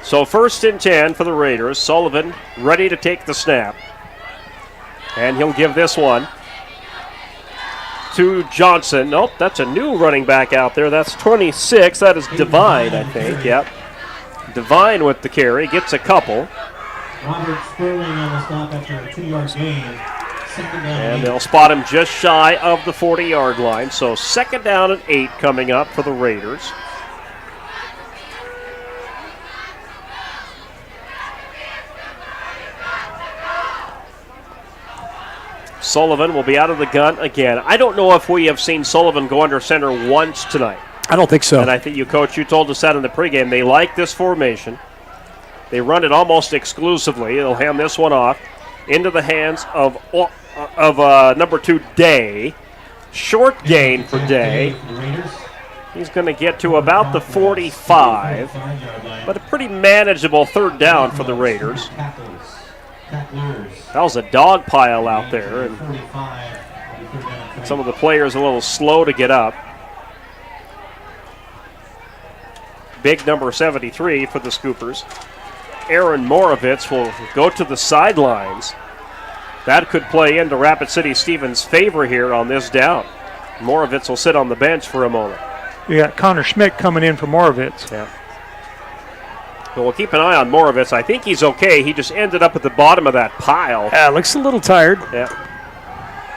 So 1st and 10 for the Raiders. Sullivan ready to take the snap. And he'll give this one to Johnson. Nope, that's a new running back out there. That's 26. That is Devine, I think. Yep. Devine with the carry. Gets a couple. Robert Sterling on the stop after a 2-yard gain. And they'll spot him just shy of the 40-yard line. So 2nd down and 8 coming up for the Raiders. Sullivan will be out of the gun again. I don't know if we have seen Sullivan go under center once tonight. I don't think so. And I think you told us that in the pregame. They like this formation. They run it almost exclusively. They'll hand this one off into the hands of number 2, Day. Short gain for Day. He's going to get to about the 45, but a pretty manageable third down for the Raiders. That was a dog pile out there, and some of the players a little slow to get up. Big number 73 for the Scoopers. Aaron Moravitz will go to the sidelines. That could play into Rapid City Stevens' favor here on this down. Moravitz will sit on the bench for a moment. You got Connor Schmidt coming in for Moravitz. Yeah. But we'll keep an eye on Moravitz. I think he's okay. He just ended up at the bottom of that pile. Yeah, looks a little tired. Yeah.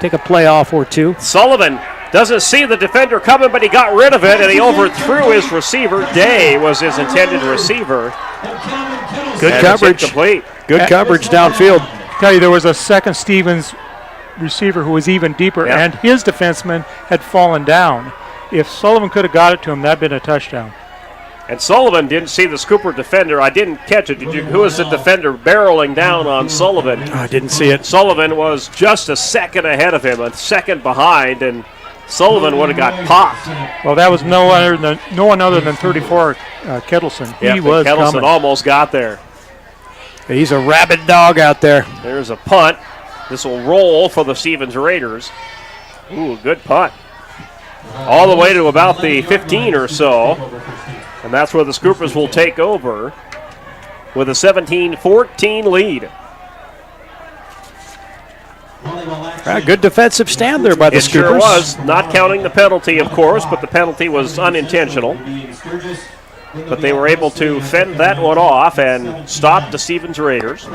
Take a play off or two. Sullivan doesn't see the defender coming, but he got rid of it, and he overthrew his receiver. Day was his intended receiver. Good coverage. Complete. Good coverage downfield. Tell you, there was a second Stevens receiver who was even deeper, and his defenseman had fallen down. If Sullivan could have got it to him, that'd been a touchdown. And Sullivan didn't see the Scooper defender. I didn't catch it. Did you? Who was the defender barreling down on Sullivan? I didn't see it. Sullivan was just a second ahead of him, a second behind, and Sullivan would have got popped. Well, that was no one other than 34 Kettleson. He was Kettleson coming. almost got there. He's a rabid dog out there. There's a punt. This will roll for the Stevens Raiders. Ooh, good punt. All the way to about the 15 or so. And that's where the Scoopers will take over with a 17-14 lead. Good defensive stand there by the Scoopers. It sure was, not counting the penalty, of course, but the penalty was unintentional. But they were able to fend that one off and stop the Stevens Raiders.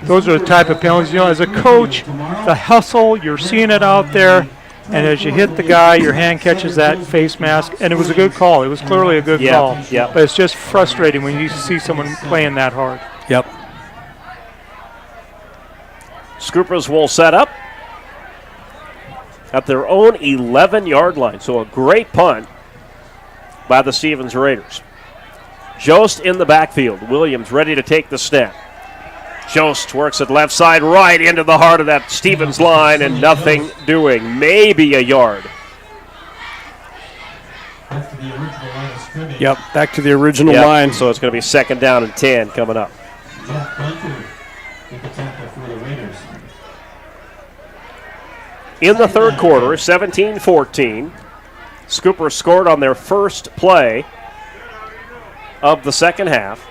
Those are the type of penalties. As a coach, the hustle, you're seeing it out there, and as you hit the guy, your hand catches that face mask, and it was a good call. It was clearly a good call. Yep. But it's just frustrating when you see someone playing that hard. Yep. Scoopers will set up at their own 11-yard line. So a great punt by the Stevens Raiders. Jost in the backfield. Williams ready to take the snap. Jost works it left side right into the heart of that Stevens line and nothing doing. Maybe a yard. Yep, back to the original line. So it's going to be 2nd down and 10 coming up. In the third quarter, 17-14. Scoopers scored on their first play of the second half.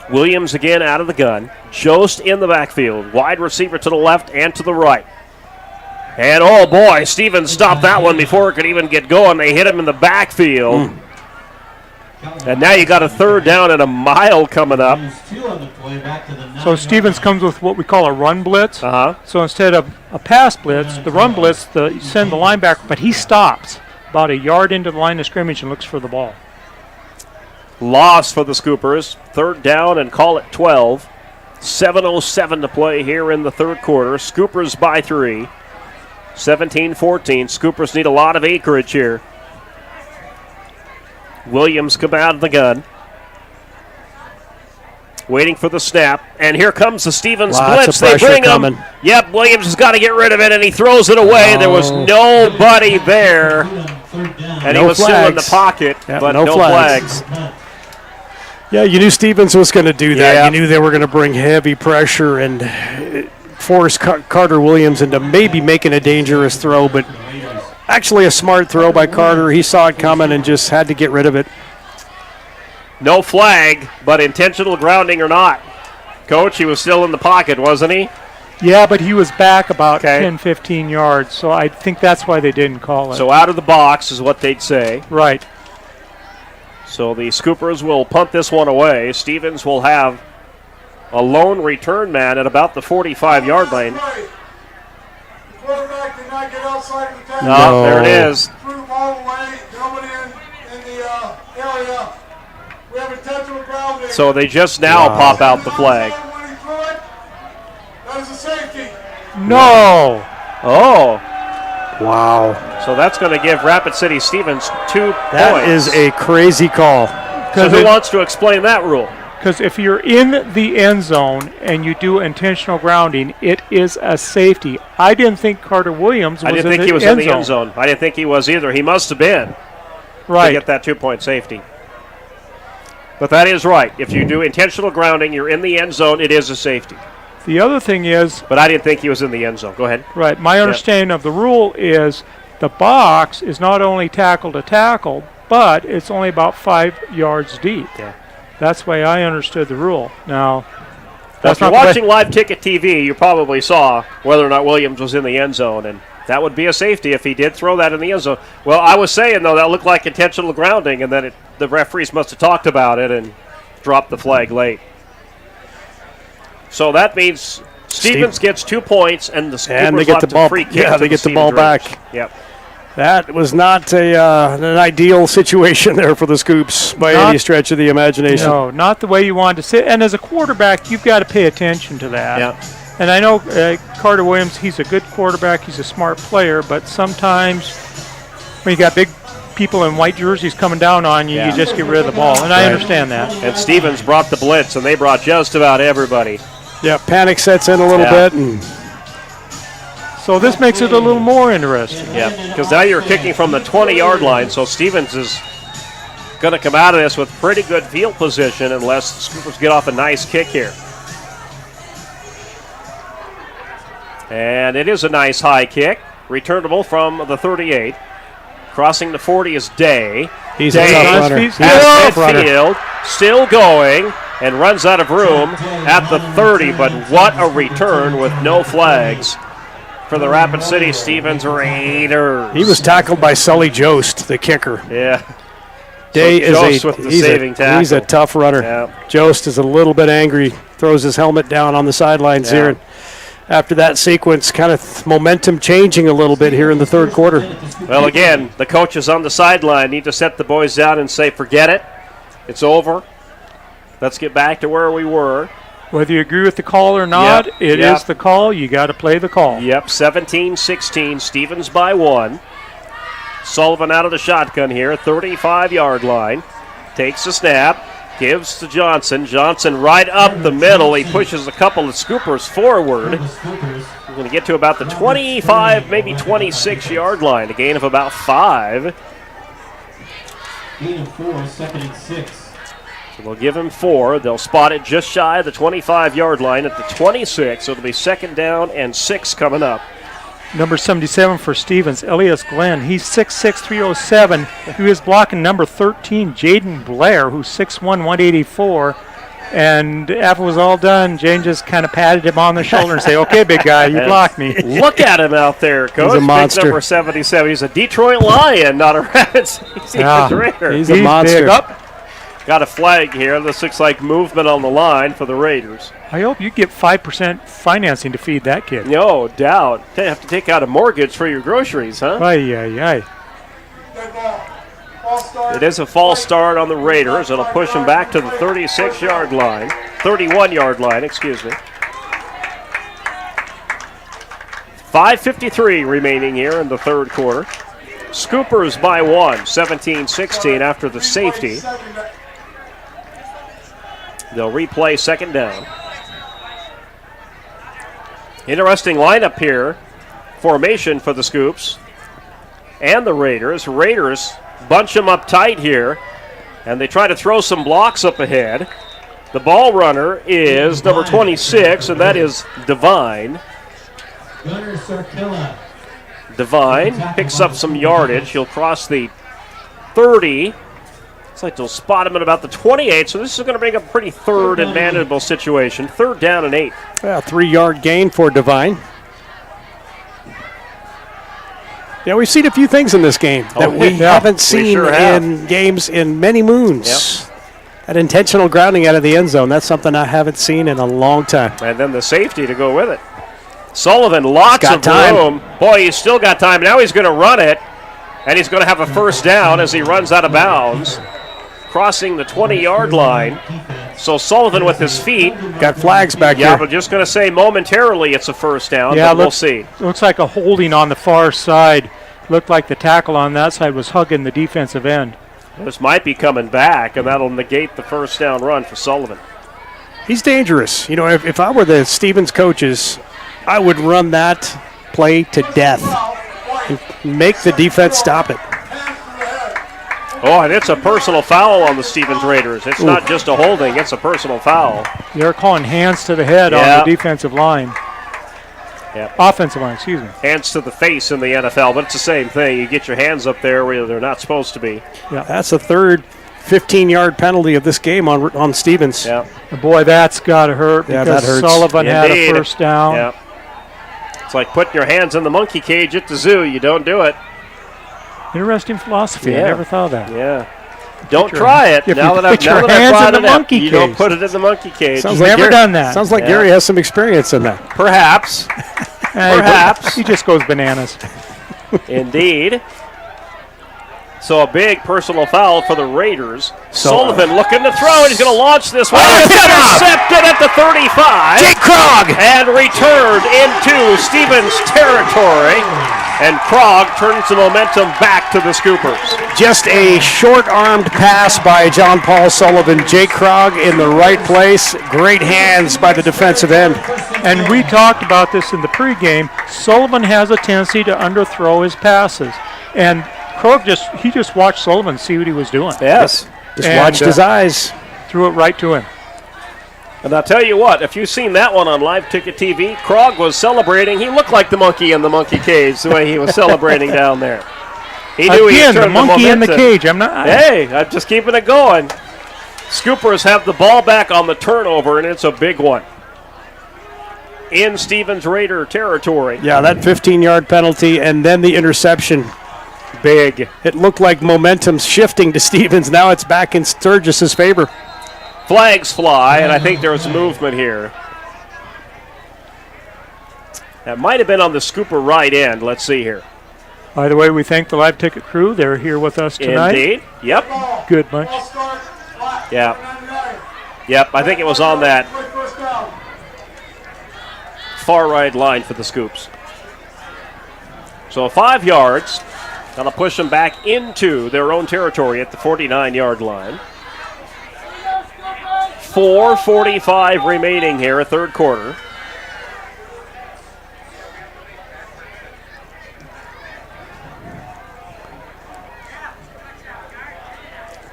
Williams again out of the gun. Jost in the backfield. Wide receiver to the left and to the right. And oh boy, Stevens stopped that one before it could even get going. They hit him in the backfield. And now you got a 3rd down and a mile coming up. So Stevens comes with what we call a run blitz. So instead of a pass blitz, the run blitz, you send the linebacker, but he stops about a yard into the line of scrimmage and looks for the ball. Loss for the Scoopers. 3rd down and call it 12. 7:07 to play here in the third quarter. Scoopers by 3. 17-14. Scoopers need a lot of acreage here. Williams come out of the gun. Waiting for the snap. And here comes the Stevens blitz. They bring him. Yep, Williams has got to get rid of it, and he throws it away. There was nobody there. And he was still in the pocket, but no flags. Yeah, you knew Stevens was going to do that. Yeah. You knew they were going to bring heavy pressure and force Carter Williams into maybe making a dangerous throw, but actually a smart throw by Carter. He saw it coming and just had to get rid of it. No flag, but intentional grounding or not. Coach, he was still in the pocket, wasn't he? Yeah, but he was back about 10, 15 yards, so I think that's why they didn't call it. So out of the box is what they'd say. Right. So the Scoopers will punt this one away. Stevens will have a lone return man at about the 45-yard line. Quarterback did not get outside of the tackle. No, there it is. Threw the ball away, nobody in the area. We have intentional grounding. So they just now pop out the flag. When he threw it, that is a safety. No. Oh. Wow. So that's going to give Rapid City Stevens 2 points. That is a crazy call. So who wants to explain that rule? Because if you're in the end zone and you do intentional grounding, it is a safety. I didn't think Carter Williams was I didn't think he was in the end zone. I didn't think he was either. He must have been. Right. To get that 2-point safety. But that is right. If you do intentional grounding, you're in the end zone, it is a safety. The other thing is... But I didn't think he was in the end zone. Go ahead. Right. My understanding of the rule is the box is not only tackle to tackle, but it's only about 5 yards deep. Yeah. That's the way I understood the rule. Now, if you're watching live ticket TV, you probably saw whether or not Williams was in the end zone, and that would be a safety if he did throw that in the end zone. Well, I was saying, though, that looked like intentional grounding, and then the referees must have talked about it and dropped the flag late. So that means Stevens gets 2 points, and the Scoopers left a free kick. Yeah, they get the ball back. Yep. That was not an ideal situation there for the Scoops by any stretch of the imagination. No, not the way you wanted to sit. And as a quarterback, you've got to pay attention to that. Yeah. And I know Carter Williams, he's a good quarterback. He's a smart player. But sometimes when you got big people in white jerseys coming down on you, you just get rid of the ball. And I understand that. And Stevens brought the blitz, and they brought just about everybody. Yeah, panic sets in a little bit. And so this makes it a little more interesting. Yeah, because now you're kicking from the 20-yard line, so Stevens is going to come out of this with pretty good field position unless the Scoopers get off a nice kick here. And it is a nice high kick, returnable from the 38. Crossing the 40 is Day. He's Day a tough runner. He's a at tough runner. midfield, still going, and runs out of room at the 30, but what a return with no flags for the Rapid City Stevens Raiders. He was tackled by Sully Jost, the kicker. Yeah. Day so is with the saving tackle. He's a tough runner. Yeah. Jost is a little bit angry, throws his helmet down on the sidelines here. And after that sequence, kind of momentum changing a little bit here in the third quarter. Well, again, the coaches on the sideline need to set the boys down and say, forget it. It's over. Let's get back to where we were. Whether you agree with the call or not, it is the call. You got to play the call. Yep, 17-16, Stevens by 1. Sullivan out of the shotgun here, 35-yard line. Takes the snap, gives to Johnson. Johnson right up the middle. He pushes a couple of Scoopers forward. We're going to get to about the 25, maybe 26-yard line. A gain of about 5. Gain of 4, 2nd and 6. So they'll give him 4. They'll spot it just shy of the 25-yard line at the 26. So it'll be 2nd down and 6 coming up. Number 77 for Stevens, Elias Glenn. He's 6'6", 307. He was blocking number 13, Jaden Blair, who's 6'1", 184. And after it was all done, Jane just kind of patted him on the shoulder and said, okay, big guy, you blocked me. Look at him out there, Coach. He's a monster. Big number 77. He's a Detroit Lion, not a Rapid City Raider. He's a monster. Big up. Got a flag here. This looks like movement on the line for the Raiders. I hope you get 5% financing to feed that kid. No doubt. You have to take out a mortgage for your groceries, huh? Ay. It is a false start on the Raiders. It'll push them back to the 36-yard line. 31-yard line, excuse me. 5:53 remaining here in the third quarter. Scoopers by 1, 17-16 after the safety. They'll replay 2nd down. Interesting lineup here. Formation for the Scoops and the Raiders. Raiders bunch them up tight here, and they try to throw some blocks up ahead. The ball runner is number 26, and that is Devine. Gunnar Sarkilla. Devine picks up some yardage. He'll cross the 30. Looks like they'll spot him at about the 28, so this is going to bring up a pretty third and manageable situation. 3rd down and 8. 3-yard gain for Devine. Yeah, we've seen a few things in this game that we haven't seen in games in many moons. Yep. That intentional grounding out of the end zone, that's something I haven't seen in a long time. And then the safety to go with it. Sullivan, lots of room. Boy, he's still got time. Now he's going to run it, and he's going to have a 1st down as he runs out of bounds. Crossing the 20-yard line So Sullivan with his feet. Got flags back Yeah, here. but just going to say momentarily it's a first down, Yeah, but we'll see. Looks like a holding on the far side. Looked like the tackle on that side was hugging the defensive end. This might be coming back, and that'll negate the first down run for Sullivan. He's dangerous. You know, if I were the Stevens coaches, I would run that play to death and make the defense stop it. Oh, and it's a personal foul on the Stevens Raiders. It's not just a holding, it's a personal foul. They're calling hands to the head on the defensive line. Yep. Offensive line, excuse me. Hands to the face in the NFL, but it's the same thing. You get your hands up there where they're not supposed to be. Yeah, that's the third 15-yard penalty of this game on Stevens. Yeah. Boy, that's got to hurt Yeah, because that hurts. Sullivan had a Indeed. first down. Yeah. It's like putting your hands in the monkey cage at the zoo. You don't do it. Interesting philosophy. I never thought of that. Yeah. Don't try it. If Now you that I've put your now that I've hands brought in the it up, monkey you don't cage. put it in the monkey cage. Sounds Never done that. Sounds like Yeah. Gary has some experience in that. Perhaps. Perhaps. He just goes bananas. Indeed. So a big personal foul for the Raiders. Sullivan looking to throw, and he's going to launch this one. It's intercepted at the 35. Jake Krog! And returned into Stevens territory. And Krog turns the momentum back to the Scoopers. Just a short-armed pass by John Paul Sullivan. Jake Krog in the right place. Great hands by the defensive end. And we talked about this in the pregame. Sullivan has a tendency to underthrow his passes. And Krog just watched Sullivan see what he was doing. Yes. Just watched his eyes. Threw it right to him. And I'll tell you what, if you've seen that one on Live Ticket TV, Krog was celebrating. He looked like the monkey in the monkey cage the way he was celebrating down there. He knew Again, he the turned monkey in the momentum. cage. I'm not. Hey, I'm just keeping it going. Scoopers have the ball back on the turnover, and it's a big one. In Stevens Raider territory. Yeah, that 15-yard penalty and then the interception. Big. It looked like momentum's shifting to Stevens. Now it's back in Sturgis' favor. Flags fly, and I think there's movement here. That might have been on the Scooper right end. Let's see here. By the way, we thank the Live Ticket crew. They're here with us tonight. Indeed. Yep. Good bunch. Yeah. Yep, I think it was on that far right line for the Scoops. So 5 yards. Going to push them back into their own territory at the 49-yard line. 4:45 remaining here, third quarter.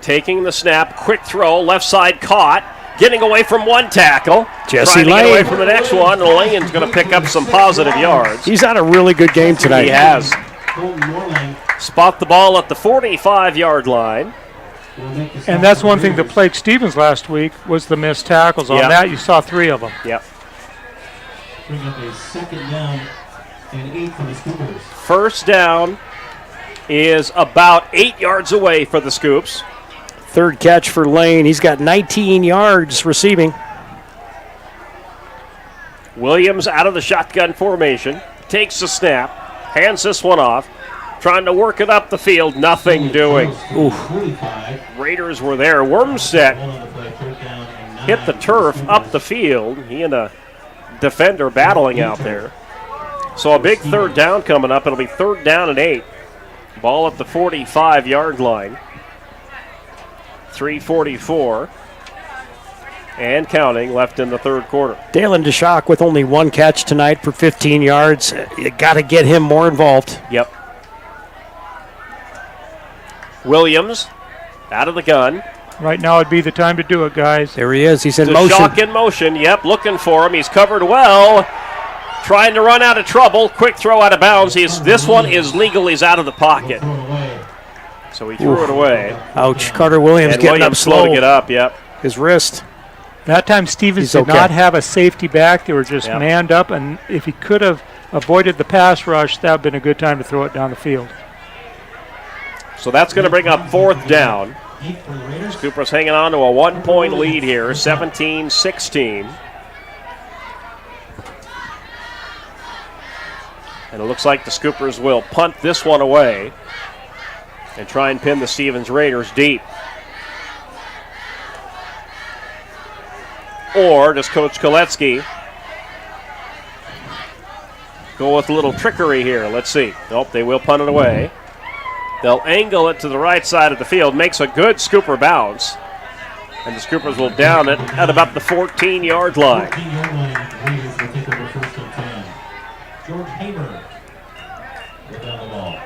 Taking the snap, quick throw, left side caught, getting away from one tackle. Jesse trying to get Lane. away from the next one, and Lane's going to pick up some positive yards. He's had a really good game tonight. He has. Spot the ball at the 45-yard line. And that's one thing that plagued Stevens last week was the missed tackles. On Yep. that, you saw 3 of them. Yep. Bring up a second down and 8 for the Scoopers. First down is about 8 yards away for the Scoops. Third catch for Lane. He's got 19 yards receiving. Williams out of the shotgun formation. Takes the snap. Hands this one off. Trying to work it up the field. Nothing doing. Raiders were there. Wormstead hit the turf up the field. He and a defender battling out there. So a big third down coming up. It'll be third down and 8. Ball at the 45-yard line. 3:44 and counting left in the third quarter. Dalen DeShock with only 1 catch tonight for 15 yards. You got to get him more involved. Yep. Williams out of the gun. Right now would be the time to do it, guys. There he is. He's in DeShock motion. in motion. Yep, looking for him. He's covered well. Trying to run out of trouble. Quick throw out of bounds. This one is legal. He's out of the pocket. So he threw it away. Ouch. Carter Williams And getting Williams up slow. to get up, yep. His wrist. That time Stevens He's did okay. not have a safety back. They were just Yep. manned up, and if he could have avoided the pass rush, that would have been a good time to throw it down the field. So that's going to bring up fourth down. Cooper's hanging on to a 1-point lead here, 17-16. And it looks like the Scoopers will punt this one away and try and pin the Stevens Raiders deep. or does Coach Koletsky go with a little trickery here? Let's see. Nope, they will punt it away. They'll angle it to the right side of the field. Makes a good Scooper bounce. And the Scoopers will down it at about the 14-yard line. 14-yard line. Raiders will take over first and 10. George Hamer will down the ball.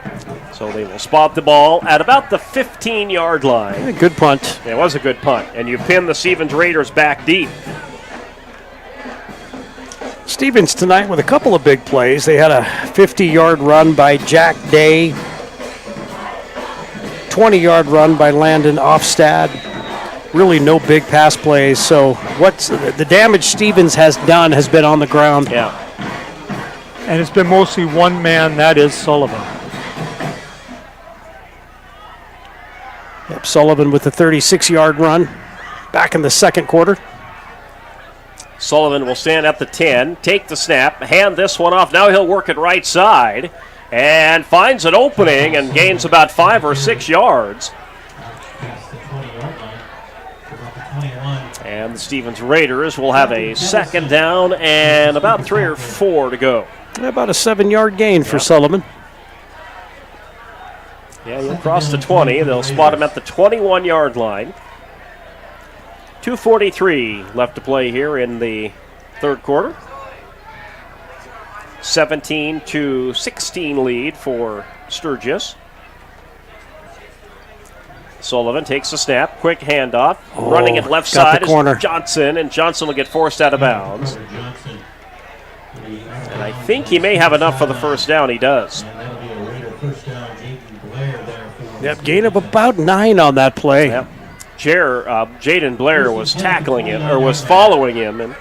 So they will spot the ball at about the 15-yard line. Good punt. It was a good punt. And you pin the Stevens Raiders back deep. Stevens tonight with a couple of big plays. They had a 50-yard run by Jack Day, 20-yard run by Landon Ofstad. Really no big pass plays. So what's the damage Stevens has done has been on the ground. Yeah. And it's been mostly one man, that is Sullivan. Yep, Sullivan with the 36-yard run back in the second quarter. Sullivan will stand at the 10, take the snap, hand this one off. Now he'll work it right side and finds an opening and gains about 5 or 6 yards. And the Stevens Raiders will have a second down and about 3 or 4 to go. About a 7-yard gain for Sullivan. Yeah, he'll cross the 20. They'll spot him at the 21-yard line. 2:43 left to play here in the third quarter. 17-16 lead for Sturgis. Sullivan takes the snap, quick handoff, running it left side is Johnson, and Johnson will get forced out of bounds. And I think he may have enough for the first down. He does. Yep, gain of about 9 on that play. Yep. Jaden Blair was tackling him, or was following him, and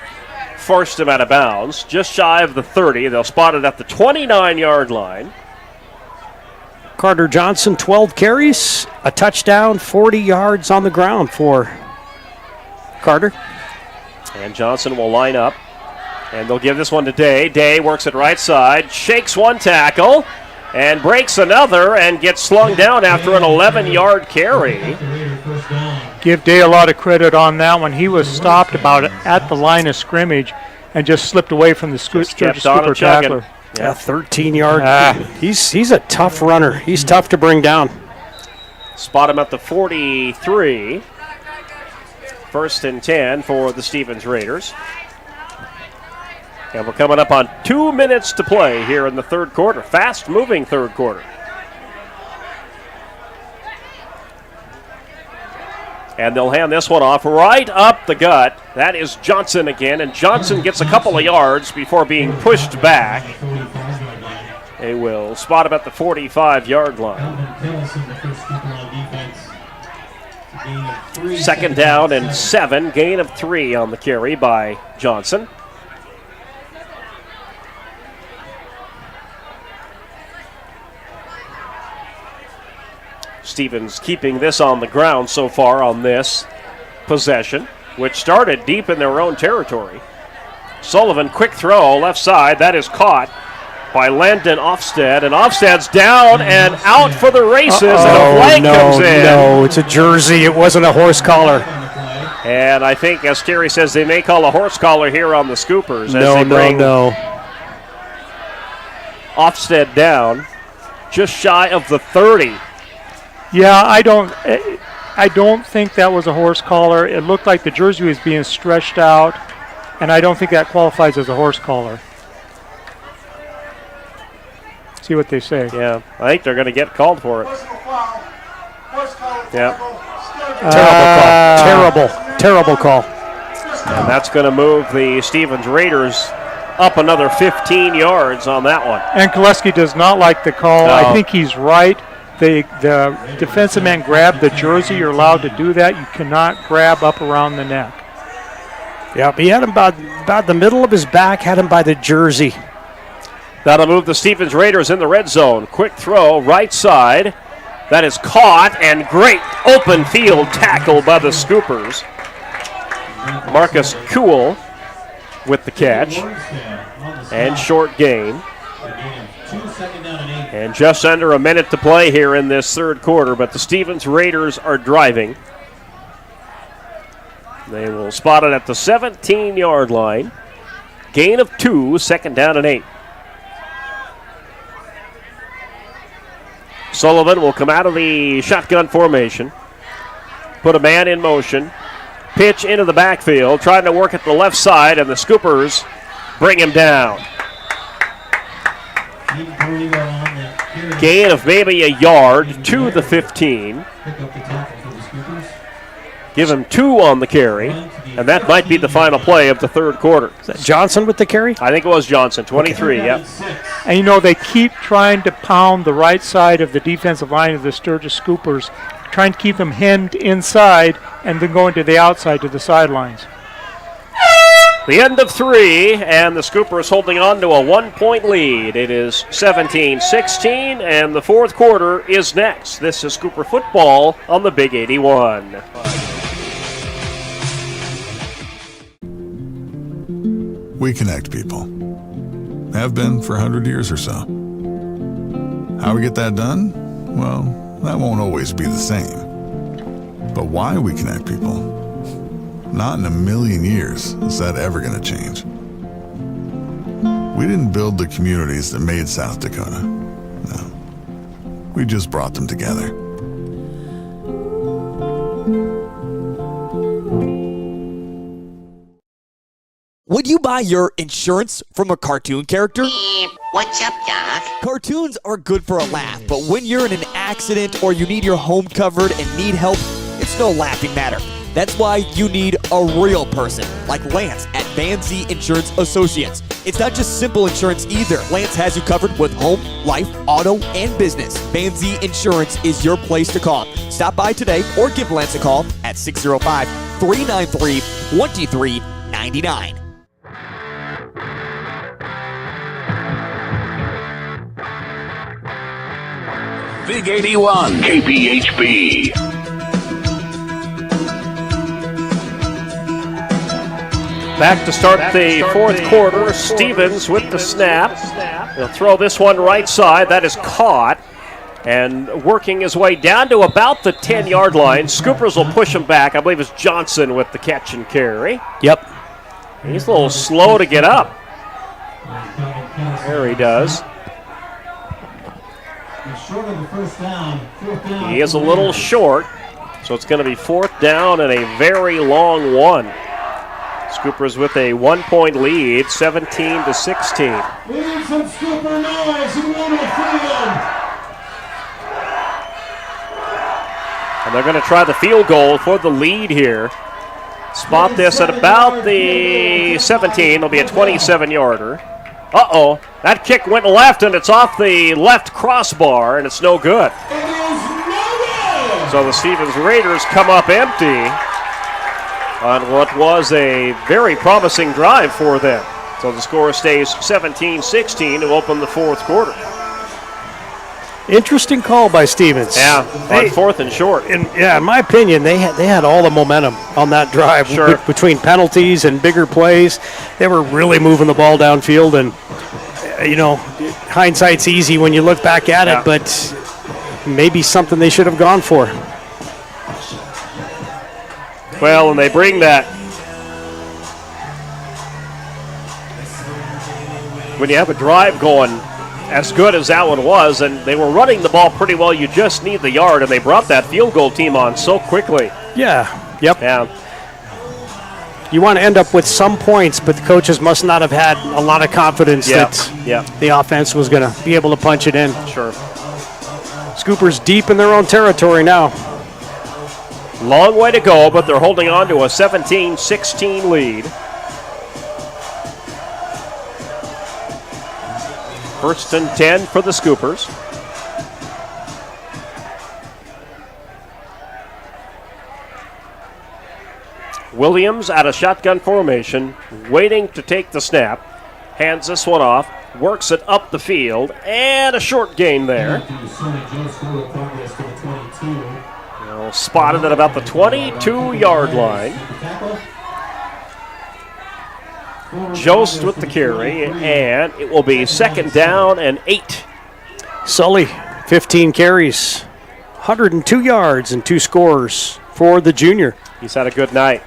forced him out of bounds. Just shy of the 30. They'll spot it at the 29-yard line. Carter Johnson, 12 carries, a touchdown, 40 yards on the ground for Carter. And Johnson will line up, and they'll give this one to Day. Day works it right side, shakes one tackle, and breaks another, and gets slung down after an 11-yard carry. Give Day a lot of credit on that one. He was stopped about at the line of scrimmage and just slipped away from the Scooper tackler. Yeah, 13-yard. He's a tough runner. He's tough to bring down. Spot him at the 43. First and 10 for the Stevens Raiders. And we're coming up on 2 minutes to play here in the third quarter. Fast-moving third quarter. And they'll hand this one off right up the gut. That is Johnson again, and Johnson gets a couple of yards before being pushed back. They will spot him at the 45-yard line. Second down and 7, gain of 3 on the carry by Johnson. Stevens keeping this on the ground so far on this possession, which started deep in their own territory. Sullivan, quick throw, left side. That is caught by Landon Ofstad, and Ofstad's down and out for the races, and a flag comes in. No, it's a jersey. It wasn't a horse collar. And I think, as Terry says, they may call a horse collar here on the Scoopers. No. Ofstad down, just shy of the 30. Yeah, I don't think that was a horse collar. It looked like the jersey was being stretched out, and I don't think that qualifies as a horse collar. See what they say. Yeah, I think they're going to get called for it. Yeah. Terrible call. And that's going to move the Stevens Raiders up another 15 yards on that one. And Koletsky does not like the call. No. I think he's right. The defensive man grabbed the jersey. You're allowed to do that. You cannot grab up around the neck. Yeah, he had him about the middle of his back, had him by the jersey. That'll move the Stevens Raiders in the red zone. Quick throw, right side. That is caught, and great open field tackle by the Scoopers. Marcus Kuhl with the catch. And short gain. And just under a minute to play here in this third quarter, but the Stevens Raiders are driving. They will spot it at the 17-yard line. Gain of 2, second down and 8. Sullivan will come out of the shotgun formation. Put a man in motion. Pitch into the backfield, trying to work at the left side, and the Scoopers bring him down. Gain of maybe a yard to the 15. Give him 2 on the carry, and that might be the final play of the third quarter. Is that Johnson with the carry? I think it was Johnson, 23, yep. And you know, they keep trying to pound the right side of the defensive line of the Sturgis Scoopers, trying to keep them hemmed inside and then going to the outside to the sidelines. The end of 3, and the Scoopers holding on to a 1-point lead. It is 17-16, and the fourth quarter is next. This is Scooper football on the Big 81. We connect people. Have been for 100 years or so. How we get that done? Well, that won't always be the same. But why we connect people? Not in a million years is that ever going to change. We didn't build the communities that made South Dakota. No. We just brought them together. Would you buy your insurance from a cartoon character? What's up, Doc? Cartoons are good for a laugh, but when you're in an accident or you need your home covered and need help, it's no laughing matter. That's why you need a real person, like Lance at Van Zee Insurance Associates. It's not just simple insurance either. Lance has you covered with home, life, auto, and business. Van Zee Insurance is your place to call. Stop by today or give Lance a call at 605-393-2399. Big 81 KPHB. Back to start the fourth quarter. Stevens with the snap. He'll throw this one right side. That is caught. And working his way down to about the 10-yard line. Scoopers will push him back. I believe it's Johnson with the catch and carry. Yep. He's a little slow to get up. There he does. He is a little short, so it's going to be fourth down and a very long one. Scoopers with a 1-point lead, 17-16. We need some Scooper noise in Winter Freedom. And they're going to try the field goal for the lead here. Spot this at about the 17. It'll be a 27-yarder. Uh-oh. That kick went left, and it's off the left crossbar, and it's no good. So the Stevens Raiders come up empty on what was a very promising drive for them. So the score stays 17-16 to open the fourth quarter. Interesting call by Stevens. Yeah, on fourth and short. In my opinion, they had all the momentum on that drive. Sure. Between penalties and bigger plays. They were really moving the ball downfield, and hindsight's easy when you look back at it, but maybe something they should have gone for. Well, and they bring that. When you have a drive going as good as that one was, and they were running the ball pretty well, you just need the yard, and they brought that field goal team on so quickly. Yeah, yep. Yeah. You want to end up with some points, but the coaches must not have had a lot of confidence that the offense was going to be able to punch it in. Sure. Scoopers deep in their own territory now. Long way to go, but they're holding on to a 17-16 lead. First and 10 for the Scoopers. Williams out of shotgun formation, waiting to take the snap. Hands this one off, works it up the field, and a short gain there. Spotted at about the 22-yard line. Jost with the carry, and it will be second down and 8. Sully, 15 carries, 102 yards and 2 scores for the junior. He's had a good night.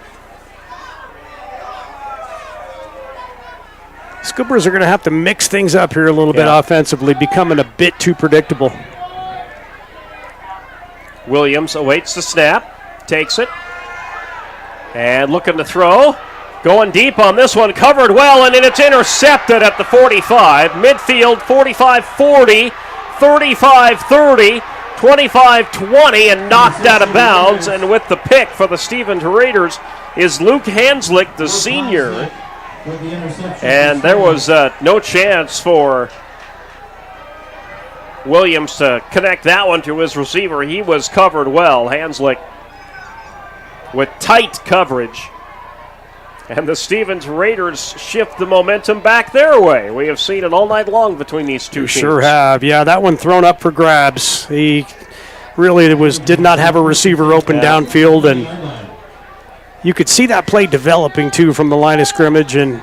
Scoopers are going to have to mix things up here a little bit offensively, becoming a bit too predictable. Williams awaits the snap, takes it, and looking to throw. Going deep on this one, covered well, and then it's intercepted at the 45. Midfield 45-40, 35-30, 25-20, and knocked out of bounds. And with the pick for the Stevens Raiders is Luke Hanslick, the senior. And there was no chance for Williams to connect that one to his receiver. He was covered well. Hanslick with tight coverage. And the Stevens Raiders shift the momentum back their way. We have seen it all night long between these two teams. Sure have. Yeah, that one thrown up for grabs. He really did not have a receiver open downfield, and you could see that play developing too from the line of scrimmage, and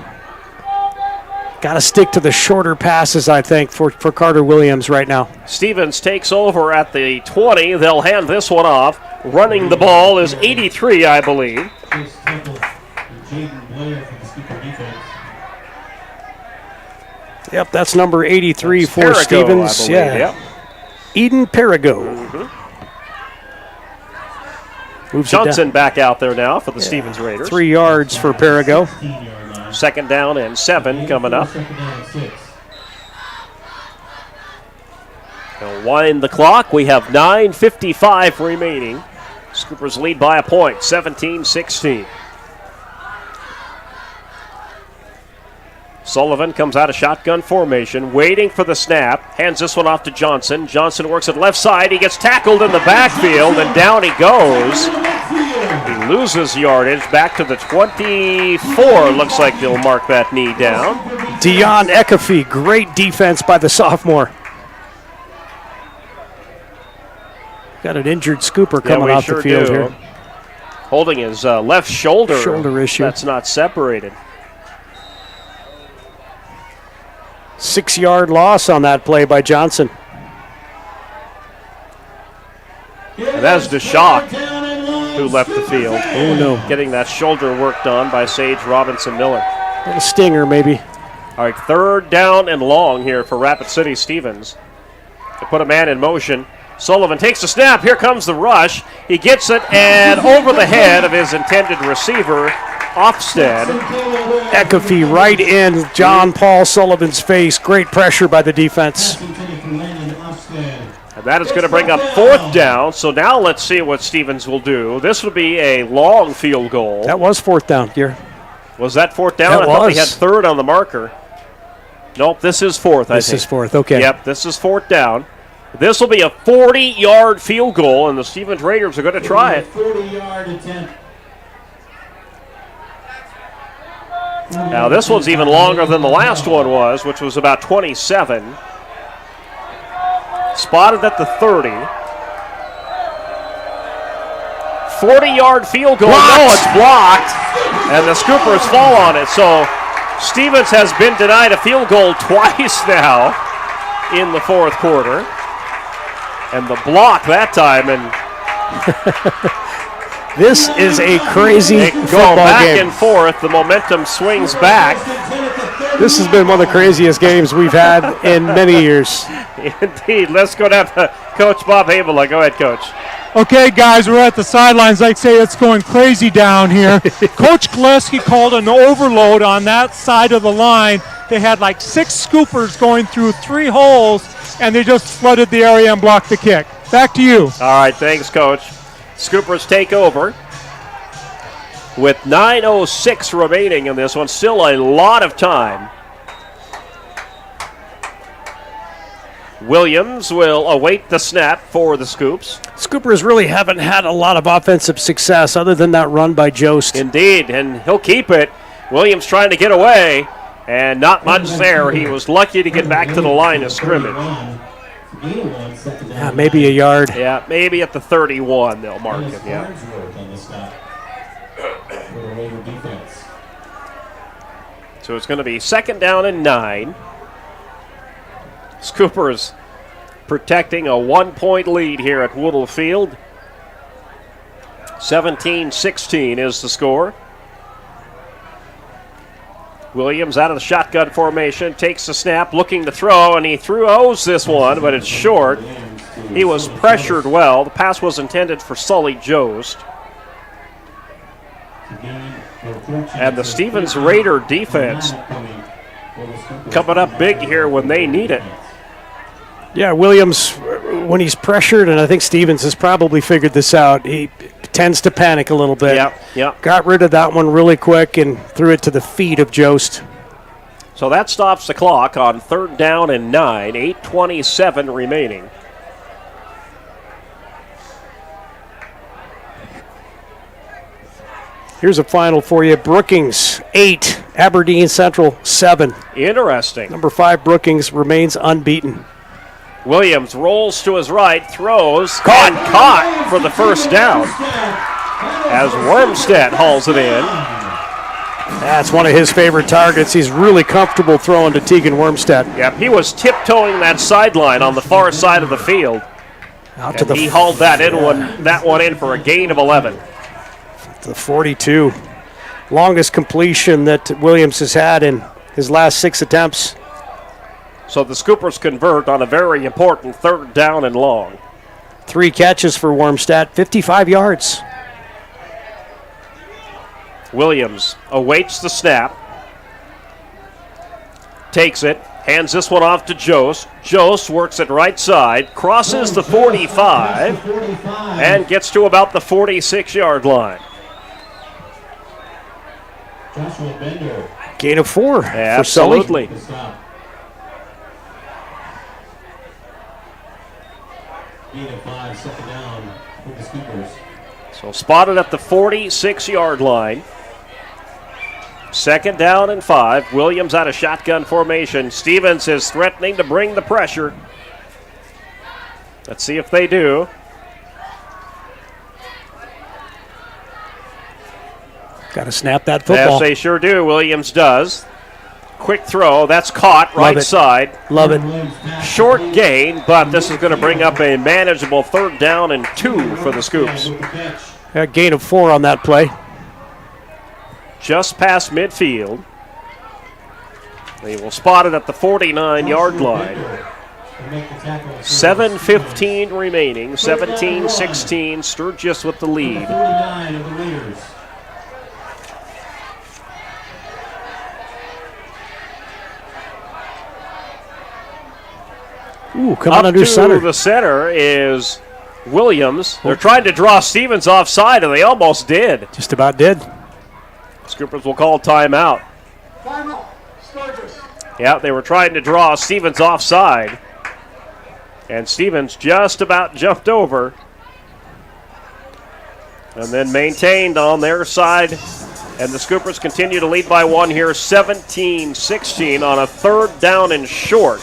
got to stick to the shorter passes, I think, for Carter Williams right now. Stevens takes over at the 20. They'll hand this one off. Running the ball is 83, I believe. Yep, that's number 83 that's for Perigo, Stevens. I believe, yep. Eden Perigo. Johnson back out there now for the Stevens Raiders. 3 yards for Perigo. 2nd down and 7 coming up. They'll wind the clock. We have 9:55 remaining. Scoopers lead by a point, 17-16. Sullivan comes out of shotgun formation, waiting for the snap. Hands this one off to Johnson. Johnson works at left side. He gets tackled in the backfield, and down he goes. He loses yardage back to the 24. Looks like they'll mark that knee down. Dion Ekafy, great defense by the sophomore. Got an injured Scooper coming off the field here. Holding his left shoulder. Shoulder issue. That's not separated. 6-yard loss on that play by Johnson. And that's DeShock who left the field. Oh, no. Getting that shoulder worked on by Sage Robinson-Miller. Little stinger, maybe. All right, 3rd down and long here for Rapid City Stevens. They put a man in motion. Sullivan takes the snap. Here comes the rush. He gets it, and over the head of his intended receiver, Ofsted. Ekafy right in John Paul Sullivan's face. Great pressure by the defense. And that is going to bring up 4th down. So now let's see what Stevens will do. This would be a long field goal. That was 4th down here. Was that 4th down? I thought they had 3rd on the marker. Nope, this is 4th, I think. This is 4th, okay. Yep, this is 4th down. This will be a 40-yard field goal, and the Stevens Raiders are going to try it. 40-yard attempt. Now this one's even longer than the last one was, which was about 27. Spotted at the 30. 40-yard field goal. Blocked. No, it's blocked. And the Scoopers fall on it. So Stevens has been denied a field goal twice now in the 4th quarter. And the block that time, and this is a crazy football back game. And forth. The momentum swings back. This has been one of the craziest games we've had in many years. Indeed. Let's go down to Coach Bob Habela. Go ahead, Coach. Okay, guys, we're at the sidelines. Like I say, it's going crazy down here. Coach Gillespie called an overload on that side of the line. They had like 6 scoopers going through 3 holes, and they just flooded the area and blocked the kick. Back to you. All right, thanks, Coach. Scoopers take over with 9:06 remaining in this one. Still a lot of time. Williams will await the snap for the Scoops. Scoopers really haven't had a lot of offensive success other than that run by Jost. Indeed, and he'll keep it. Williams trying to get away, and not much there. He was lucky to get back to the line of scrimmage. Yeah, maybe a yard. Yeah, maybe at the 31 they'll mark him, yeah. So it's going to be 2nd down and 9. Scoopers protecting a 1-point lead here at Woodle Field. 17-16 is the score. Williams out of the shotgun formation, takes the snap, looking to throw, and he throws this one, but it's short. He was pressured well. The pass was intended for Sully Jost. And the Stevens Raider defense coming up big here when they need it. Yeah, Williams, when he's pressured, and I think Stevens has probably figured this out, he tends to panic a little bit. Yep. Got rid of that one really quick and threw it to the feet of Jost. So that stops the clock on 3rd down and 9, 8:27 remaining. Here's a final for you. Brookings, 8. Aberdeen Central, 7. Interesting. Number 5, Brookings, remains unbeaten. Williams rolls to his right, throws, caught for the first down as Wormstead hauls it in. That's one of his favorite targets. He's really comfortable throwing to Tegan Wormstead. Yep, he was tiptoeing that sideline on the far side of the field. Out to the he hauled that one in for a gain of 11. The 42. Longest completion that Williams has had in his last 6 attempts. So the Scoopers convert on a very important 3rd down and long. 3 catches for Wormstead, 55 yards. Williams awaits the snap. Takes it. Hands this one off to Jost. Jost works it right side. Crosses the 45. And gets to about the 46-yard line. Joshua Bender. Gain of 4 Absolutely. for Sully. Gain of 5, 2nd down for the Scoopers. So spotted at the 46-yard line. 2nd down and 5. Williams out of shotgun formation. Stevens is threatening to bring the pressure. Let's see if they do. Got to snap that football. Yes, they sure do. Williams does. Quick throw. That's caught right side. Love it. Short gain, but this is going to bring up a manageable 3rd down and 2 for the Scoops. A gain of 4 on that play. Just past midfield. They will spot it at the 49-yard line. 7:15 remaining. 17-16. Sturgis with the lead. Ooh, coming Up under to center. The center is Williams. They're trying to draw Stevens offside, and they almost did. Just about did. Scoopers will call timeout. Timeout. Sturgis. Yeah, they were trying to draw Stevens offside. And Stevens just about jumped over. And then maintained on their side. And the Scoopers continue to lead by 1 here, 17-16 on a 3rd down and short.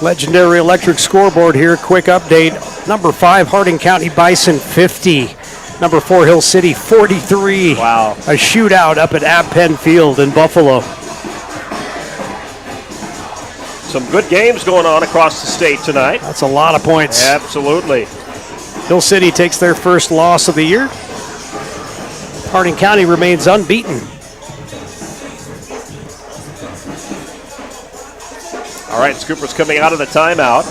Legendary electric scoreboard here. Quick update. Number 5, Harding County Bison, 50. Number 4, Hill City, 43. Wow. A shootout up at App Penn Field in Buffalo. Some good games going on across the state tonight. That's a lot of points. Absolutely. Hill City takes their first loss of the year. Harding County remains unbeaten. All right, Scoopers coming out of the timeout.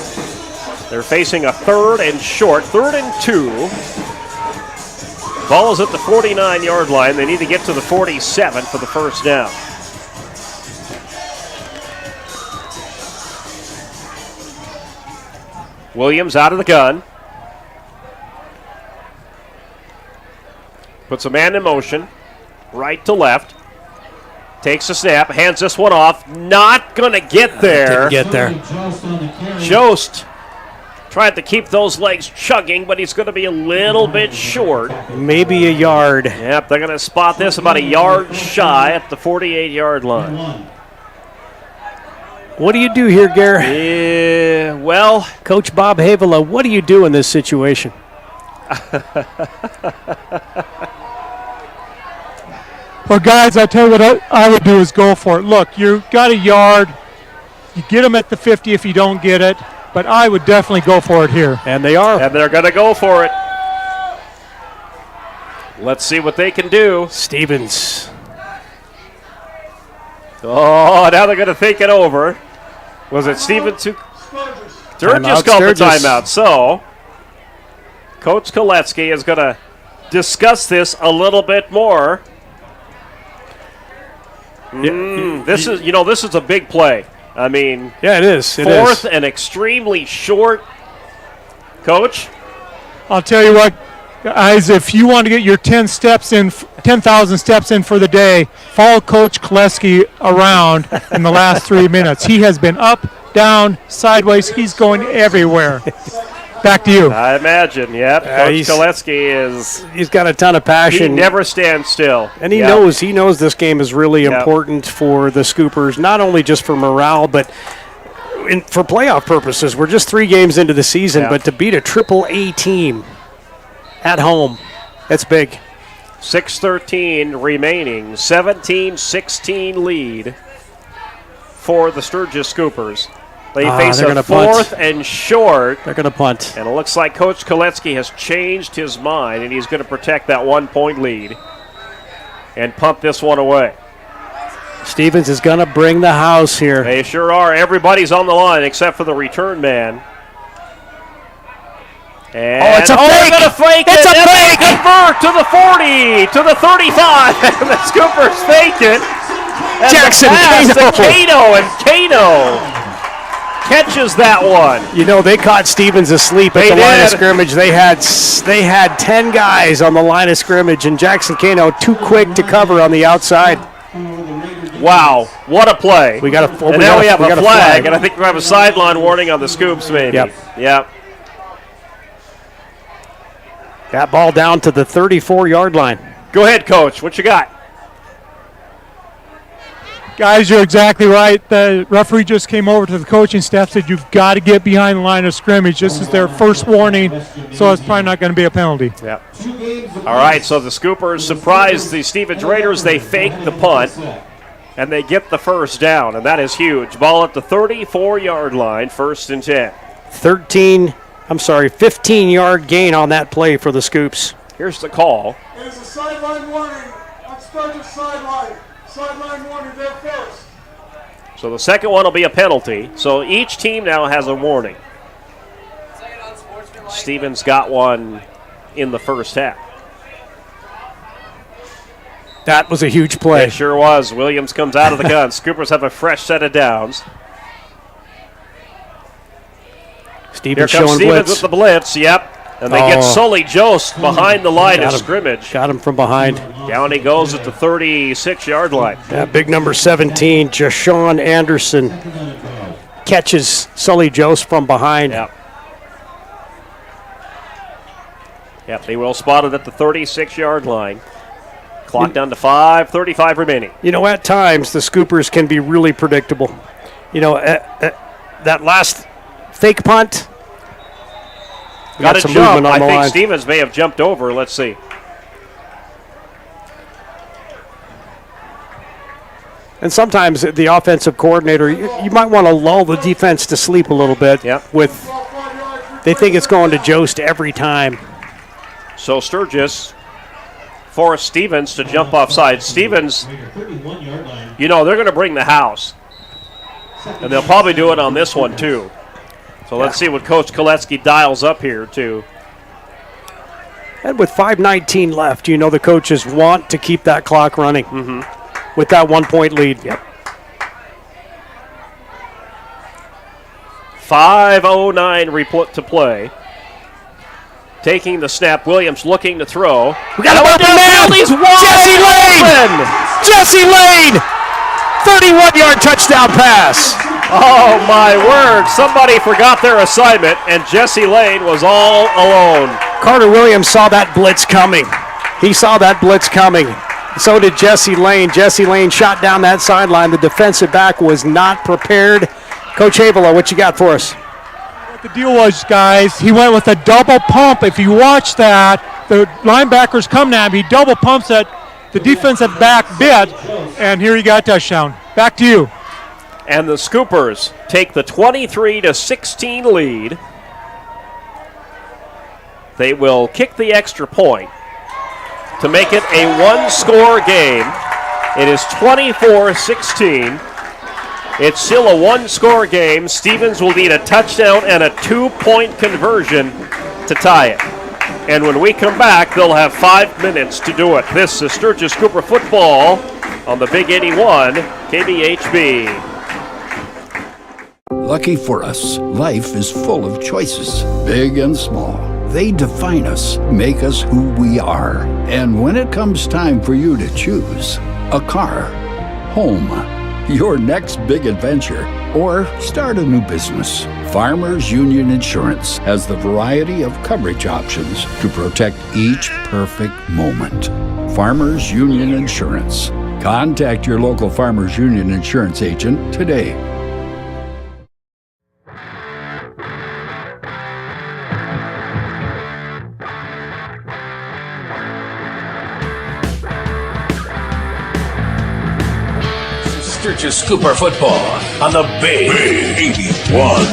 They're facing a 3rd and short, 3rd and 2. Ball is at the 49-yard line. They need to get to the 47 for the first down. Williams out of the gun. Puts a man in motion. Right to left. Takes a snap. Hands this one off. Not going to get there. Didn't get there. Jost tried to keep those legs chugging, but he's going to be a little bit short. Maybe a yard. Yep, they're going to spot this about a yard shy at the 48-yard line. What do you do here, Gare? Yeah, well, Coach Bob Havela, what do you do in this situation? Well, guys, I tell you what I would do is go for it. Look, you got a yard. You get them at the 50 if you don't get it, but I would definitely go for it here. And they are. And they're going to go for it. Let's see what they can do. Stevens. Oh, now they're going to think it over. Was it Stevens who? Sturgis called the timeout. So, Coach Koletsky is going to discuss this a little bit more. This is a big play. I mean, yeah, it is. Fourth and extremely short. Coach, I'll tell you what, guys. If you want to get your 10,000 steps in for the day, follow Coach Koletsky around in the last 3 minutes. He has been up, down, sideways. He's going everywhere. Back to you. I imagine. Yep. Coach Koletsky he's got a ton of passion. He never stands still. And he knows this game is really important for the Scoopers, not only just for morale, but for playoff purposes. We're just 3 games into the season, but to beat a Triple-A team at home, that's big. 6:13 remaining, 17-16 lead for the Sturgis Scoopers. They face a 4th and short. They're going to punt. And it looks like Coach Koletsky has changed his mind, and he's going to protect that 1-point lead and punt this one away. Stevens is going to bring the house here. They sure are. Everybody's on the line except for the return man. And it's a fake! They're going to fake it's it. a fake! Convert to the 40, to the 35, and the Scoopers fake it. And Jackson Kano. And Kano catches that one. You know, they caught Stevens asleep at the line of scrimmage. They had 10 guys on the line of scrimmage, and Jackson Kano too quick to cover on the outside. Wow, what a play. We have a flag, and I think we have a sideline warning on the Scoops, maybe. Yep. That ball down to the 34-yard line. Go ahead, Coach. What you got? Guys, you're exactly right. The referee just came over to the coaching staff, said you've got to get behind the line of scrimmage. This is their first warning, so it's probably not going to be a penalty. Yep. All right, so the Scoopers surprise the Stevens Raiders. They fake the punt, and they get the first down, and that is huge. Ball at the 34-yard line, 1st and 10. 15-yard gain on that play for the Scoops. Here's the call. It is a sideline warning on Sturgis sideline. Sideline warning there first. So the second one will be a penalty. So each team now has a warning. Stevens got one in the first half. That was a huge play. It sure was. Williams comes out of the gun. Scoopers have a fresh set of downs. Stevens Here comes showing Stevens blitz. with the blitz. Yep. And they get Sully Jost behind the line of scrimmage. Got him from behind. Down he goes at the 36-yard line. That big number 17, Jashawn Anderson, catches Sully Jost from behind. Yep, they will spot it at the 36-yard line. Clock down to 5:35 remaining. You know, at times the Scoopers can be really predictable. You know, that last fake punt, got to some jump. movement on I the think line. Stevens may have jumped over. Let's see. And sometimes the offensive coordinator, you might want to lull the defense to sleep a little bit. They think it's going to Jost every time. So Sturgis forced Stevens to jump offside. Stevens, you know, they're going to bring the house. And they'll probably do it on this one, too. So let's see what Coach Koletsky dials up here, too. And with 5:19 left, you know the coaches want to keep that clock running with that 1-point lead. 5:09 to play. Taking the snap, Williams looking to throw. We got him open man! He's wide Jesse Lane! 31-yard touchdown pass. Oh, my word. Somebody forgot their assignment, and Jesse Lane was all alone. Carter Williams saw that blitz coming. He saw that blitz coming. So did Jesse Lane. Jesse Lane shot down that sideline. The defensive back was not prepared. Coach Avila, what you got for us? What the deal was, guys, he went with a double pump. If you watch that, the linebackers come at him. He double pumps it. The defensive back bit, and here you got a touchdown. Back to you. And the Scoopers take the 23-16 lead. They will kick the extra point to make it a one-score game. It is 24-16. It's still a one-score game. Stevens will need a touchdown and a 2-point conversion to tie it. And when we come back, they'll have 5 minutes to do it. This is Sturgis Cooper football on the Big 81 KBHB. Lucky for us, life is full of choices, big and small. They define us, make us who we are. And when it comes time for you to choose a car, home, your next big adventure, or start a new business, Farmers Union Insurance has the variety of coverage options to protect each perfect moment. Farmers Union Insurance. Contact your local Farmers Union Insurance agent today. Sturgis Cooper football on the Big 81.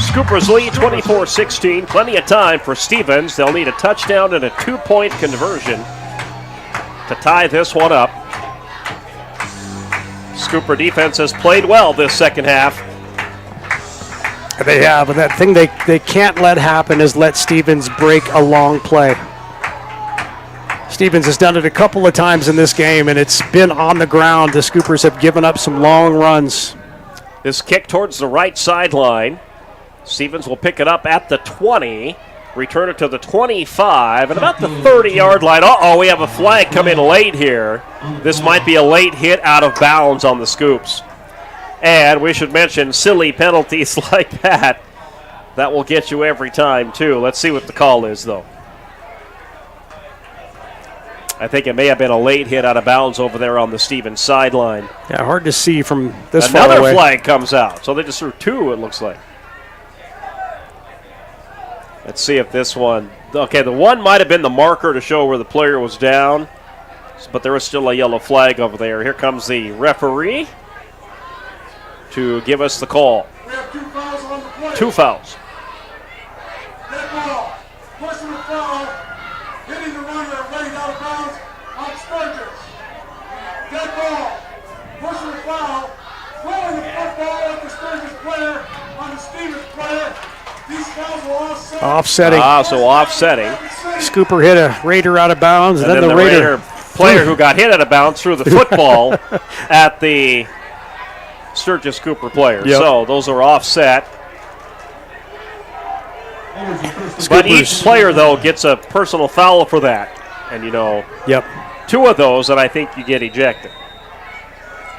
Scoopers lead 24-16. Plenty of time for Stevens. They'll need a touchdown and a 2-point conversion to tie this one up. Scooper defense has played well this second half. They have, but that thing they can't let happen is let Stevens break a long play. Stevens has done it a couple of times in this game, and it's been on the ground. The Scoopers have given up some long runs. This kick towards the right sideline. Stevens will pick it up at the 20, return it to the 25, and about the 30-yard line. Uh-oh, we have a flag come in late here. This might be a late hit out of bounds on the Scoops. And we should mention silly penalties like that. That will get you every time, too. Let's see what the call is, though. I think it may have been a late hit out of bounds over there on the Stevens sideline. Yeah, hard to see from this far away. Another flag comes out. So they just threw two, it looks like. Let's see if this one... Okay, the one might have been the marker to show where the player was down. But there was still a yellow flag over there. Here comes the referee to give us the call. We have 2 fouls on the play. 2 fouls. Dead ball. Personal foul. Hitting the runner late out of bounds on Sturgis. Dead ball. Personal foul. Throwing the football at the Sturgis player on the Stevens player. These fouls will offset. Offsetting. So offsetting. Scooper hit a Raider out of bounds, and then the Raider player who got hit out of bounds threw the football at the Sturgis Cooper player. Yep. So those are offset. But each player, though, gets a personal foul for that. And, 2 of those, and I think you get ejected.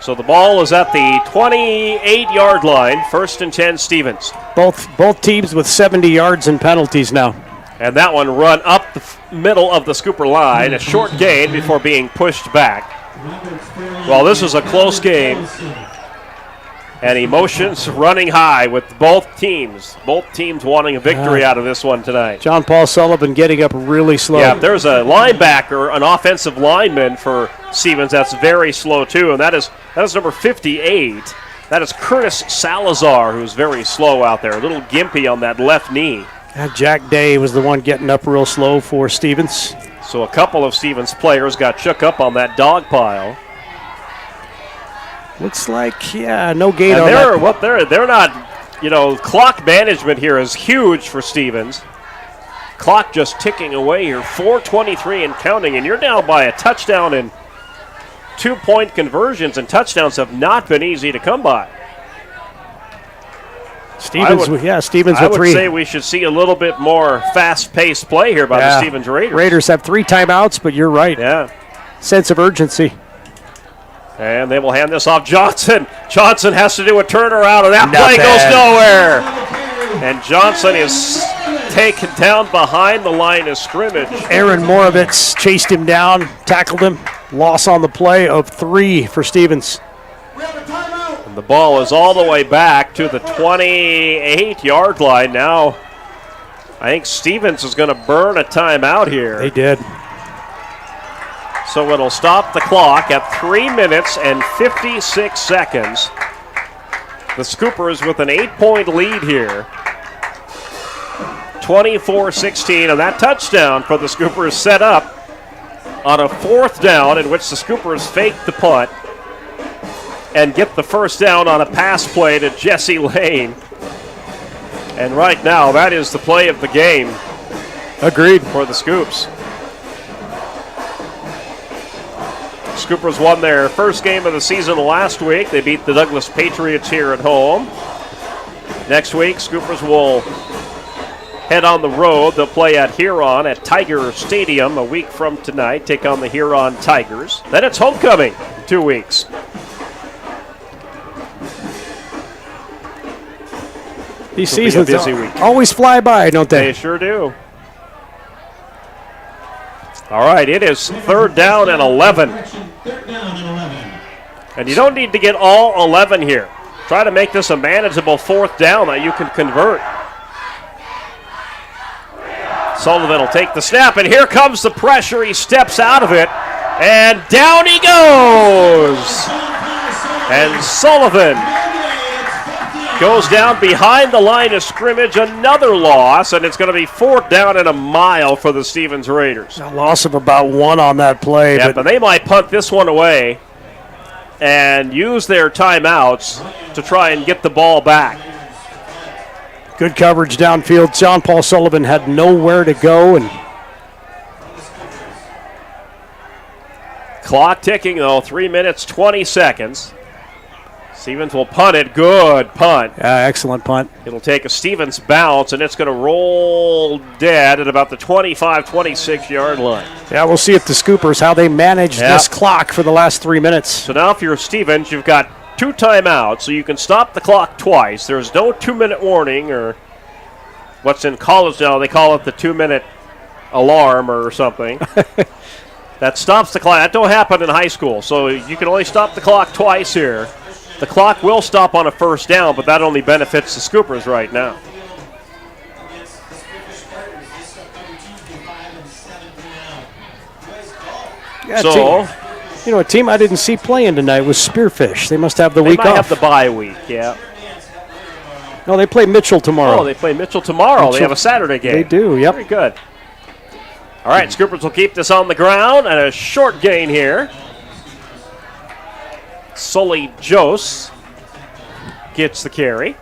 So the ball is at the 28-yard line, 1st and 10 Stevens. Both teams with 70 yards and penalties now. And that one run up the middle of the Scooper line, a short gain before being pushed back. Well, this was a close game. And emotions running high with both teams. Both teams wanting a victory out of this one tonight. John Paul Sullivan getting up really slow. Yeah, there's a linebacker, an offensive lineman for Stevens that's very slow too, and that is number 58. That is Curtis Salazar, who's very slow out there. A little gimpy on that left knee. Jack Day was the one getting up real slow for Stevens. So a couple of Stevens players got shook up on that dog pile. Looks like, no gain on that. They're not, clock management here is huge for Stevens. Clock just ticking away here, 4:23 and counting, and you're down by a touchdown, and 2-point conversions and touchdowns have not been easy to come by. Stevens with 3. I would say we should see a little bit more fast-paced play here by the Stevens Raiders. Raiders have 3 timeouts, but you're right. Yeah. Sense of urgency. And they will hand this off. Johnson has to do a turnaround, and that play goes nowhere. And Johnson is taken down behind the line of scrimmage. Aaron Moravitz chased him down, tackled him. Loss on the play of 3 for Stevens. And the ball is all the way back to the 28-yard line. Now, I think Stevens is going to burn a timeout here. They did. So it'll stop the clock at 3 minutes and 56 seconds. The Scoopers with an 8-point lead here. 24-16, and that touchdown for the Scoopers set up on a 4th down in which the Scoopers faked the punt and get the first down on a pass play to Jesse Lane. And right now, that is the play of the game. Agreed. For the Scoops. Scoopers won their first game of the season last week. They beat the Douglas Patriots here at home. Next week, Scoopers will head on the road. They'll play at Huron at Tiger Stadium a week from tonight, take on the Huron Tigers. Then it's homecoming in 2 weeks. These seasons always fly by, don't they? They sure do. All right, it is 3rd down and 11. And you don't need to get all 11 here. Try to make this a manageable 4th down that you can convert. Sullivan will take the snap, and here comes the pressure. He steps out of it, and down he goes. And Sullivan goes down behind the line of scrimmage. Another loss, and it's going to be 4th down and a mile for the Stevens Raiders. A loss of about 1 on that play. Yeah, but they might punt this one away and use their timeouts to try and get the ball back. Good coverage downfield. John Paul Sullivan had nowhere to go. And clock ticking, though, 3 minutes, 20 seconds. Stevens will punt it. Good punt. Yeah, excellent punt. It'll take a Stevens bounce, and it's going to roll dead at about the 25, 26-yard line. Yeah, we'll see if the Scoopers, how they manage this clock for the last 3 minutes. So now if you're Stevens, you've got 2 timeouts, so you can stop the clock twice. There's no 2-minute warning, or what's in college now, they call it the 2-minute alarm or something. That stops the clock. That don't happen in high school, so you can only stop the clock twice here. The clock will stop on a 1st down, but that only benefits the Scoopers right now. Yeah, so, a team I didn't see playing tonight was Spearfish. They must have the week off. They might have the bye week, yeah. No, they play Mitchell tomorrow. Oh, they play Mitchell tomorrow. They have a Saturday game. They do, yep. Very good. All right, Scoopers will keep this on the ground, and a short gain here. Sully Jose gets the carry.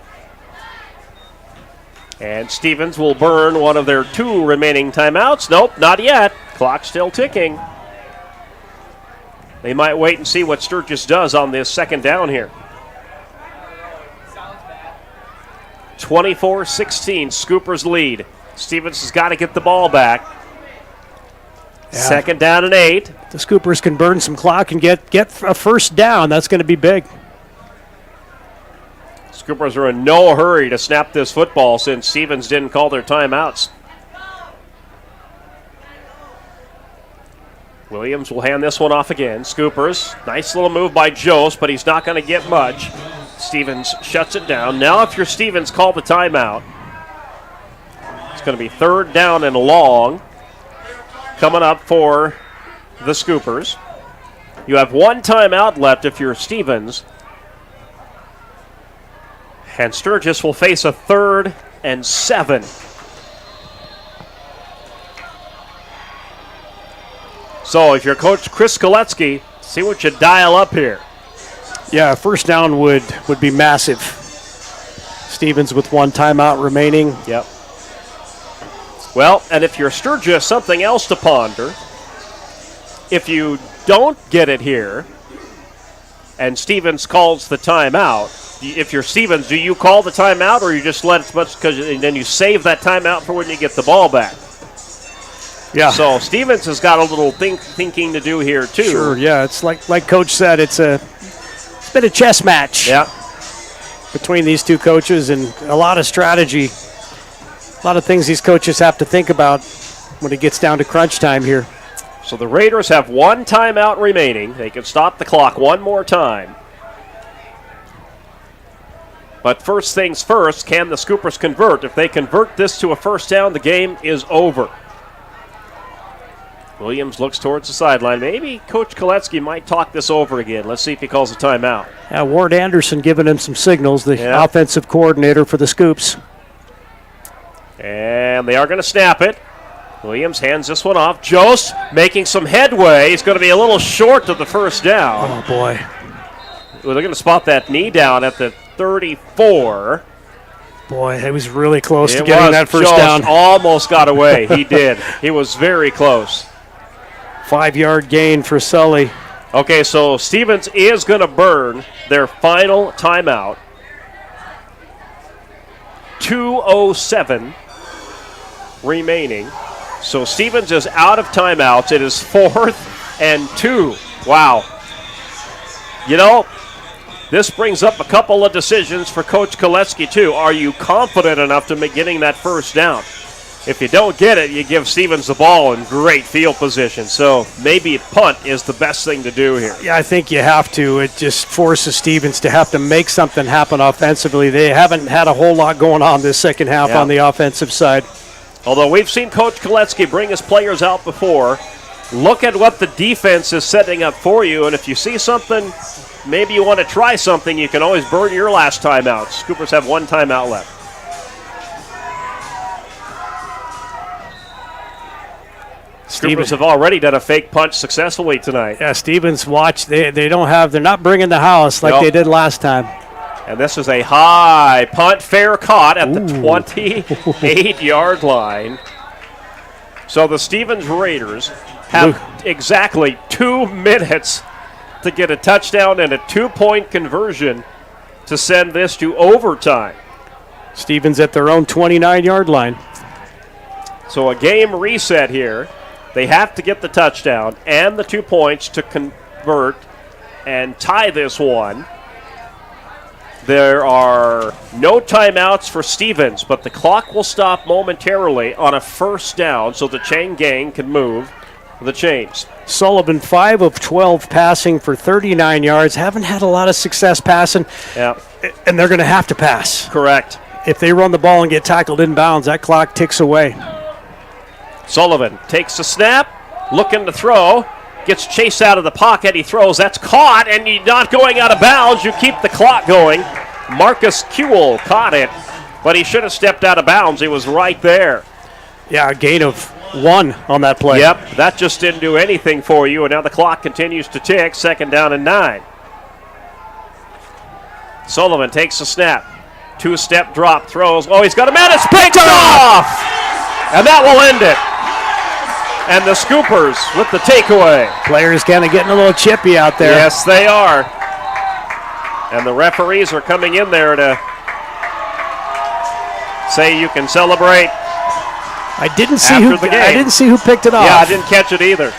And Stevens will burn one of their 2 remaining timeouts. Nope, not yet. Clock still ticking. They might wait and see what Sturgis does on this 2nd down here. 24-16, Scoopers lead. Stevens has got to get the ball back. Yeah. 2nd down and 8. The Scoopers can burn some clock and get a 1st down. That's going to be big. Scoopers are in no hurry to snap this football since Stevens didn't call their timeouts. Williams will hand this one off again. Scoopers, nice little move by Jose, but he's not going to get much. Stevens shuts it down. Now if you're Stevens, call the timeout. It's going to be 3rd down and long. Coming up for the Scoopers. You have 1 timeout left if you're Stevens. And Sturgis will face a 3rd and 7. So if you're Coach Chris Koletsky, see what you dial up here. Yeah, 1st down would be massive. Stevens with 1 timeout remaining. Yep. Well, and if you're Sturgis, something else to ponder. If you don't get it here, and Stevens calls the timeout, if you're Stevens, do you call the timeout, or you just let it much because then you save that timeout for when you get the ball back? Yeah. So Stevens has got a little thinking to do here too. Sure. Yeah. It's like Coach said. It's been a chess match. Yeah. Between these 2 coaches, and a lot of strategy. A lot of things these coaches have to think about when it gets down to crunch time here. So the Raiders have 1 timeout remaining. They can stop the clock 1 more time. But first things first, can the Scoopers convert? If they convert this to a 1st down, the game is over. Williams looks towards the sideline. Maybe Coach Koletsky might talk this over again. Let's see if he calls a timeout. Yeah, Ward Anderson giving him some signals, the offensive coordinator for the Scoops. And they are going to snap it. Williams hands this one off. Jost making some headway. He's going to be a little short of the first down. Oh, boy. Well, they're going to spot that knee down at the 34. Boy, he was really close to getting that first down. Almost got away. He did. He was very close. 5-yard gain for Sully. Okay, so Stevens is going to burn their final timeout. 2:07 remaining. So Stevens is out of timeouts. It is 4th and 2. Wow. You know, this brings up a couple of decisions for Coach Koleski, too. Are you confident enough to make getting that first down? If you don't get it, you give Stevens the ball in great field position. So maybe punt is the best thing to do here. Yeah, I think you have to. It just forces Stevens to have to make something happen offensively. They haven't had a whole lot going on this second half on the offensive side. Although we've seen Coach Koleski bring his players out before, look at what the defense is setting up for you, and if you see something, maybe you want to try something, you can always burn your last timeout. Scoopers have 1 timeout left. Scoopers have already done a fake punch successfully tonight. Yeah, Stevens, watch. They're not bringing the house like they did last time. And this is a high punt, fair caught at the 28-yard line. So the Stevens Raiders have exactly 2 minutes to get a touchdown and a 2-point conversion to send this to overtime. Stevens at their own 29-yard line. So a game reset here. They have to get the touchdown and the 2 points to convert and tie this one. There are no timeouts for Stevens, but the clock will stop momentarily on a first down so the chain gang can move the chains. Sullivan, 5 of 12 passing for 39 yards. Haven't had a lot of success passing. Yeah. And they're going to have to pass. Correct. If they run the ball and get tackled inbounds, that clock ticks away. Sullivan takes the snap, looking to throw. Gets chased out of the pocket. He throws. That's caught, and you're not going out of bounds. You keep the clock going. Marcus Kuehl caught it, but he should have stepped out of bounds. He was right there. Yeah, a gain of 1 on that play. Yep, that just didn't do anything for you, and now the clock continues to tick. 2nd down and 9. Sullivan takes the snap. 2-step drop, throws. Oh, he's got a man. It's picked off! And that will end it. And the Scoopers with the takeaway. Players kind of getting a little chippy out there. Yes, they are. And the referees are coming in there to say you can celebrate. I didn't see who picked it off. Yeah, I didn't catch it either.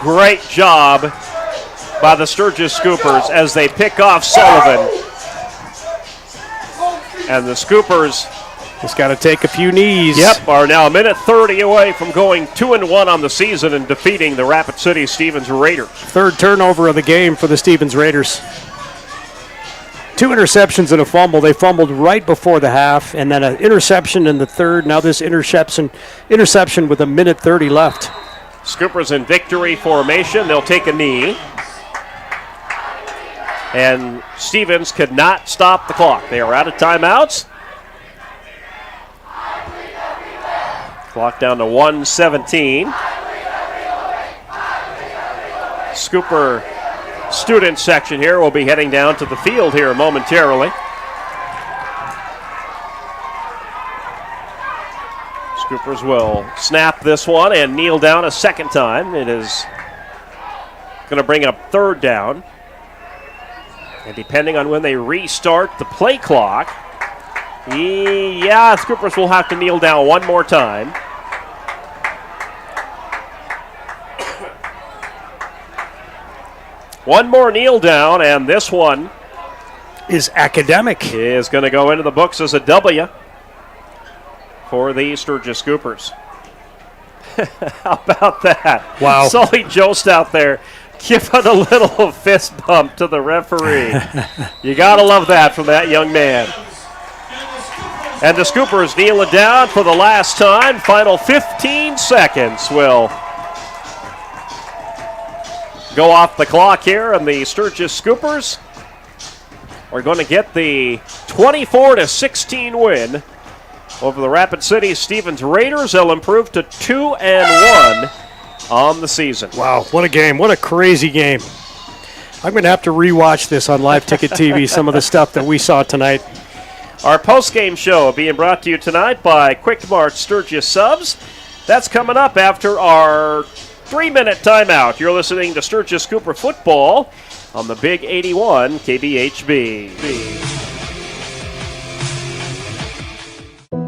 Great job by the Sturgis Scoopers as they pick off Sullivan. And the Scoopers just got to take a few knees. Yep, are now a minute 30 away from going 2-1 on the season and defeating the Rapid City Stevens Raiders. 3rd turnover of the game for the Stevens Raiders. 2 interceptions and a fumble. They fumbled right before the half, and then an interception in the 3rd. Now this interception with a minute 30 left. Scoopers in victory formation. They'll take a knee. And Stevens could not stop the clock. They are out of timeouts. Clock down to 1:17. Scooper student section here will be heading down to the field here momentarily. Scoopers will snap this one and kneel down a second time. It is going to bring up 3rd down. And depending on when they restart the play clock, Scoopers will have to kneel down one more time. One more kneel down, and this one is academic. Is going to go into the books as a W for the Sturgis Scoopers. How about that? Wow. Sully Jost out there giving a little fist bump to the referee. You got to love that from that young man. And the Scoopers kneel it down for the last time. Final 15 seconds will go off the clock here, and the Sturgis Scoopers are going to get the 24-16 win over the Rapid City Stevens Raiders. They'll improve to 2-1 on the season. Wow, what a game. What a crazy game. I'm going to have to rewatch this on Live Ticket TV, some of the stuff that we saw tonight. Our post-game show being brought to you tonight by Quick Mart Sturgis Subs. That's coming up after our 3-minute timeout. You're listening to Sturgis Cooper Football on the Big 81 KBHB.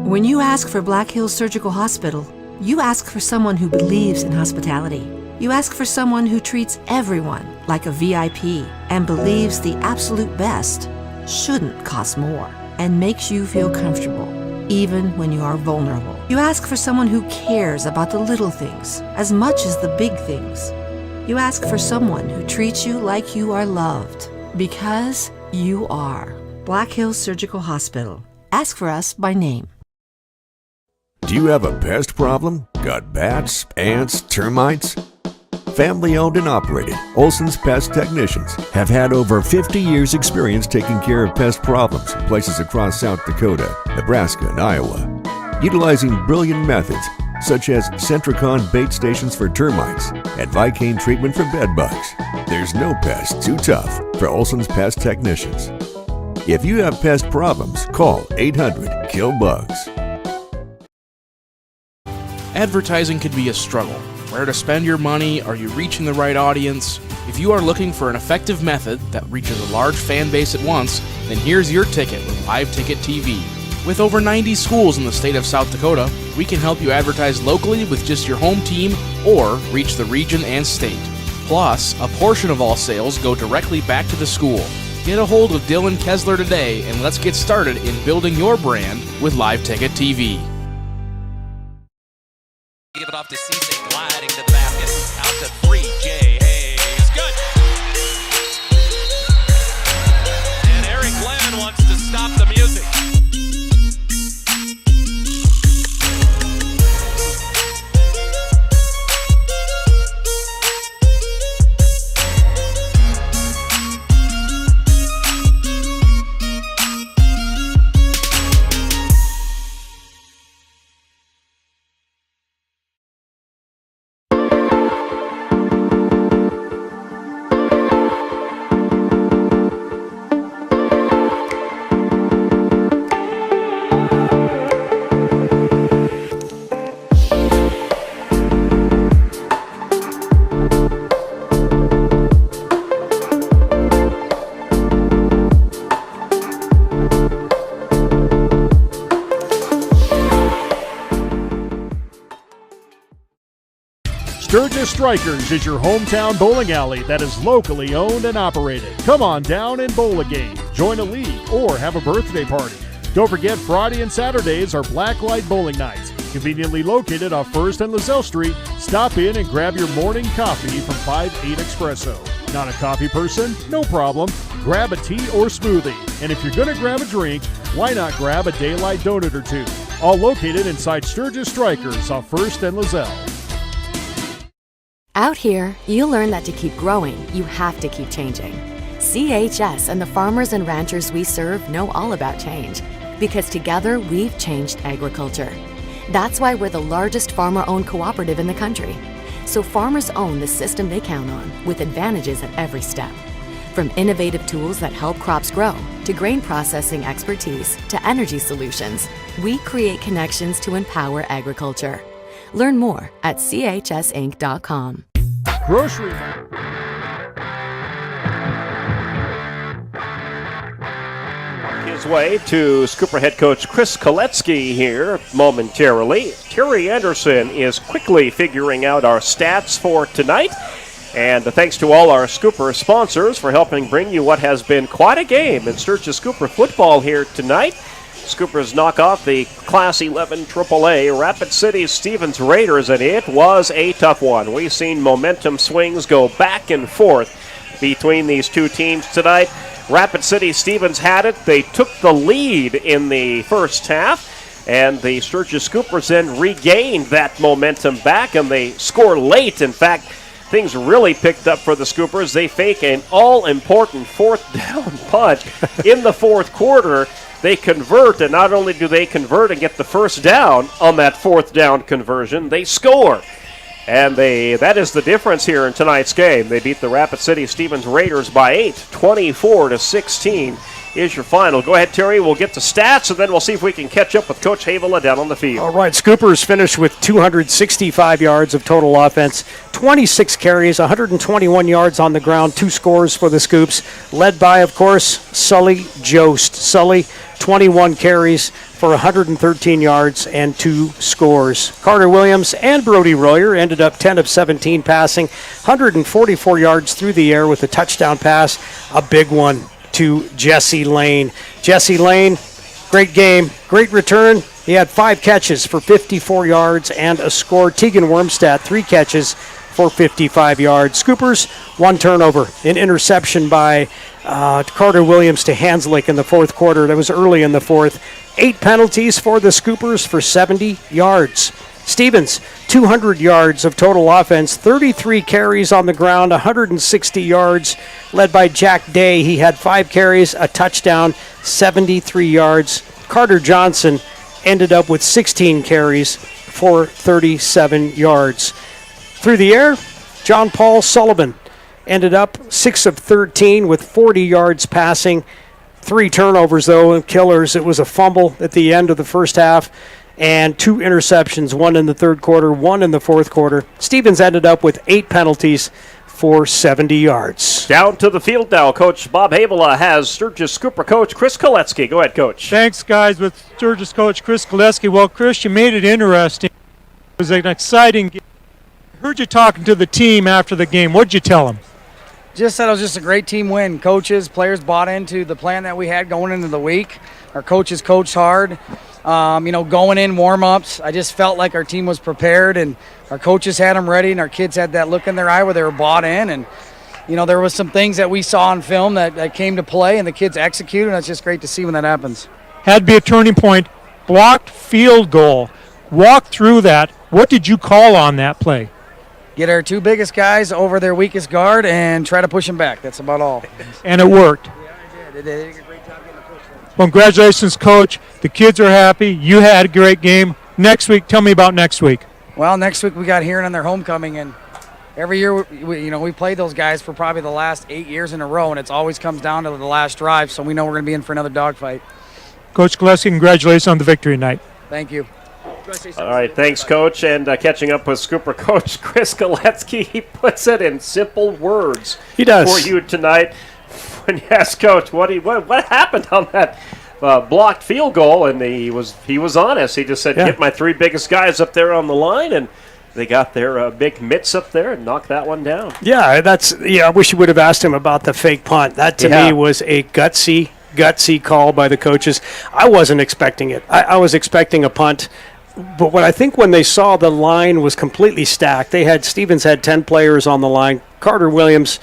When you ask for Black Hills Surgical Hospital, you ask for someone who believes in hospitality. You ask for someone who treats everyone like a VIP and believes the absolute best shouldn't cost more and makes you feel comfortable, even when you are vulnerable. You ask for someone who cares about the little things as much as the big things. You ask for someone who treats you like you are loved, because you are. Black Hills Surgical Hospital. Ask for us by name. Do you have a pest problem? Got bats, ants, termites? Family owned and operated, Olson's Pest Technicians have had over 50 years experience taking care of pest problems in places across South Dakota, Nebraska, and Iowa. Utilizing brilliant methods such as Centricon bait stations for termites and Vicane treatment for bed bugs, there's no pest too tough for Olson's Pest Technicians. If you have pest problems, call 800-KILL-BUGS. Advertising can be a struggle. Where to spend your money? Are you reaching the right audience? If you are looking for an effective method that reaches a large fan base at once, then here's your ticket with Live Ticket TV. With over 90 schools in the state of South Dakota, we can help you advertise locally with just your home team or reach the region and state. Plus, a portion of all sales go directly back to the school. Get a hold of Dylan Kessler today and let's get started in building your brand with Live Ticket TV. Give it off to Cisse, gliding to the basket. Out to 3, Jay Hayes. Good. And Eric Glenn wants to stop the music. Sturgis Strikers is your hometown bowling alley that is locally owned and operated. Come on down and bowl a game, join a league, or have a birthday party. Don't forget Friday and Saturdays are Blacklight Bowling Nights. Conveniently located off 1st and Lozelle Street, stop in and grab your morning coffee from 5-8 Espresso. Not a coffee person? No problem. Grab a tea or smoothie. And if you're going to grab a drink, why not grab a Daylight donut or two? All located inside Sturgis Strikers off 1st and Lozelle. Out here, you learn that to keep growing, you have to keep changing. CHS and the farmers and ranchers we serve know all about change, because together we've changed agriculture. That's why we're the largest farmer-owned cooperative in the country. So farmers own the system they count on, with advantages at every step. From innovative tools that help crops grow, to grain processing expertise, to energy solutions, we create connections to empower agriculture. Learn more at chsinc.com. Grocery. His way to Scooper head coach Chris Koletsky here momentarily. Terry Anderson is quickly figuring out our stats for tonight. And thanks to all our Scooper sponsors for helping bring you what has been quite a game in Sturgis Scooper football here tonight. Scoopers knock off the Class 11 AAA Rapid City Stevens Raiders, and it was a tough one. We've seen momentum swings go back and forth between these two teams tonight. Rapid City Stevens had it. They took the lead in the first half, and the Sturgis Scoopers then regained that momentum back, and they score late. In fact, things really picked up for the Scoopers. They fake an all-important fourth down punt in the fourth quarter. They convert, and not only do they convert and get the first down on that fourth down conversion, they score. And that is the difference here in tonight's game. They beat the Rapid City Stevens Raiders by 8, 24-16 is your final. Go ahead, Terry. We'll get to stats, and then we'll see if we can catch up with Coach Havela down on the field. All right, Scoopers finished with 265 yards of total offense, 26 carries, 121 yards on the ground, 2 scores for the Scoops, led by, of course, Sully Jost. Sully, 21 carries for 113 yards and 2 scores. Carter Williams and Brody Royer ended up 10 of 17 passing, 144 yards through the air with a touchdown pass, a big one to Jesse Lane. Jesse Lane, great game, great return. He had 5 catches for 54 yards and a score. Tegan Wormstadt, 3 catches for 55 yards. Scoopers, 1 turnover, an interception by Carter Williams to Hanslick in the fourth quarter. That was early in the fourth. 8 penalties for the Scoopers for 70 yards. Stevens, 200 yards of total offense, 33 carries on the ground, 160 yards, led by Jack Day. He had 5 carries, a touchdown, 73 yards. Carter Johnson ended up with 16 carries for 37 yards. Through the air, John Paul Sullivan ended up 6 of 13 with 40 yards passing. 3 turnovers, though, and killers. It was a fumble at the end of the first half and 2 interceptions, 1 in the third quarter, 1 in the fourth quarter. Stevens ended up with 8 penalties for 70 yards. Down to the field now. Coach Bob Havela has Sturgis Scooper coach Chris Koletsky. Go ahead, Coach. Thanks, guys, with Sturgis coach Chris Koletsky. Well, Chris, you made it interesting. It was an exciting game. I heard you talking to the team after the game. What did you tell them? Just said it was just a great team win. Coaches, players bought into the plan that we had going into the week. Our coaches coached hard. Going in warm-ups, I just felt like our team was prepared, and our coaches had them ready, and our kids had that look in their eye where they were bought in. And, there was some things that we saw on film that came to play, and the kids executed, and it's just great to see when that happens. Had to be a turning point. Blocked field goal. Walk through that. What did you call on that play? Get our 2 biggest guys over their weakest guard and try to push them back. That's about all. And it worked. Yeah, it did. They did a great job getting the push. Well, congratulations, Coach. The kids are happy. You had a great game. Next week, tell me about next week. Well, next week we got Heron on their homecoming, and every year we played those guys for probably the last 8 years in a row, and it always comes down to the last drive, so we know we're going to be in for another dogfight. Coach Koletsky, congratulations on the victory tonight. Thank you. All right, thanks, Coach. And catching up with Scooper coach Chris Koletsky, he puts it in simple words. He does. For you tonight. When you ask Coach what happened on that blocked field goal, and he was honest. He just said, "Get my 3 biggest guys up there on the line," and they got their big mitts up there and knocked that one down. Yeah, I wish you would have asked him about the fake punt. That to me was a gutsy call by the coaches. I wasn't expecting it. I was expecting a punt. But when they saw the line was completely stacked, Stevens had 10 players on the line. Carter Williams,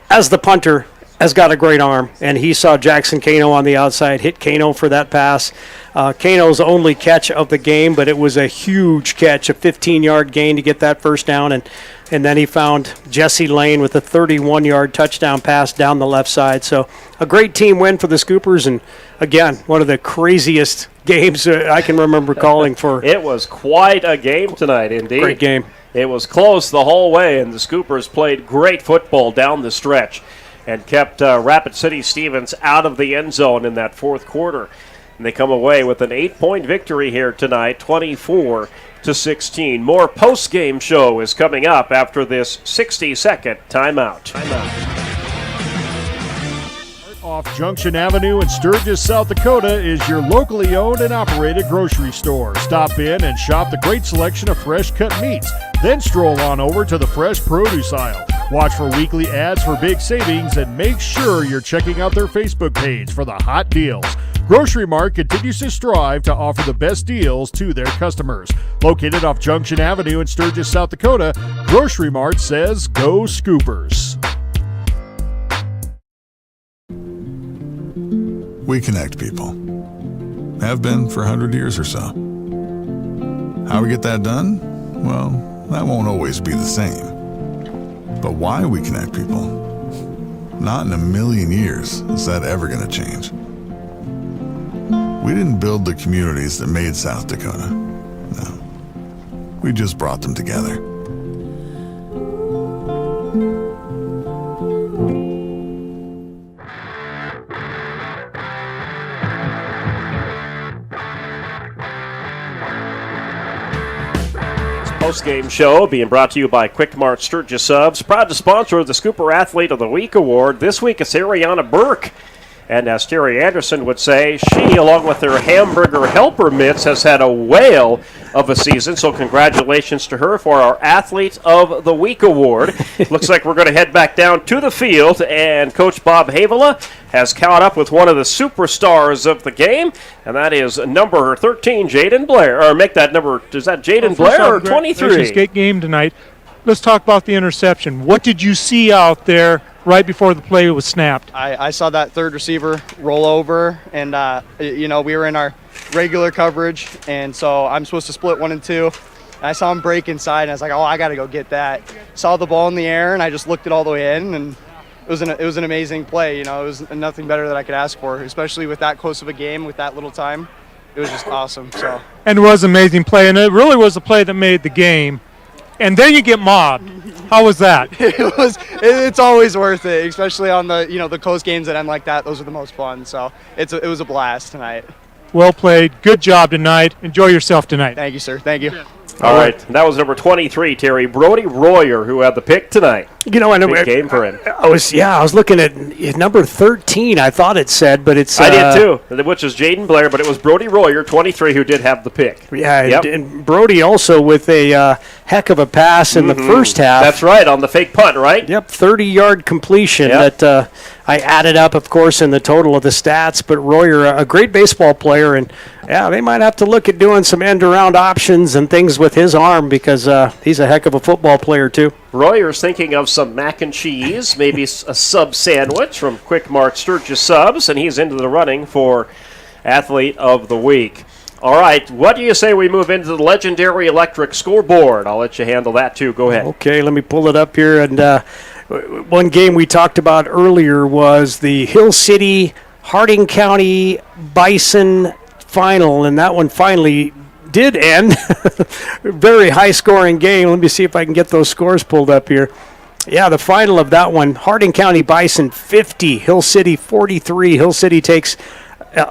as the punter, has got a great arm, and he saw Jackson Kano on the outside, hit Kano for that pass. Kano's only catch of the game, but it was a huge catch, a 15-yard gain to get that first down, and then he found Jesse Lane with a 31-yard touchdown pass down the left side. So a great team win for the Scoopers, and again, one of the craziest games I can remember calling for. It was quite a game tonight, indeed. Great game. It was close the whole way, and the Scoopers played great football down the stretch and kept Rapid City Stevens out of the end zone in that fourth quarter. And they come away with an 8-point victory here tonight, 24-16. More post-game show is coming up after this 60-second timeout. Off Junction Avenue in Sturgis, South Dakota is your locally owned and operated grocery store. Stop in and shop the great selection of fresh cut meats. Then stroll on over to the fresh produce aisle. Watch for weekly ads for big savings and make sure you're checking out their Facebook page for the hot deals. Grocery Mart continues to strive to offer the best deals to their customers. Located off Junction Avenue in Sturgis, South Dakota, Grocery Mart says go Scoopers. We connect people. Have been for 100 years or so. How we get that done? Well, that won't always be the same. But why we connect people? Not in a million years is that ever going to change. We didn't build the communities that made South Dakota. No. We just brought them together. Post-game show being brought to you by Quick Mart Sturgis Subs, proud to sponsor the Scooper Athlete of the Week award. This week it's Ariana Burke. And as Terry Anderson would say, she, along with her hamburger helper mitts, has had a whale of a season. So congratulations to her for our Athlete of the Week award. Looks like we're going to head back down to the field, and Coach Bob Havela has caught up with one of the superstars of the game, and that is number 13, Jaden Blair. Or make that number, is that Jaden Blair or 23? Great game tonight. Let's talk about the interception. What did you see out there right before the play was snapped? I saw that third receiver roll over, and we were in our regular coverage, and so I'm supposed to split 1 and 2. And I saw him break inside, and I was like, oh, I got to go get that. Saw the ball in the air, and I just looked it all the way in, and it was an amazing play. It was nothing better that I could ask for, especially with that close of a game, with that little time. It was just awesome. So. And it was an amazing play, and it really was the play that made the game. And then you get mobbed. How was that? It's always worth it, especially on the close games that end like that. Those are the most fun. So it was a blast tonight. Well played. Good job tonight. Enjoy yourself tonight. Thank you, sir. Thank you. All right. That was number 23, Terry. Brody Royer, who had the pick tonight. Big game for him. I was looking at number 13, I thought it said, but it's... I did too, which is Jaden Blair, but it was Brody Royer, 23, who did have the pick. Yeah, yep. And Brody also with a heck of a pass in the first half. That's right, on the fake punt, right? Yep, 30-yard completion that I added up, of course, in the total of the stats. But Royer, a great baseball player, and they might have to look at doing some end-around options and things with his arm because he's a heck of a football player, too. Royer's thinking of some mac and cheese, maybe a sub sandwich from Quick Mart Sturgis Subs, and he's into the running for Athlete of the Week. All right, what do you say we move into the legendary electric scoreboard? I'll let you handle that, too. Go ahead. Okay, let me pull it up here. And one game we talked about earlier was the Hill City Harding County Bison final, and that one finally did end. Very high-scoring game. Let me see if I can get those scores pulled up here. Yeah, the final of that one, Harding County Bison 50, Hill City 43. Hill City takes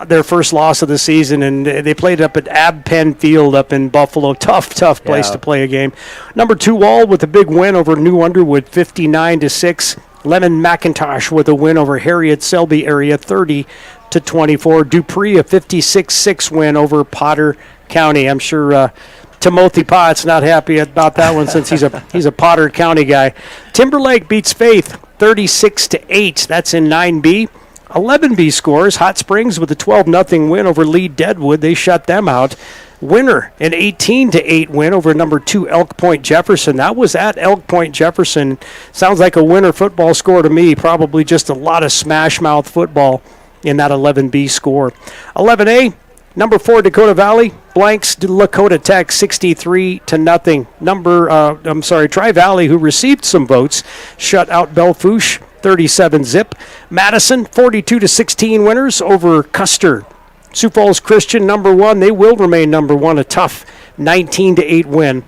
their first loss of the season, and they played up at Ab Penn Field up in Buffalo. Tough place to play a game. Number 2, Wall with a big win over New Underwood, 59-6. Lemon McIntosh with a win over Harriet Selby area, 30-24. Dupree, a 56-6 win over Potter County. I'm sure Timothy Potts not happy about that one since he's a Potter County guy. Timberlake beats Faith 36-8. That's in 9B. 11B scores. Hot Springs with a 12-0 win over Lee Deadwood. They shut them out. Winner, an 18-8 win over number 2 Elk Point Jefferson. That was at Elk Point Jefferson. Sounds like a winner football score to me. Probably just a lot of smash mouth football in that 11B score. 11A. Number 4, Dakota Valley blanks Lakota Tech 63-0. Tri-Valley, who received some votes, shut out Belfouche 37-zip. Madison 42-16 winners over Custer. Sioux Falls Christian number 1, they will remain number 1, a tough 19-8 win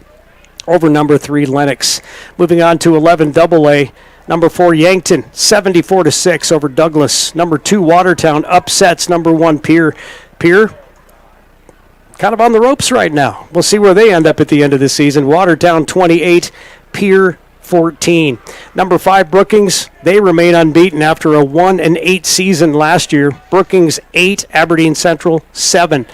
over number 3 Lennox. Moving on to 11AA. Number 4, Yankton, 74-6 over Douglas. Number 2, Watertown upsets number 1 Pierre. Kind of on the ropes right now. We'll see where they end up at the end of the season. Watertown 28, Pierre 14. Number 5, Brookings, they remain unbeaten after a 1-8 season last year. Brookings 8, Aberdeen Central 7.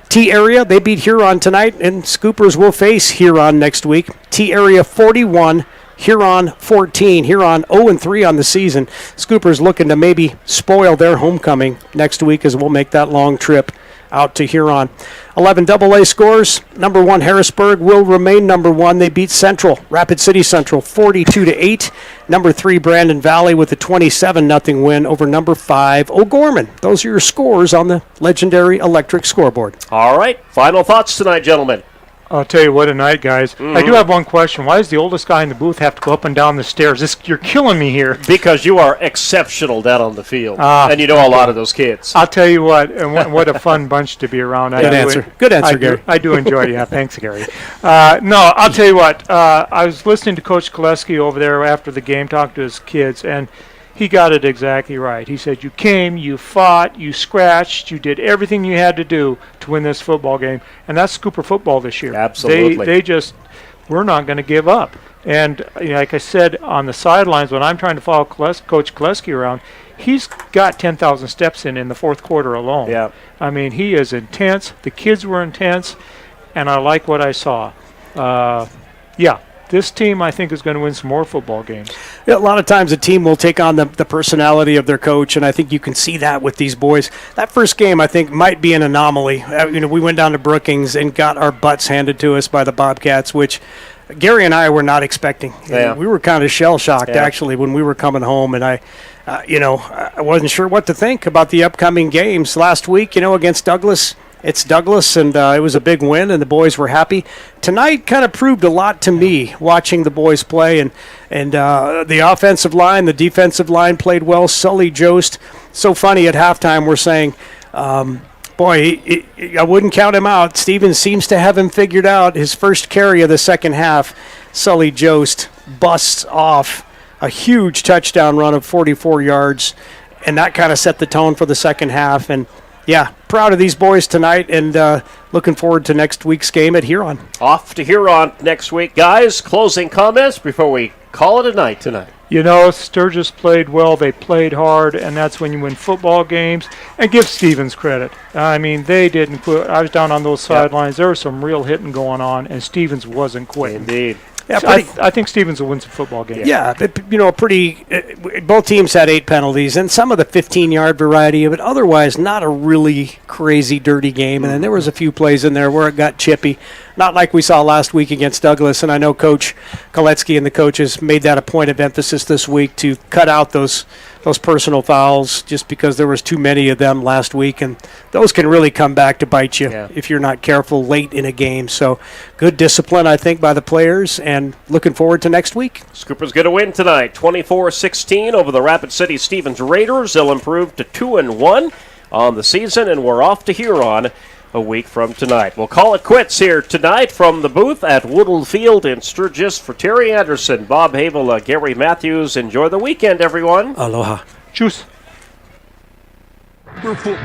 T-Area, they beat Huron tonight, and Scoopers will face Huron next week. T-Area 41, Huron 14. Huron 0-3 on the season. Scoopers looking to maybe spoil their homecoming next week as we'll make that long trip out to Huron. 11AA scores. Number 1, Harrisburg will remain number 1. They beat Central, Rapid City Central, 42-8. Number 3, Brandon Valley with a 27-0 win over number 5, O'Gorman. Those are your scores on the legendary electric scoreboard. All right. Final thoughts tonight, gentlemen. I'll tell you what a night, guys. I do have one question. Why does the oldest guy in the booth have to go up and down the stairs? You're killing me here. Because you are exceptional down on the field, and you know a lot of those kids. I'll tell you what, and what a fun bunch to be around. Good answer, Gary. I do enjoy it. Yeah, thanks, Gary. No, I'll tell you what. I was listening to Coach Koleski over there after the game, talking to his kids, and he got it exactly right. He said, you came, you fought, you scratched, you did everything you had to do to win this football game. And that's Cooper football this year. Absolutely. They just, we're not going to give up. And like I said, on the sidelines, when I'm trying to follow Coach Koleski around, he's got 10,000 steps in the fourth quarter alone. Yeah. I mean, he is intense. The kids were intense, and I like what I saw. This team, I think, is going to win some more football games. Yeah, a lot of times a team will take on the personality of their coach, and I think you can see that with these boys. That first game, I think, might be an anomaly. We went down to Brookings and got our butts handed to us by the Bobcats, which Gary and I were not expecting. Yeah. We were kind of shell-shocked, actually, when we were coming home, and I wasn't sure what to think about the upcoming games. Last week, against Douglas, it's Douglas, and it was a big win, and the boys were happy. Tonight kind of proved a lot to me watching the boys play, and the offensive line, the defensive line played well. Sully Jost, so funny at halftime we're saying, I wouldn't count him out. Stevens seems to have him figured out. His first carry of the second half, Sully Jost busts off a huge touchdown run of 44 yards, and that kind of set the tone for the second half. And yeah, proud of these boys tonight, and looking forward to next week's game at Huron. Off to Huron next week. Guys, closing comments before we call it a night tonight. Sturgis played well. They played hard, and that's when you win football games. And give Stevens credit. I mean, they didn't quit. I was down on those sidelines. There was some real hitting going on, and Stevens wasn't quitting. Indeed. Yeah, I think Stevens will win some football games. Yeah, both teams had 8 penalties, and some of the 15-yard variety of it. Otherwise, not a really crazy, dirty game. And then there was a few plays in there where it got chippy, not like we saw last week against Douglas. And I know Coach Koleski and the coaches made that a point of emphasis this week to cut out those personal fouls, just because there was too many of them last week, and those can really come back to bite you if you're not careful late in a game. So good discipline, I think, by the players, and looking forward to next week. Scoopers going to win tonight, 24-16 over the Rapid City Stevens Raiders. They'll improve to 2-1 on the season, and we're off to Huron a week from tonight. We'll call it quits here tonight from the booth at Woodland Field in Sturgis. For Terry Anderson, Bob Havel, Gary Matthews, enjoy the weekend, everyone. Aloha. Tschüss. Football.